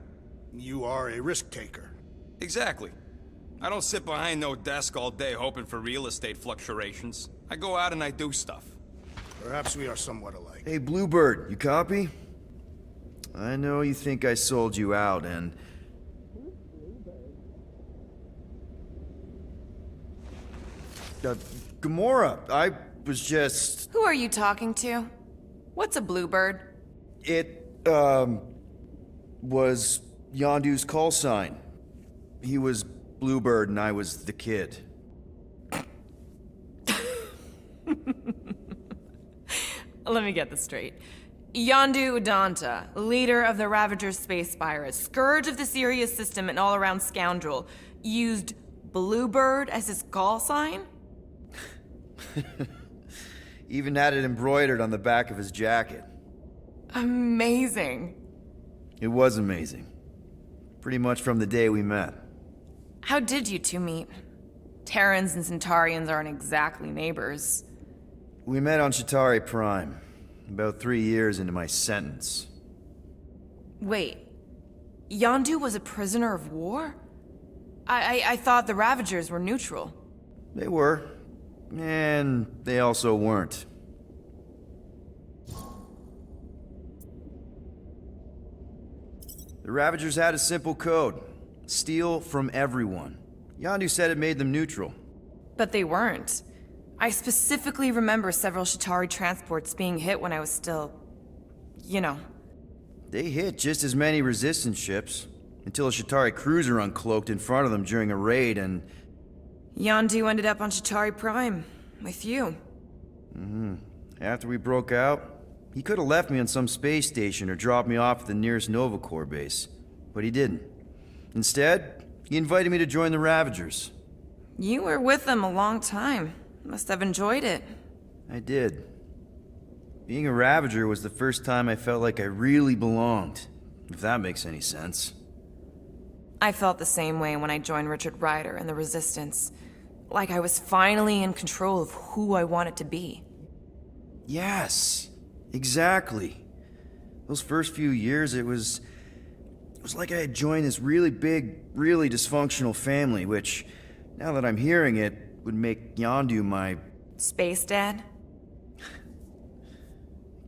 [SPEAKER 8] You are a risk taker.
[SPEAKER 5] Exactly. I don't sit behind no desk all day hoping for real estate fluctuations. I go out and I do stuff.
[SPEAKER 8] Perhaps we are somewhat alike.
[SPEAKER 4] Hey, Bluebird, you copy? I know you think I sold you out, and... Gamora, I was just...
[SPEAKER 7] Who are you talking to? What's a bluebird?
[SPEAKER 4] It, was Yondu's call sign. He was Bluebird and I was the kid.
[SPEAKER 7] Let me get this straight. Yondu Udanta, leader of the Ravagers space virus, scourge of the Sirius system and all-around scoundrel, used Bluebird as his call sign?
[SPEAKER 4] Even had it embroidered on the back of his jacket.
[SPEAKER 7] Amazing.
[SPEAKER 4] It was amazing. Pretty much from the day we met.
[SPEAKER 7] How did you two meet? Terrans and Centaurians aren't exactly neighbors.
[SPEAKER 4] We met on Chitauri Prime, about 3 years into my sentence.
[SPEAKER 7] Wait, Yondu was a prisoner of war? I thought the Ravagers were neutral.
[SPEAKER 4] They were. And they also weren't. The Ravagers had a simple code. Steal from everyone. Yondu said it made them neutral.
[SPEAKER 7] But they weren't. I specifically remember several Chitauri transports being hit when I was still... you know.
[SPEAKER 4] They hit just as many resistance ships, until a Chitauri cruiser uncloaked in front of them during a raid and...
[SPEAKER 7] Yondu ended up on Chitauri Prime, with you.
[SPEAKER 4] After we broke out, he could have left me on some space station or dropped me off at the nearest Nova Corps base. But he didn't. Instead, he invited me to join the Ravagers.
[SPEAKER 7] You were with them a long time. Must have enjoyed it.
[SPEAKER 4] I did. Being a Ravager was the first time I felt like I really belonged, if that makes any sense.
[SPEAKER 7] I felt the same way when I joined Richard Rider and the Resistance. Like I was finally in control of who I wanted to be.
[SPEAKER 4] Yes, exactly. Those first few years, it was like I had joined this really big, really dysfunctional family, which, now that I'm hearing it, would make Yondu my...
[SPEAKER 7] Space Dad?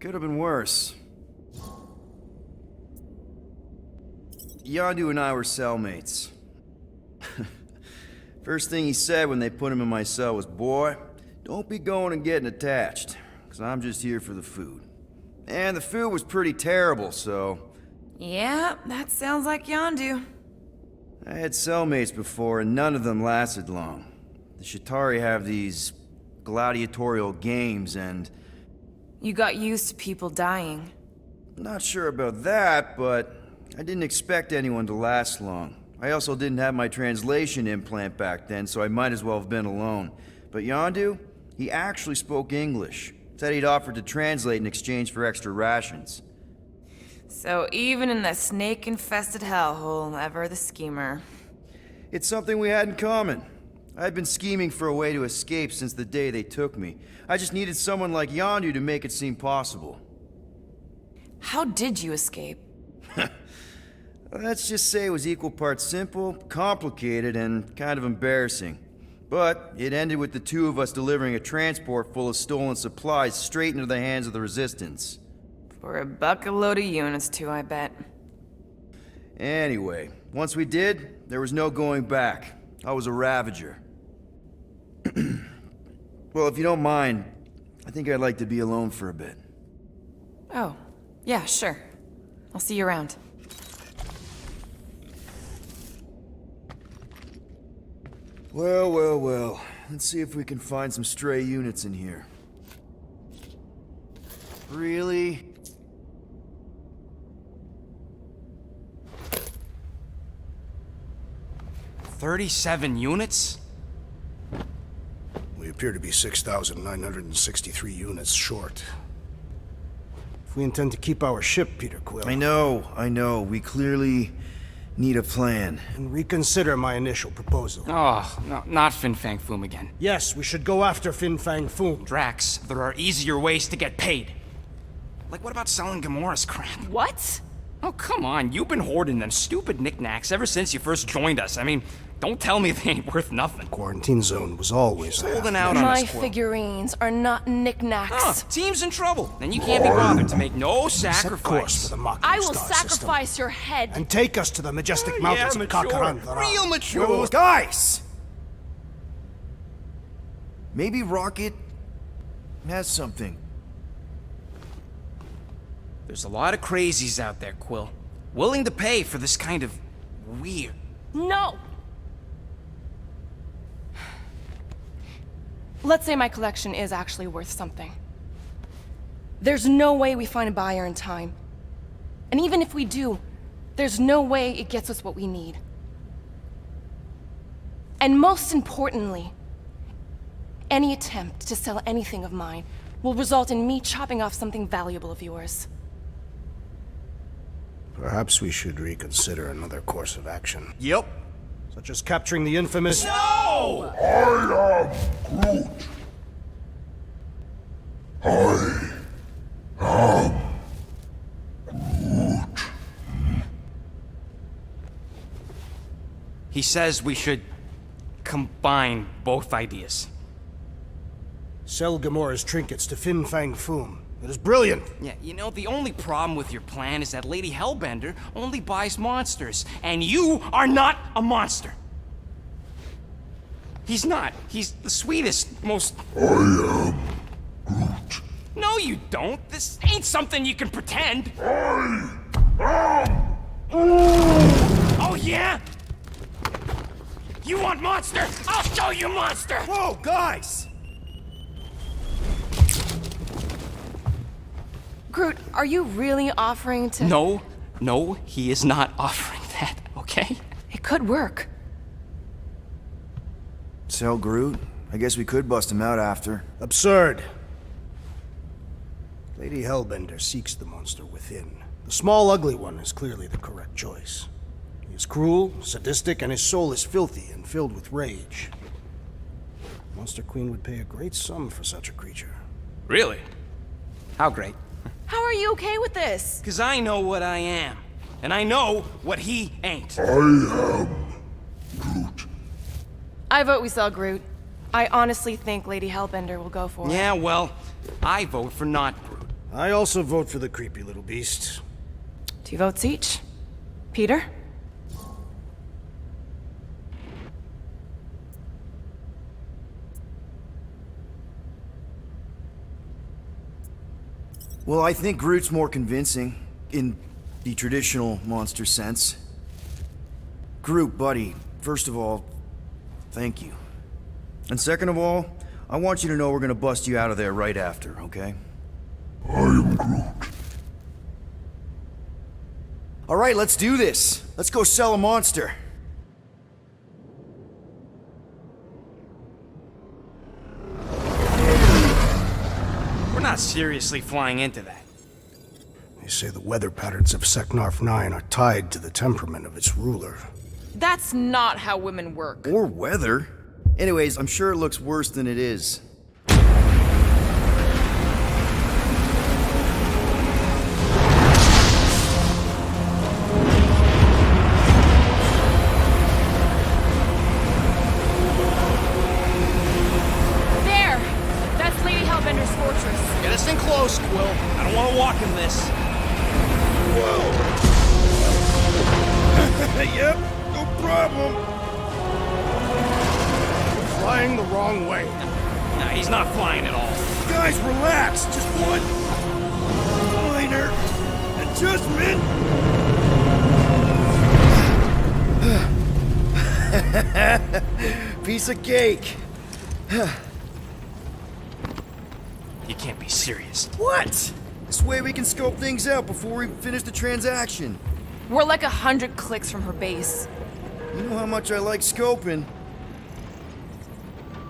[SPEAKER 4] Could have been worse. Yondu and I were cellmates. First thing he said when they put him in my cell was, "Boy, don't be going and getting attached, because I'm just here for the food." And the food was pretty terrible, so...
[SPEAKER 7] Yeah, that sounds like Yondu.
[SPEAKER 4] I had cellmates before, and none of them lasted long. The Chitauri have these gladiatorial games, and...
[SPEAKER 7] You got used to people dying.
[SPEAKER 4] Not sure about that, but I didn't expect anyone to last long. I also didn't have my translation implant back then, so I might as well have been alone. But Yondu, he actually spoke English. Said he'd offered to translate in exchange for extra rations.
[SPEAKER 7] So even in that snake-infested hellhole, ever the schemer.
[SPEAKER 4] It's something we had in common. I'd been scheming for a way to escape since the day they took me. I just needed someone like Yondu to make it seem possible.
[SPEAKER 7] How did you escape?
[SPEAKER 4] Let's just say it was equal parts simple, complicated, and kind of embarrassing. But it ended with the two of us delivering a transport full of stolen supplies straight into the hands of the Resistance.
[SPEAKER 7] For a bucket-load of units, too, I bet.
[SPEAKER 4] Anyway, once we did, there was no going back. I was a Ravager. Well, if you don't mind, I think I'd like to be alone for a bit.
[SPEAKER 7] Oh, yeah, sure. I'll see you around.
[SPEAKER 4] Well, well, well. Let's see if we can find some stray units in here. Really?
[SPEAKER 2] "37 units?
[SPEAKER 3] We appear to be 6,963 units short. If we intend to keep our ship, Peter Quill...
[SPEAKER 4] I know. We clearly need a plan.
[SPEAKER 3] And reconsider my initial proposal.
[SPEAKER 2] Oh, no, not Fin Fang Foom again.
[SPEAKER 3] Yes, we should go after Fin Fang Foom.
[SPEAKER 2] Drax, there are easier ways to get paid. Like, what about selling Gamora's crap?
[SPEAKER 7] What?
[SPEAKER 2] Oh, come on. You've been hoarding them stupid knickknacks ever since you first joined us. I mean, don't tell me they ain't worth nothing.
[SPEAKER 3] Quarantine zone was always
[SPEAKER 2] holding out on
[SPEAKER 14] My
[SPEAKER 2] us, Quill.
[SPEAKER 14] figurines are not knickknacks.
[SPEAKER 2] Team's in trouble, and you can't be bothered to make no
[SPEAKER 3] Set course
[SPEAKER 2] sacrifice.
[SPEAKER 3] for the Mocking
[SPEAKER 14] I will
[SPEAKER 3] Star
[SPEAKER 14] sacrifice
[SPEAKER 3] system.
[SPEAKER 14] your head.
[SPEAKER 3] And take us to the majestic mountains of Kakarandara.
[SPEAKER 2] Real mature.
[SPEAKER 4] Guys! Maybe Rocket has something.
[SPEAKER 2] There's a lot of crazies out there, Quill. Willing to pay for this kind of weird.
[SPEAKER 14] No! Let's say my collection is actually worth something. There's no way we find a buyer in time. And even if we do, there's no way it gets us what we need. And most importantly, any attempt to sell anything of mine will result in me chopping off something valuable of yours.
[SPEAKER 3] Perhaps we should reconsider another course of action.
[SPEAKER 2] Yep.
[SPEAKER 3] Such as capturing the infamous...
[SPEAKER 2] No!
[SPEAKER 15] I am Groot. I am Groot.
[SPEAKER 2] He says we should combine both ideas.
[SPEAKER 3] Sell Gamora's trinkets to Fin Fang Foom. It is brilliant.
[SPEAKER 2] Yeah, you know, the only problem with your plan is that Lady Hellbender only buys monsters, and you are not a monster. He's not. He's the sweetest, most...
[SPEAKER 15] I am Groot.
[SPEAKER 2] No, you don't. This ain't something you can pretend.
[SPEAKER 15] I am
[SPEAKER 2] Oh, yeah? You want monster? I'll show you monster!
[SPEAKER 4] Whoa, guys!
[SPEAKER 14] Groot, are you really offering to...
[SPEAKER 2] No, he is not offering that, okay?
[SPEAKER 14] It could work.
[SPEAKER 4] Sell Groot? I guess we could bust him out after.
[SPEAKER 3] Absurd. Lady Hellbender seeks the monster within. The small, ugly one is clearly the correct choice. He is cruel, sadistic, and his soul is filthy and filled with rage. Monster Queen would pay a great sum for such a creature.
[SPEAKER 2] Really? How great?
[SPEAKER 14] How are you okay with this?
[SPEAKER 2] Because I know what I am. And I know what he ain't.
[SPEAKER 15] I am Groot.
[SPEAKER 14] I vote we sell Groot. I honestly think Lady Hellbender will go for it.
[SPEAKER 2] Yeah, well, I vote for not Groot.
[SPEAKER 3] I also vote for the creepy little beast.
[SPEAKER 14] 2 votes each. Peter?
[SPEAKER 4] Well, I think Groot's more convincing, in the traditional monster sense. Groot, buddy, first of all, thank you. And second of all, I want you to know we're gonna bust you out of there right after, okay?
[SPEAKER 15] I am Groot.
[SPEAKER 4] All right, let's do this. Let's go sell a monster.
[SPEAKER 2] We're not seriously flying into that.
[SPEAKER 3] They say the weather patterns of Secnarf 9 are tied to the temperament of its ruler.
[SPEAKER 7] That's not how women work.
[SPEAKER 4] Or weather. Anyways, I'm sure it looks worse than it is.
[SPEAKER 2] Get us in close, Quill. I don't want to walk in this.
[SPEAKER 8] Whoa! Yep, no problem. You're flying the wrong way.
[SPEAKER 2] No, he's not flying at all.
[SPEAKER 8] Guys, relax. Just one minor adjustment.
[SPEAKER 4] Piece of cake.
[SPEAKER 2] You can't be serious.
[SPEAKER 4] What? This way we can scope things out before we finish the transaction.
[SPEAKER 7] We're like 100 clicks from her base.
[SPEAKER 4] You know how much I like scoping.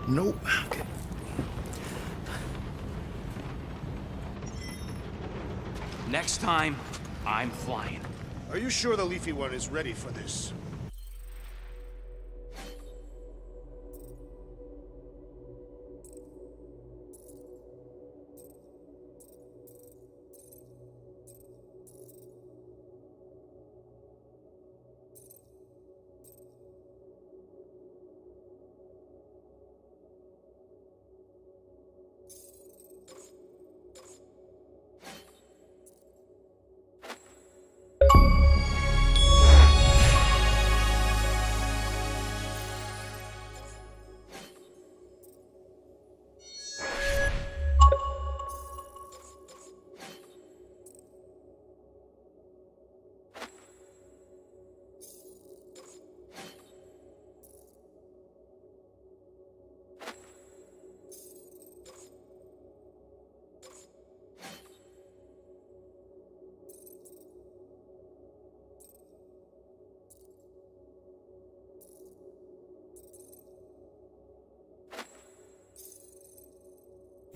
[SPEAKER 4] Nope. Okay.
[SPEAKER 2] Next time, I'm flying.
[SPEAKER 8] Are you sure the Leafy One is ready for this?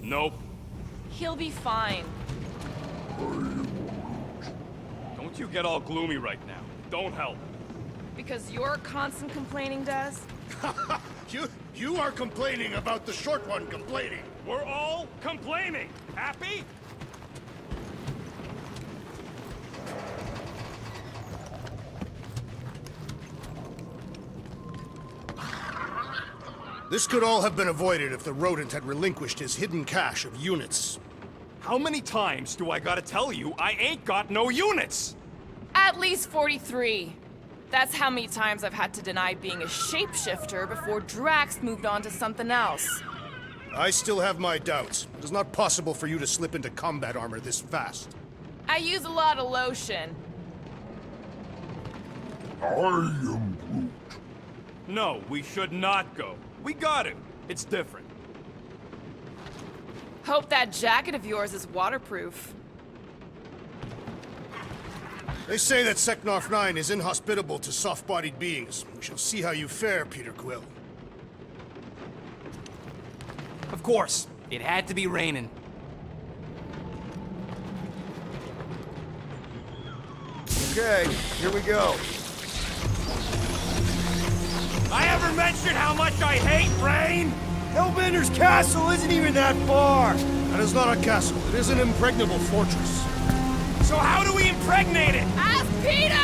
[SPEAKER 11] Nope.
[SPEAKER 7] He'll be fine.
[SPEAKER 11] Don't you get all gloomy right now. Don't help.
[SPEAKER 7] Because your constant complaining does?
[SPEAKER 8] You are complaining about the short one complaining.
[SPEAKER 11] We're all complaining. Happy?
[SPEAKER 8] This could all have been avoided if the rodent had relinquished his hidden cache of units.
[SPEAKER 11] How many times do I gotta tell you I ain't got no units?
[SPEAKER 7] At least 43. That's how many times I've had to deny being a shapeshifter before Drax moved on to something else.
[SPEAKER 8] I still have my doubts. It is not possible for you to slip into combat armor this fast.
[SPEAKER 7] I use a lot of lotion.
[SPEAKER 15] I am Groot.
[SPEAKER 11] No, we should not go. We got it. It's different.
[SPEAKER 7] Hope that jacket of yours is waterproof.
[SPEAKER 8] They say that Secnarf 9 is inhospitable to soft-bodied beings. We shall see how you fare, Peter Quill.
[SPEAKER 2] Of course. It had to be raining.
[SPEAKER 4] Okay, here we go.
[SPEAKER 2] I ever mentioned how much I hate rain?
[SPEAKER 4] Hellbender's castle isn't even that far!
[SPEAKER 8] That is not a castle. It is an impregnable fortress.
[SPEAKER 2] So how do we impregnate it?
[SPEAKER 7] Ask Peter!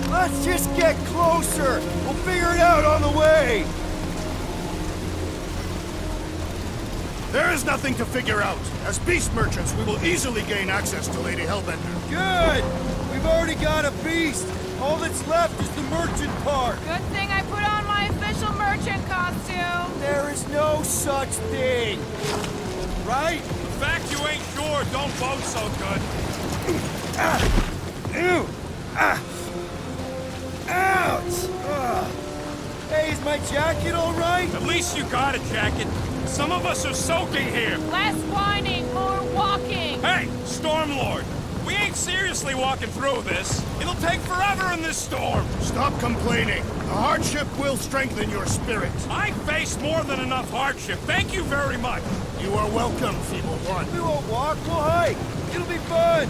[SPEAKER 4] Let's just get closer! We'll figure it out on the way!
[SPEAKER 8] There is nothing to figure out. As beast merchants, we will easily gain access to Lady Hellbender.
[SPEAKER 4] Good! We've already got a beast! All that's left is the merchant part!
[SPEAKER 7] Good thing I put on my official merchant costume!
[SPEAKER 4] There is no such thing! Right?
[SPEAKER 11] The fact you ain't sure don't bode so good.
[SPEAKER 4] Ew! Ouch! Hey, is my jacket all right?
[SPEAKER 11] At least you got a jacket. Some of us are soaking here.
[SPEAKER 7] Less whining, more walking!
[SPEAKER 11] Hey, Stormlord!
[SPEAKER 9] We ain't seriously walking through this. It'll take forever in this storm.
[SPEAKER 8] Stop complaining. The hardship will strengthen your spirit.
[SPEAKER 9] I faced more than enough hardship. Thank you very much.
[SPEAKER 8] You are welcome, Feeble One.
[SPEAKER 4] We won't walk, we'll hike. It'll be fun.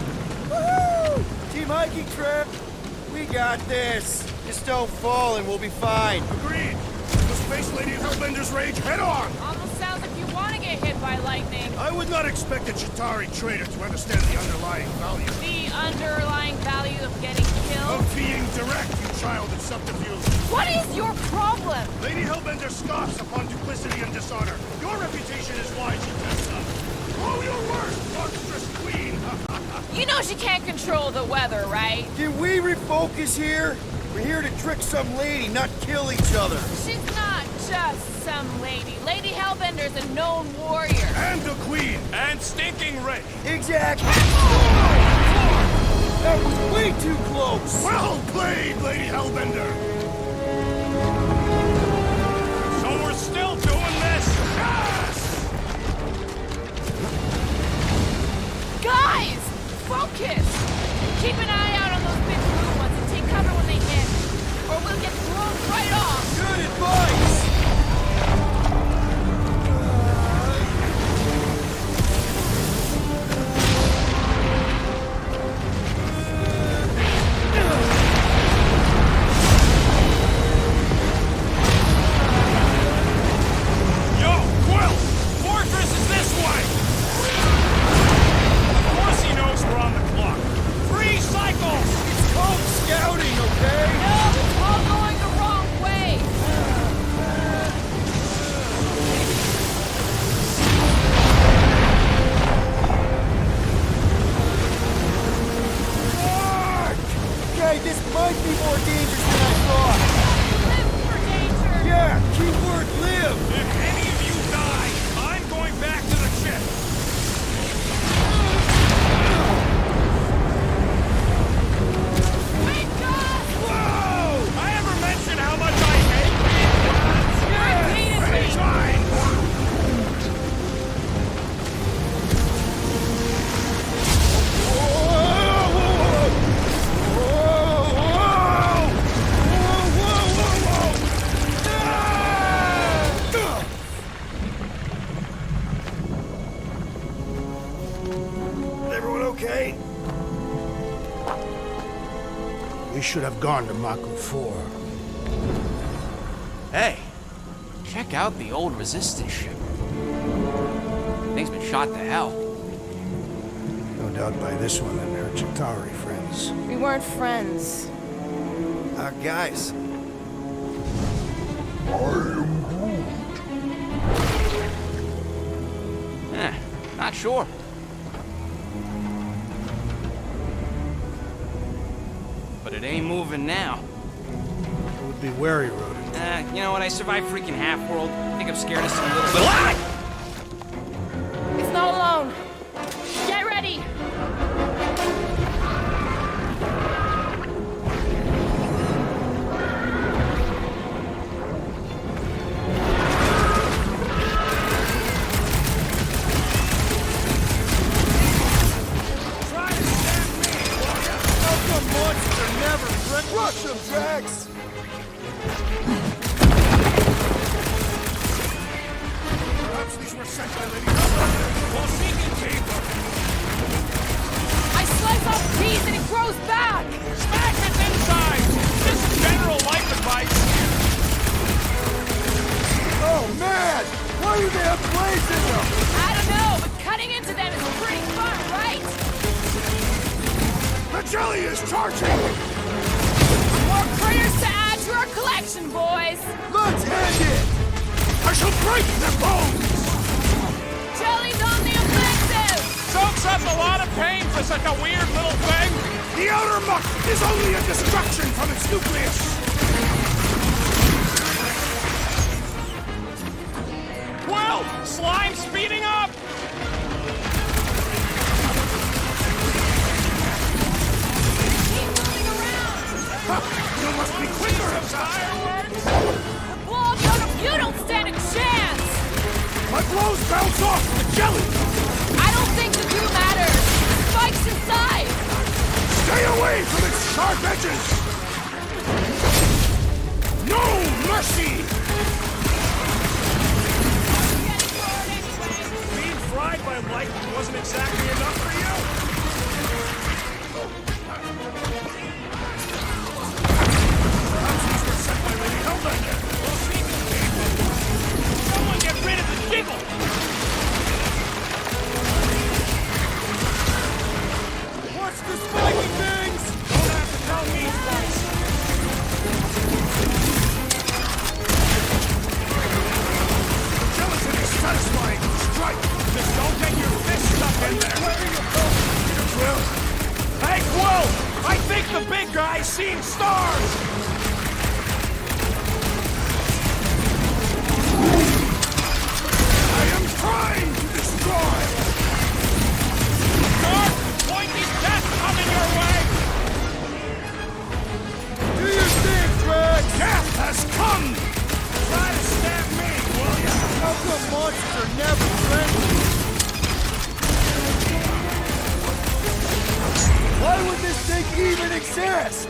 [SPEAKER 4] Woohoo! Team hiking trip. We got this. Just don't fall and we'll be fine.
[SPEAKER 8] Agreed. The Space Lady Hellbender's rage head on.
[SPEAKER 6] Almost sounds like you want to get hit by lightning.
[SPEAKER 8] I would not expect a Chitauri trader to understand the underlying value.
[SPEAKER 6] The underlying value of getting killed?
[SPEAKER 8] Of being direct, you child of subterfuge.
[SPEAKER 6] What is your problem?
[SPEAKER 8] Lady Hellbender scoffs upon duplicity and dishonor. Your reputation is why she tests us. Oh, your worst, monstrous queen!
[SPEAKER 6] You know she can't control the weather, right?
[SPEAKER 4] Can we refocus here? We're here to trick some lady, not kill each other.
[SPEAKER 6] She's not just some lady. Lady Hellbender's a known warrior.
[SPEAKER 8] And a queen!
[SPEAKER 9] And stinking rich.
[SPEAKER 4] Exactly. That was way too close.
[SPEAKER 8] Well played, Lady Hellbender!
[SPEAKER 9] So we're still doing this?
[SPEAKER 8] Yes!
[SPEAKER 6] Guys! Focus! Keep an eye out on those big blue ones and take cover when they hit. Or we'll get blown right off!
[SPEAKER 4] Good advice!
[SPEAKER 9] Yo, Quill! Fortress is this way! Of course he knows we're on the clock. 3 cycles!
[SPEAKER 4] It's called scouting, okay?
[SPEAKER 6] No, it's all going the wrong way!
[SPEAKER 4] Okay, this might be more dangerous than I thought.
[SPEAKER 6] Live for danger!
[SPEAKER 4] Yeah, keyword live!
[SPEAKER 9] If any of you die, I'm going back to the ship.
[SPEAKER 6] Wake up!
[SPEAKER 9] Whoa! I ever mention how much I hate being
[SPEAKER 6] Repeatedly!
[SPEAKER 8] Everyone okay? We should have gone to Mako 4.
[SPEAKER 2] Hey, check out the old Resistance ship. Thing's been shot to hell.
[SPEAKER 3] No doubt by this one and her Chitauri friends.
[SPEAKER 14] We weren't friends.
[SPEAKER 4] Guys,
[SPEAKER 2] Not sure. But it ain't moving now.
[SPEAKER 3] It would be wary, Rodent.
[SPEAKER 2] You know what? I survived freaking Half-World. I think I'm scared of some little... Ah!
[SPEAKER 14] It's not alone. Get ready!
[SPEAKER 4] rush him, Drax!
[SPEAKER 8] Perhaps these were sent by Lady Hellbender. We'll seek it deeper.
[SPEAKER 6] I slice off peas and it grows back!
[SPEAKER 9] Smash its inside! Just general life advice.
[SPEAKER 4] Oh, man! Why do they have blades in them?
[SPEAKER 6] I don't know, but cutting into them is pretty fun, right?
[SPEAKER 8] The jelly is charging!
[SPEAKER 6] More critters to add to our collection, boys!
[SPEAKER 4] Let's end it!
[SPEAKER 8] I shall break their bones!
[SPEAKER 6] Jelly's on the offensive!
[SPEAKER 9] Soaks up a lot of pain for such a weird little thing.
[SPEAKER 8] The outer muck is only a distraction from its nucleus!
[SPEAKER 9] Well, slime speeding up!
[SPEAKER 6] Keep moving around!
[SPEAKER 8] You must be quicker!
[SPEAKER 6] Fireworks? The blob you don't stand a chance!
[SPEAKER 8] My blows bounce off the jelly!
[SPEAKER 6] I don't think the glue matters! Spikes inside!
[SPEAKER 8] Stay away from its sharp edges! No mercy!
[SPEAKER 9] Being fried by lightning wasn't exactly enough for you? Perhaps these were sent by Lady Hellbender. We'll see. Someone get rid of the jiggle! Watch the spiky things! Don't have to tell me twice.
[SPEAKER 8] Gelatin is satisfying. Strike!
[SPEAKER 9] Just don't get your fist stuck in there.
[SPEAKER 8] Peter Quill!
[SPEAKER 9] Hey, Quill! I think the big guy's seen stars!
[SPEAKER 8] I am trying to destroy!
[SPEAKER 9] Mark, Pointy's death coming your way!
[SPEAKER 8] Do your thing, Drax! Death has come!
[SPEAKER 9] Try to stab me, will ya?
[SPEAKER 8] How come monsters are never friendly? Why would this thing even exist?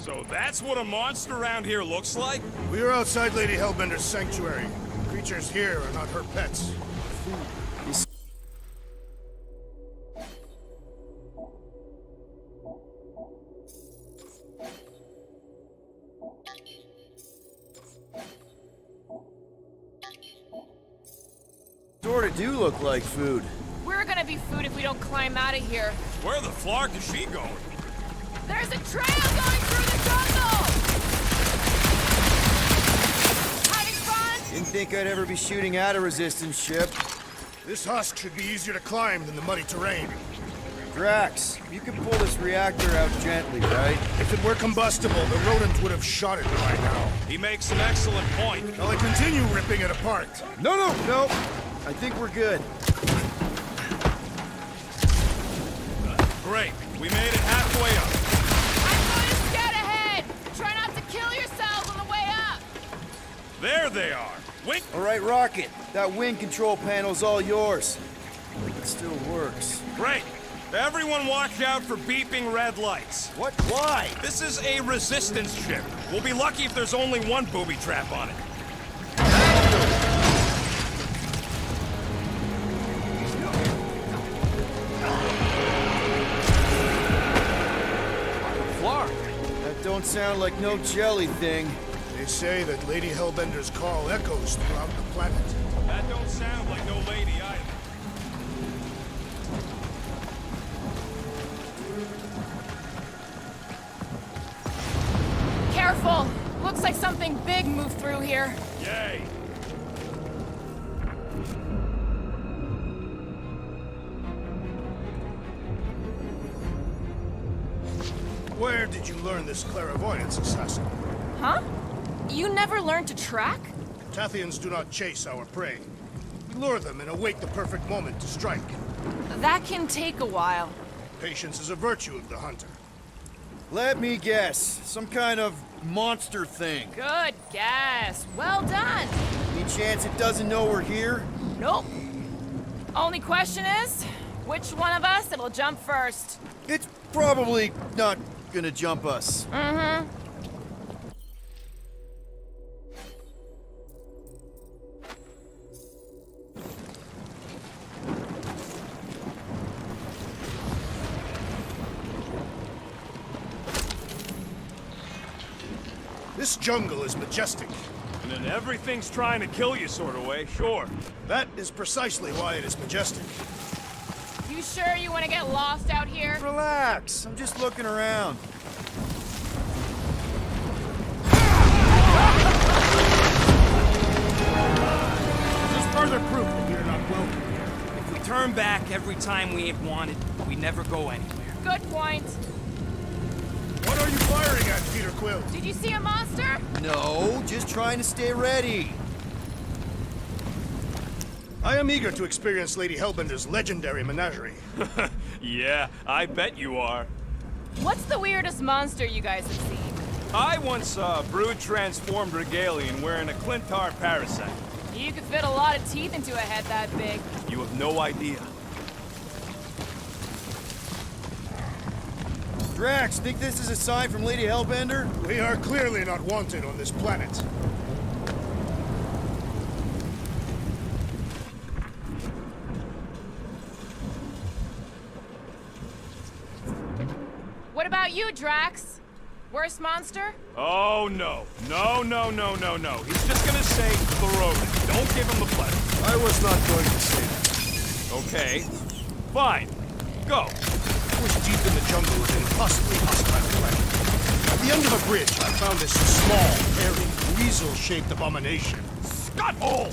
[SPEAKER 9] So that's what a monster around here looks like?
[SPEAKER 8] We are outside Lady Hellbender's sanctuary. Creatures here are not her pets.
[SPEAKER 4] Sorta do look like food.
[SPEAKER 14] We're gonna be food if we don't climb out of here.
[SPEAKER 9] Where the flark is she going?
[SPEAKER 14] There's a trail going through the jungle! Having fun?
[SPEAKER 4] Didn't think I'd ever be shooting at a resistance ship.
[SPEAKER 8] This husk should be easier to climb than the muddy terrain.
[SPEAKER 4] Drax, you can pull this reactor out gently, right?
[SPEAKER 8] If it were combustible, the rodent would have shot it by now.
[SPEAKER 9] He makes an excellent point.
[SPEAKER 8] Shall I continue ripping it apart?
[SPEAKER 4] No. I think we're good.
[SPEAKER 9] Great. We made it halfway up.
[SPEAKER 14] I'm going to scout ahead! Try not to kill yourselves on the way up!
[SPEAKER 9] There they are. Wink.
[SPEAKER 4] All right, Rocket. That wind control panel's all yours. It still works.
[SPEAKER 9] Great. Everyone watch out for beeping red lights.
[SPEAKER 4] What? Why?
[SPEAKER 9] This is a resistance ship. We'll be lucky if there's only one booby trap on it.
[SPEAKER 4] Flark. That don't sound like no jelly thing.
[SPEAKER 8] They say that Lady Hellbender's call echoes throughout the planet.
[SPEAKER 9] That don't sound like no lady either.
[SPEAKER 14] Careful! Looks like something big moved through here.
[SPEAKER 9] Yay.
[SPEAKER 8] Where did you learn this clairvoyance, assassin?
[SPEAKER 14] Huh? You never learned to track?
[SPEAKER 8] Tathians do not chase our prey. We lure them and await the perfect moment to strike.
[SPEAKER 14] That can take a while.
[SPEAKER 8] Patience is a virtue of the hunter.
[SPEAKER 4] Let me guess. Some kind of monster thing.
[SPEAKER 14] Good guess. Well done.
[SPEAKER 4] Any chance it doesn't know we're here?
[SPEAKER 14] Nope. Only question is, which one of us it'll jump first?
[SPEAKER 4] It's probably not gonna jump us.
[SPEAKER 14] Mm-hmm.
[SPEAKER 8] This jungle is majestic.
[SPEAKER 9] And then everything's trying to kill you sort of way, sure.
[SPEAKER 8] That is precisely why it is majestic.
[SPEAKER 14] You sure you want to get lost out here?
[SPEAKER 4] Relax, I'm just looking around.
[SPEAKER 2] Just further proof that we are not welcome here. If we turn back every time we ain't wanted, we never go anywhere.
[SPEAKER 14] Good point.
[SPEAKER 8] What are you firing at, Peter Quill?
[SPEAKER 14] Did you see a monster?
[SPEAKER 4] No, just trying to stay ready.
[SPEAKER 8] I am eager to experience Lady Hellbender's legendary menagerie.
[SPEAKER 9] Yeah, I bet you are.
[SPEAKER 14] What's the weirdest monster you guys have seen?
[SPEAKER 9] I once saw a brood-transformed regalian wearing a Clintar parasite.
[SPEAKER 14] You could fit a lot of teeth into a head that big.
[SPEAKER 9] You have no idea.
[SPEAKER 4] Drax, think this is a sign from Lady Hellbender?
[SPEAKER 8] We are clearly not wanted on this planet.
[SPEAKER 6] What about you, Drax? Worst monster?
[SPEAKER 13] Oh, no. No. He's just gonna say the rodent. Don't give him the pleasure.
[SPEAKER 3] I was not going to say that.
[SPEAKER 13] Okay. Fine. Go.
[SPEAKER 8] I was deep in the jungle with an impossibly hostile planet. At the end of a bridge, I found this small, hairy, weasel-shaped abomination.
[SPEAKER 13] Scuttle!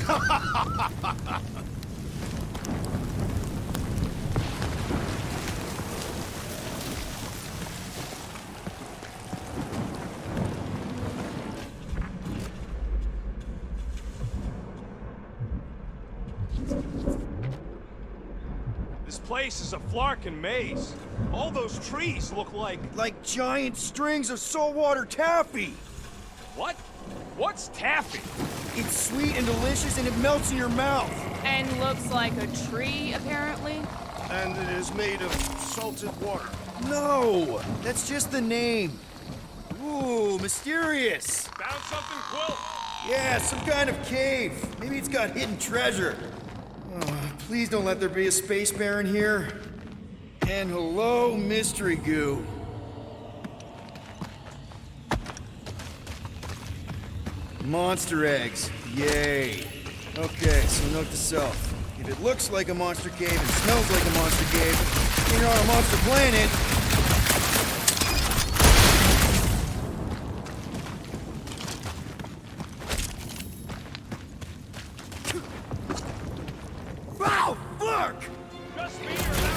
[SPEAKER 13] This place is a flarkin' maze. All those trees look like...
[SPEAKER 4] Like giant strings of saltwater taffy!
[SPEAKER 13] What? What's taffy?
[SPEAKER 4] It's sweet and delicious and it melts in your mouth.
[SPEAKER 6] And looks like a tree, apparently?
[SPEAKER 8] And it is made of salted water.
[SPEAKER 4] No! That's just the name. Ooh, mysterious.
[SPEAKER 13] Found something, Quill?
[SPEAKER 4] Yeah, some kind of cave. Maybe it's got hidden treasure. Oh, please don't let there be a space baron here. And hello, mystery goo. Monster eggs. Yay. Okay, so note to self. If it looks like a monster cave and smells like a monster cave, you're on a monster planet. Wow, fuck!
[SPEAKER 13] Just me or that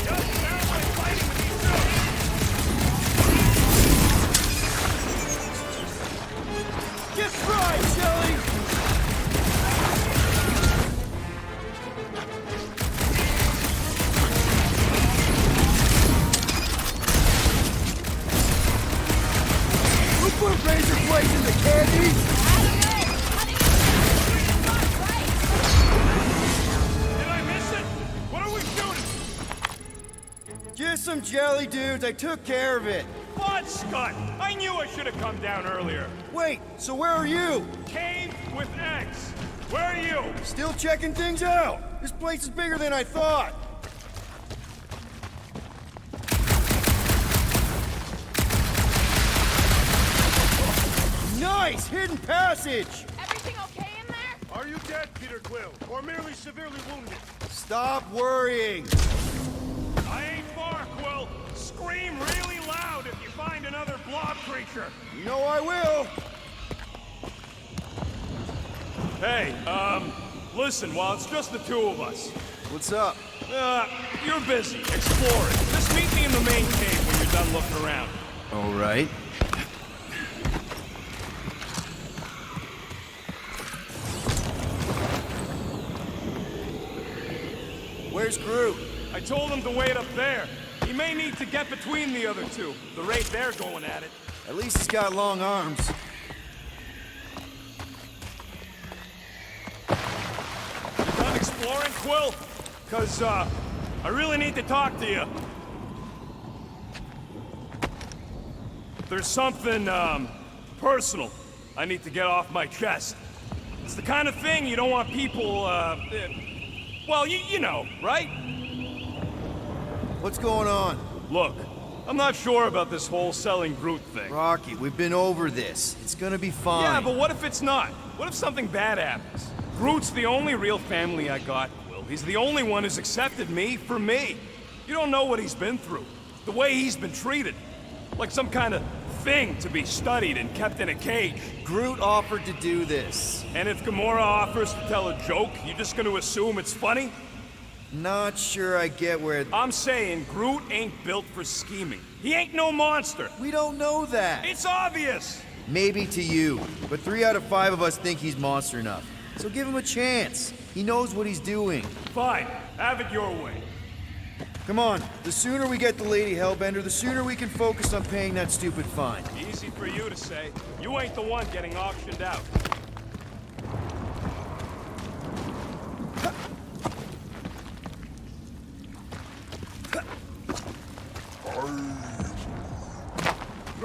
[SPEAKER 13] Just sounds like fighting with each other.
[SPEAKER 4] Get fried, Shelly! Who put razor blades in the candy?
[SPEAKER 13] Did I miss it? What are we shooting?
[SPEAKER 4] Just some jelly dudes. I took care of it.
[SPEAKER 13] What, Scott? I knew I should have come down earlier.
[SPEAKER 4] Wait, so where are you?
[SPEAKER 13] Cave with X. Where are you?
[SPEAKER 4] Still checking things out. This place is bigger than I thought. Nice! Hidden passage!
[SPEAKER 6] Everything okay in there?
[SPEAKER 8] Are you dead, Peter Quill, or merely severely wounded?
[SPEAKER 4] Stop worrying!
[SPEAKER 13] I ain't far, Quill. Scream really loud if you find another blob creature.
[SPEAKER 4] You know I will!
[SPEAKER 13] Hey, listen, while it's just the two of us.
[SPEAKER 4] What's up?
[SPEAKER 13] You're busy, exploring. Just meet me in the main cave when you're done looking around.
[SPEAKER 4] All right. Where's Groot?
[SPEAKER 13] I told him to wait up there. He may need to get between the other two, the rate they're going at it.
[SPEAKER 4] At least he's got long arms.
[SPEAKER 13] You done exploring, Quill? 'Cause, I really need to talk to you. There's something, personal I need to get off my chest. It's the kind of thing you don't want people, well, you know, right?
[SPEAKER 4] What's going on?
[SPEAKER 13] Look, I'm not sure about this whole selling Groot thing.
[SPEAKER 4] Rocky, we've been over this. It's gonna be fine.
[SPEAKER 13] Yeah, but what if it's not? What if something bad happens? Groot's the only real family I got, Quill. He's the only one who's accepted me for me. You don't know what he's been through. The way he's been treated. Like some kind of thing to be studied and kept in a cage.
[SPEAKER 4] Groot offered to do this.
[SPEAKER 13] And if Gamora offers to tell a joke, you just gonna assume it's funny?
[SPEAKER 4] Not sure I get where...
[SPEAKER 13] I'm saying Groot ain't built for scheming. He ain't no monster.
[SPEAKER 4] We don't know that.
[SPEAKER 13] It's obvious.
[SPEAKER 4] Maybe to you, but 3 out of 5 of us think he's monster enough. So give him a chance. He knows what he's doing.
[SPEAKER 13] Fine. Have it your way.
[SPEAKER 4] Come on. The sooner we get the Lady Hellbender, the sooner we can focus on paying that stupid fine.
[SPEAKER 13] Easy for you to say. You ain't the one getting auctioned out.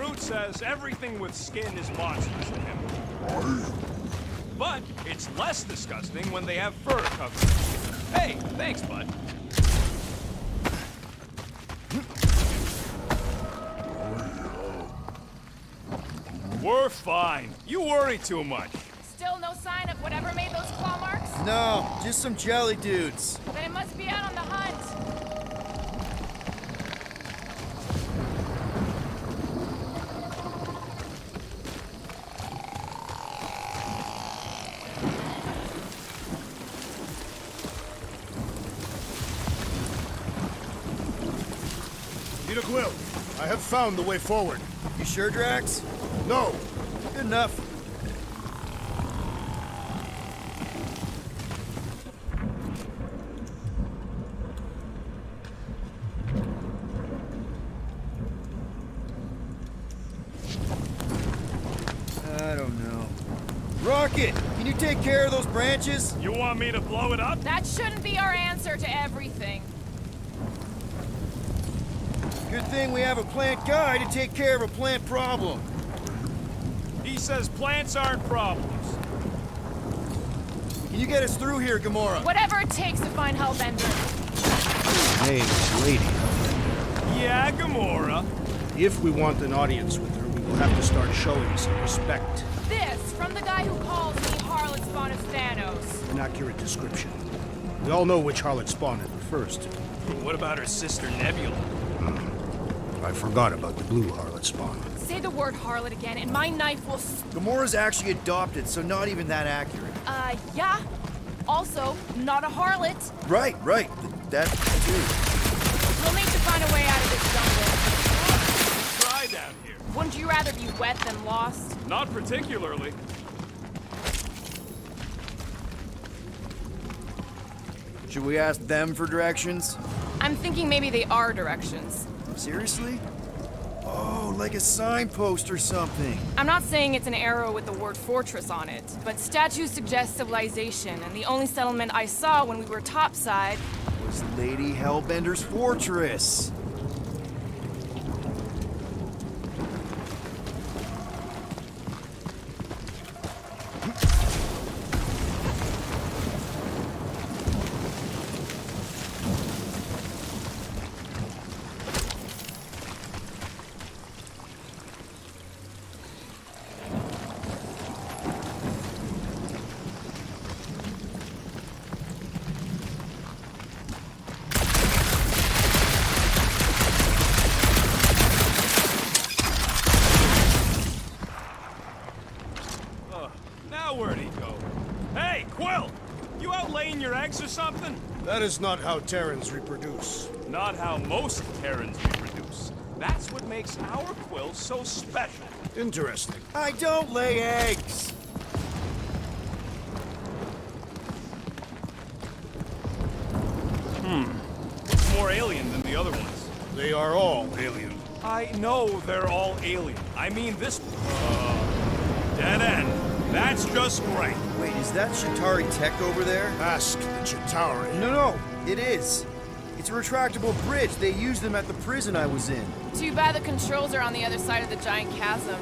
[SPEAKER 13] Groot says everything with skin is monstrous to him. But it's less disgusting when they have fur coverage. Hey, thanks, bud. We're fine. You worry too much.
[SPEAKER 14] Still no sign of whatever made those claw marks?
[SPEAKER 4] No, just some jelly dudes.
[SPEAKER 14] Then it must be out on the hunt.
[SPEAKER 8] Peter Quill, I have found the way forward.
[SPEAKER 4] You sure, Drax?
[SPEAKER 8] No.
[SPEAKER 4] Good enough. I don't know. Rocket, can you take care of those branches?
[SPEAKER 13] You want me to blow it up?
[SPEAKER 14] That shouldn't be our answer to everything.
[SPEAKER 4] Good thing we have a plant guy to take care of a plant problem.
[SPEAKER 13] He says plants aren't problems.
[SPEAKER 4] Can you get us through here, Gamora?
[SPEAKER 14] Whatever it takes to find Hellbender.
[SPEAKER 3] Hey, lady.
[SPEAKER 13] Yeah, Gamora.
[SPEAKER 3] If we want an audience with her, we will have to start showing some respect.
[SPEAKER 14] This from the guy who calls me harlot spawn of Thanos.
[SPEAKER 3] An accurate description. We all know which harlot spawn it refers to.
[SPEAKER 13] What about her sister Nebula?
[SPEAKER 3] I forgot about the blue harlot spawn.
[SPEAKER 14] Say the word harlot again, and my knife will.
[SPEAKER 4] Gamora's actually adopted, so not even that accurate.
[SPEAKER 14] Yeah. Also, not a harlot.
[SPEAKER 4] Right. That too.
[SPEAKER 14] We'll need to find a way out of this jungle.
[SPEAKER 13] Dry down here.
[SPEAKER 14] Wouldn't you rather be wet than lost?
[SPEAKER 13] Not particularly.
[SPEAKER 4] Should we ask them for directions?
[SPEAKER 14] I'm thinking maybe they are directions.
[SPEAKER 4] Seriously? Oh, like a signpost or something.
[SPEAKER 14] I'm not saying it's an arrow with the word fortress on it, but statues suggest civilization, and the only settlement I saw when we were topside
[SPEAKER 4] Was Lady Hellbender's fortress.
[SPEAKER 13] Now where'd he go? Hey, Quill! You out laying your eggs or something?
[SPEAKER 3] That is not how Terrans reproduce.
[SPEAKER 13] Not how most Terrans reproduce. That's what makes our Quill so special.
[SPEAKER 3] Interesting.
[SPEAKER 4] I don't lay eggs.
[SPEAKER 13] It's more alien than the other ones.
[SPEAKER 3] They are all alien.
[SPEAKER 13] I know they're all alien. I mean this... dead end. That's just great.
[SPEAKER 4] Wait, is that Chitauri tech over there?
[SPEAKER 8] Ask the Chitauri.
[SPEAKER 4] No, it is. It's a retractable bridge. They used them at the prison I was in.
[SPEAKER 14] Too bad the controls are on the other side of the giant chasm.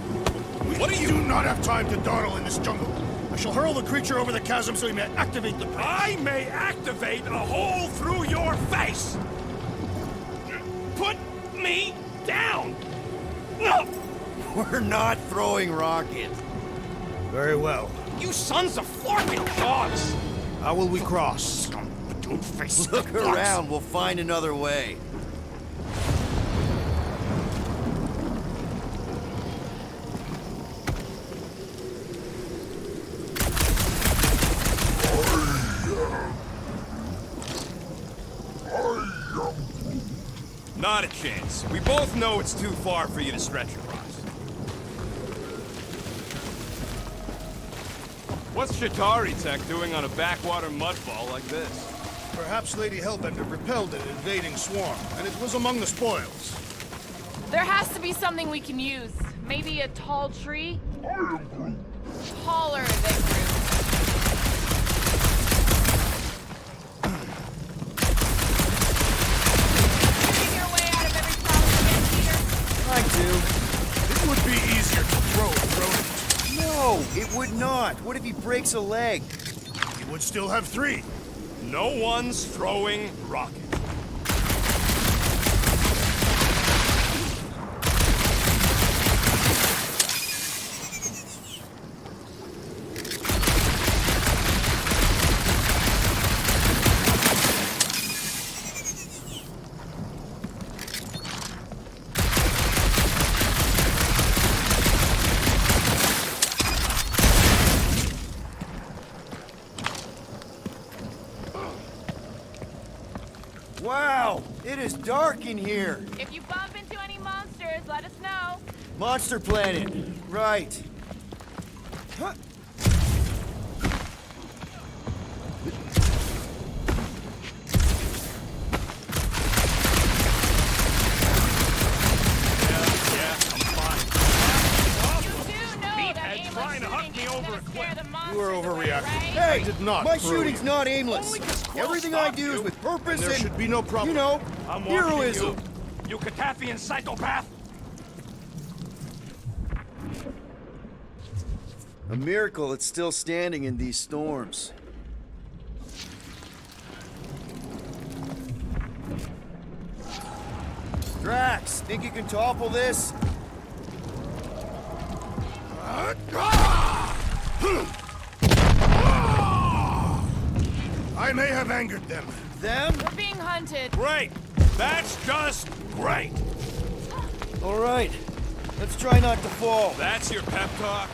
[SPEAKER 8] What do you do not have time to dawdle in this jungle? I shall hurl the creature over the chasm so he may activate the bridge.
[SPEAKER 13] I may activate a hole through your face! Put me down! No!
[SPEAKER 4] We're not throwing rockets.
[SPEAKER 3] Very well.
[SPEAKER 2] You sons of Florpin dogs!
[SPEAKER 3] How will we cross?
[SPEAKER 2] Face
[SPEAKER 4] Look around, we'll find another way.
[SPEAKER 13] Not a chance. We both know it's too far for you to stretch across. What's Chitauri tech doing on a backwater mudfall like this?
[SPEAKER 8] Perhaps Lady Hellbender repelled an invading swarm, and it was among the spoils.
[SPEAKER 14] There has to be something we can use. Maybe a tall tree? Taller than Groot.
[SPEAKER 4] I do. This would would not. What if he breaks a leg?
[SPEAKER 8] He would still have 3.
[SPEAKER 13] No one's throwing rockets.
[SPEAKER 4] Wow, it is dark in here.
[SPEAKER 7] If you bump into any monsters, let us know.
[SPEAKER 4] Monster Planet. Right. Huh.
[SPEAKER 8] You were overreacting.
[SPEAKER 4] Hey,
[SPEAKER 8] I did not.
[SPEAKER 4] my
[SPEAKER 8] throw
[SPEAKER 4] shooting's
[SPEAKER 8] you.
[SPEAKER 4] not aimless. Everything I do is with purpose
[SPEAKER 8] There should be no problem.
[SPEAKER 4] you know,
[SPEAKER 13] I'm watching
[SPEAKER 4] heroism.
[SPEAKER 13] you Cataffian psychopath!
[SPEAKER 4] A miracle it's still standing in these storms. Drax, think you can topple this?
[SPEAKER 8] I may have angered them.
[SPEAKER 4] Them?
[SPEAKER 7] We're being hunted.
[SPEAKER 13] Great! That's just great!
[SPEAKER 4] All right, let's try not to fall.
[SPEAKER 13] That's your pep talk?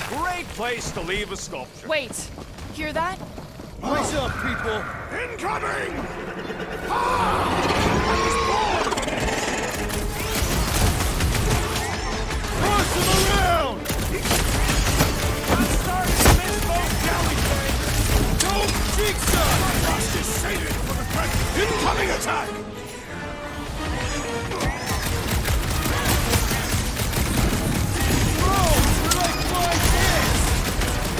[SPEAKER 13] Great place to leave a sculpture.
[SPEAKER 14] Wait, hear that?
[SPEAKER 4] What's up, people?
[SPEAKER 8] Incoming!
[SPEAKER 4] Cross him around!
[SPEAKER 13] I'm starting to miss both galley fighters.
[SPEAKER 4] Don't jigsaw!
[SPEAKER 8] Frost is sated for the present. Incoming attack!
[SPEAKER 4] Bro, we're like 5 hits!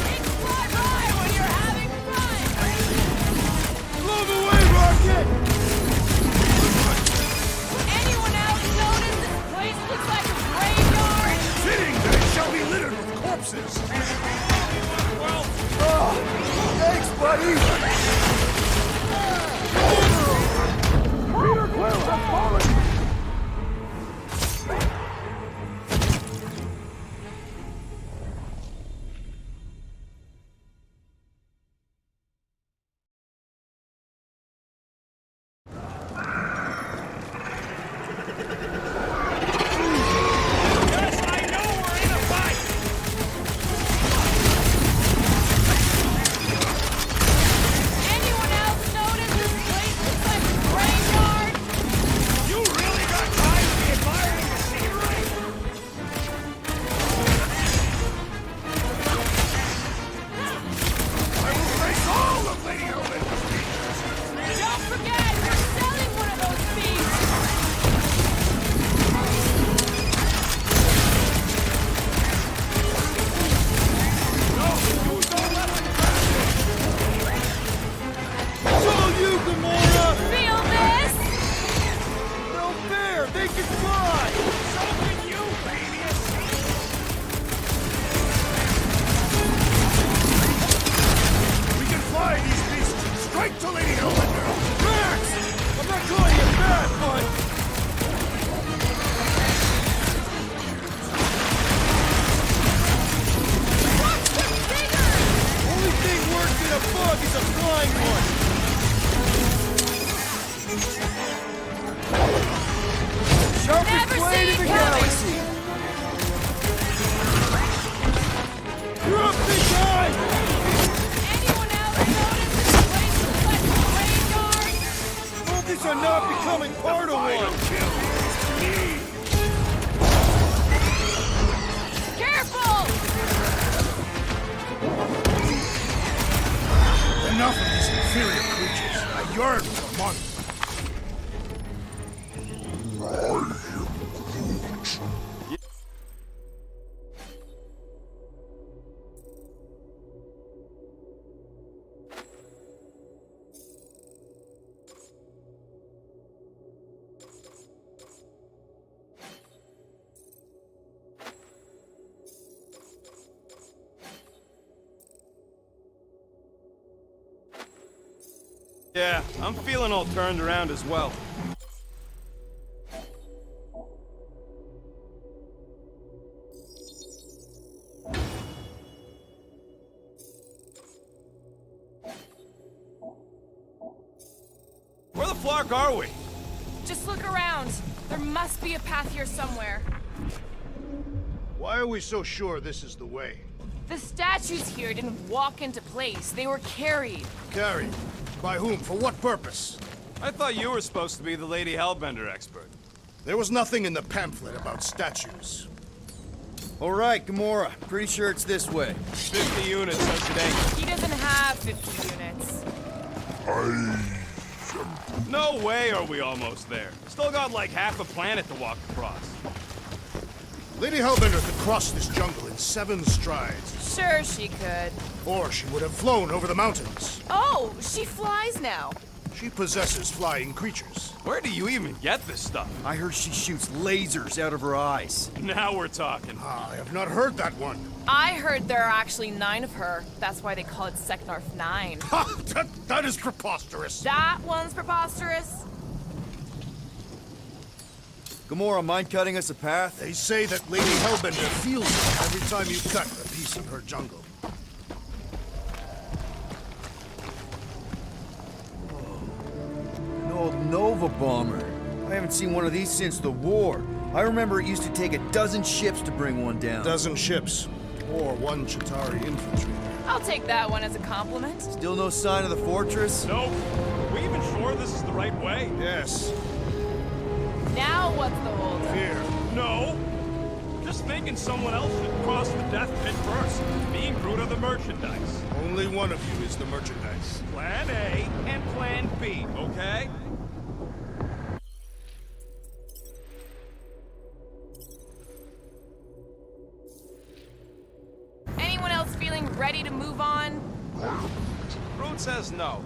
[SPEAKER 7] Things fly by when you're having fun.
[SPEAKER 4] Move away, Rocket!
[SPEAKER 7] Anyone else notice this place looks like a graveyard?
[SPEAKER 8] Fitting that it shall be littered with corpses.
[SPEAKER 4] Oh, thanks, buddy!
[SPEAKER 8] Peter Quill has fallen!
[SPEAKER 13] Yes, I know we're in a fight!
[SPEAKER 7] Anyone else notice this place looks like a graveyard?
[SPEAKER 13] You really got time to be admiring the scenery?
[SPEAKER 8] I will face all of Lady Helmet's features.
[SPEAKER 7] Don't forget, we're selling one of those beasts.
[SPEAKER 4] So you, Gamora!
[SPEAKER 7] Feel this?
[SPEAKER 4] No fair! They can fly!
[SPEAKER 13] So can you, baby!
[SPEAKER 8] We can fly these beasts straight to Lady Helmet.
[SPEAKER 4] Drax! I'm not calling you bad, but... Only thing worse than a bug is a flying one! Sharpest
[SPEAKER 7] Never
[SPEAKER 4] blade
[SPEAKER 7] see
[SPEAKER 4] in
[SPEAKER 7] it
[SPEAKER 4] the
[SPEAKER 7] coming.
[SPEAKER 4] galaxy! You're up, big guy!
[SPEAKER 7] Anyone else notice this place looks like a graveyard?
[SPEAKER 4] Focus on not becoming part of one!
[SPEAKER 7] Careful!
[SPEAKER 8] Enough of these inferior creatures. I yearn for monsters.
[SPEAKER 13] Yeah, I'm feeling all turned around as well. Where the flark are we?
[SPEAKER 14] Just look around. There must be a path here somewhere.
[SPEAKER 8] Why are we so sure this is the way?
[SPEAKER 14] The statues here didn't walk into place. They were carried.
[SPEAKER 8] Carried? By whom? For what purpose?
[SPEAKER 13] I thought you were supposed to be the Lady Hellbender expert.
[SPEAKER 8] There was nothing in the pamphlet about statues.
[SPEAKER 4] All right, Gamora. Pretty sure it's this way.
[SPEAKER 13] 50 units, don't you think?
[SPEAKER 14] He doesn't have 50 units.
[SPEAKER 13] No way are we almost there. Still got like half a planet to walk across.
[SPEAKER 8] Lady Hellbender could cross this jungle in 7 strides.
[SPEAKER 14] Sure she could.
[SPEAKER 8] Or she would have flown over the mountains.
[SPEAKER 14] Oh, she flies now.
[SPEAKER 8] She possesses flying creatures.
[SPEAKER 13] Where do you even get this stuff?
[SPEAKER 4] I heard she shoots lasers out of her eyes.
[SPEAKER 13] Now we're talking.
[SPEAKER 8] I have not heard that one.
[SPEAKER 14] I heard there are actually 9 of her. That's why they call it Secnarf 9.
[SPEAKER 8] Ha! That is preposterous.
[SPEAKER 14] That one's preposterous.
[SPEAKER 4] Gamora, mind cutting us a path?
[SPEAKER 8] They say that Lady Hellbender feels it every time you cut a piece of her jungle.
[SPEAKER 4] An old Nova bomber. I haven't seen one of these since the war. I remember it used to take 12 ships to bring one down.
[SPEAKER 8] 12 ships. Or 1 Chitauri infantry.
[SPEAKER 14] I'll take that one as a compliment.
[SPEAKER 4] Still no sign of the fortress?
[SPEAKER 13] Nope. Are we even sure this is the right way?
[SPEAKER 8] Yes.
[SPEAKER 14] Now what's the holdup?
[SPEAKER 8] Fear.
[SPEAKER 13] No. Just thinking someone else should cross the death pit first. Me and Groot are the merchandise.
[SPEAKER 8] Only one of you is the merchandise.
[SPEAKER 13] Plan A and Plan B, okay?
[SPEAKER 14] Anyone else feeling ready to move on?
[SPEAKER 13] Groot says no.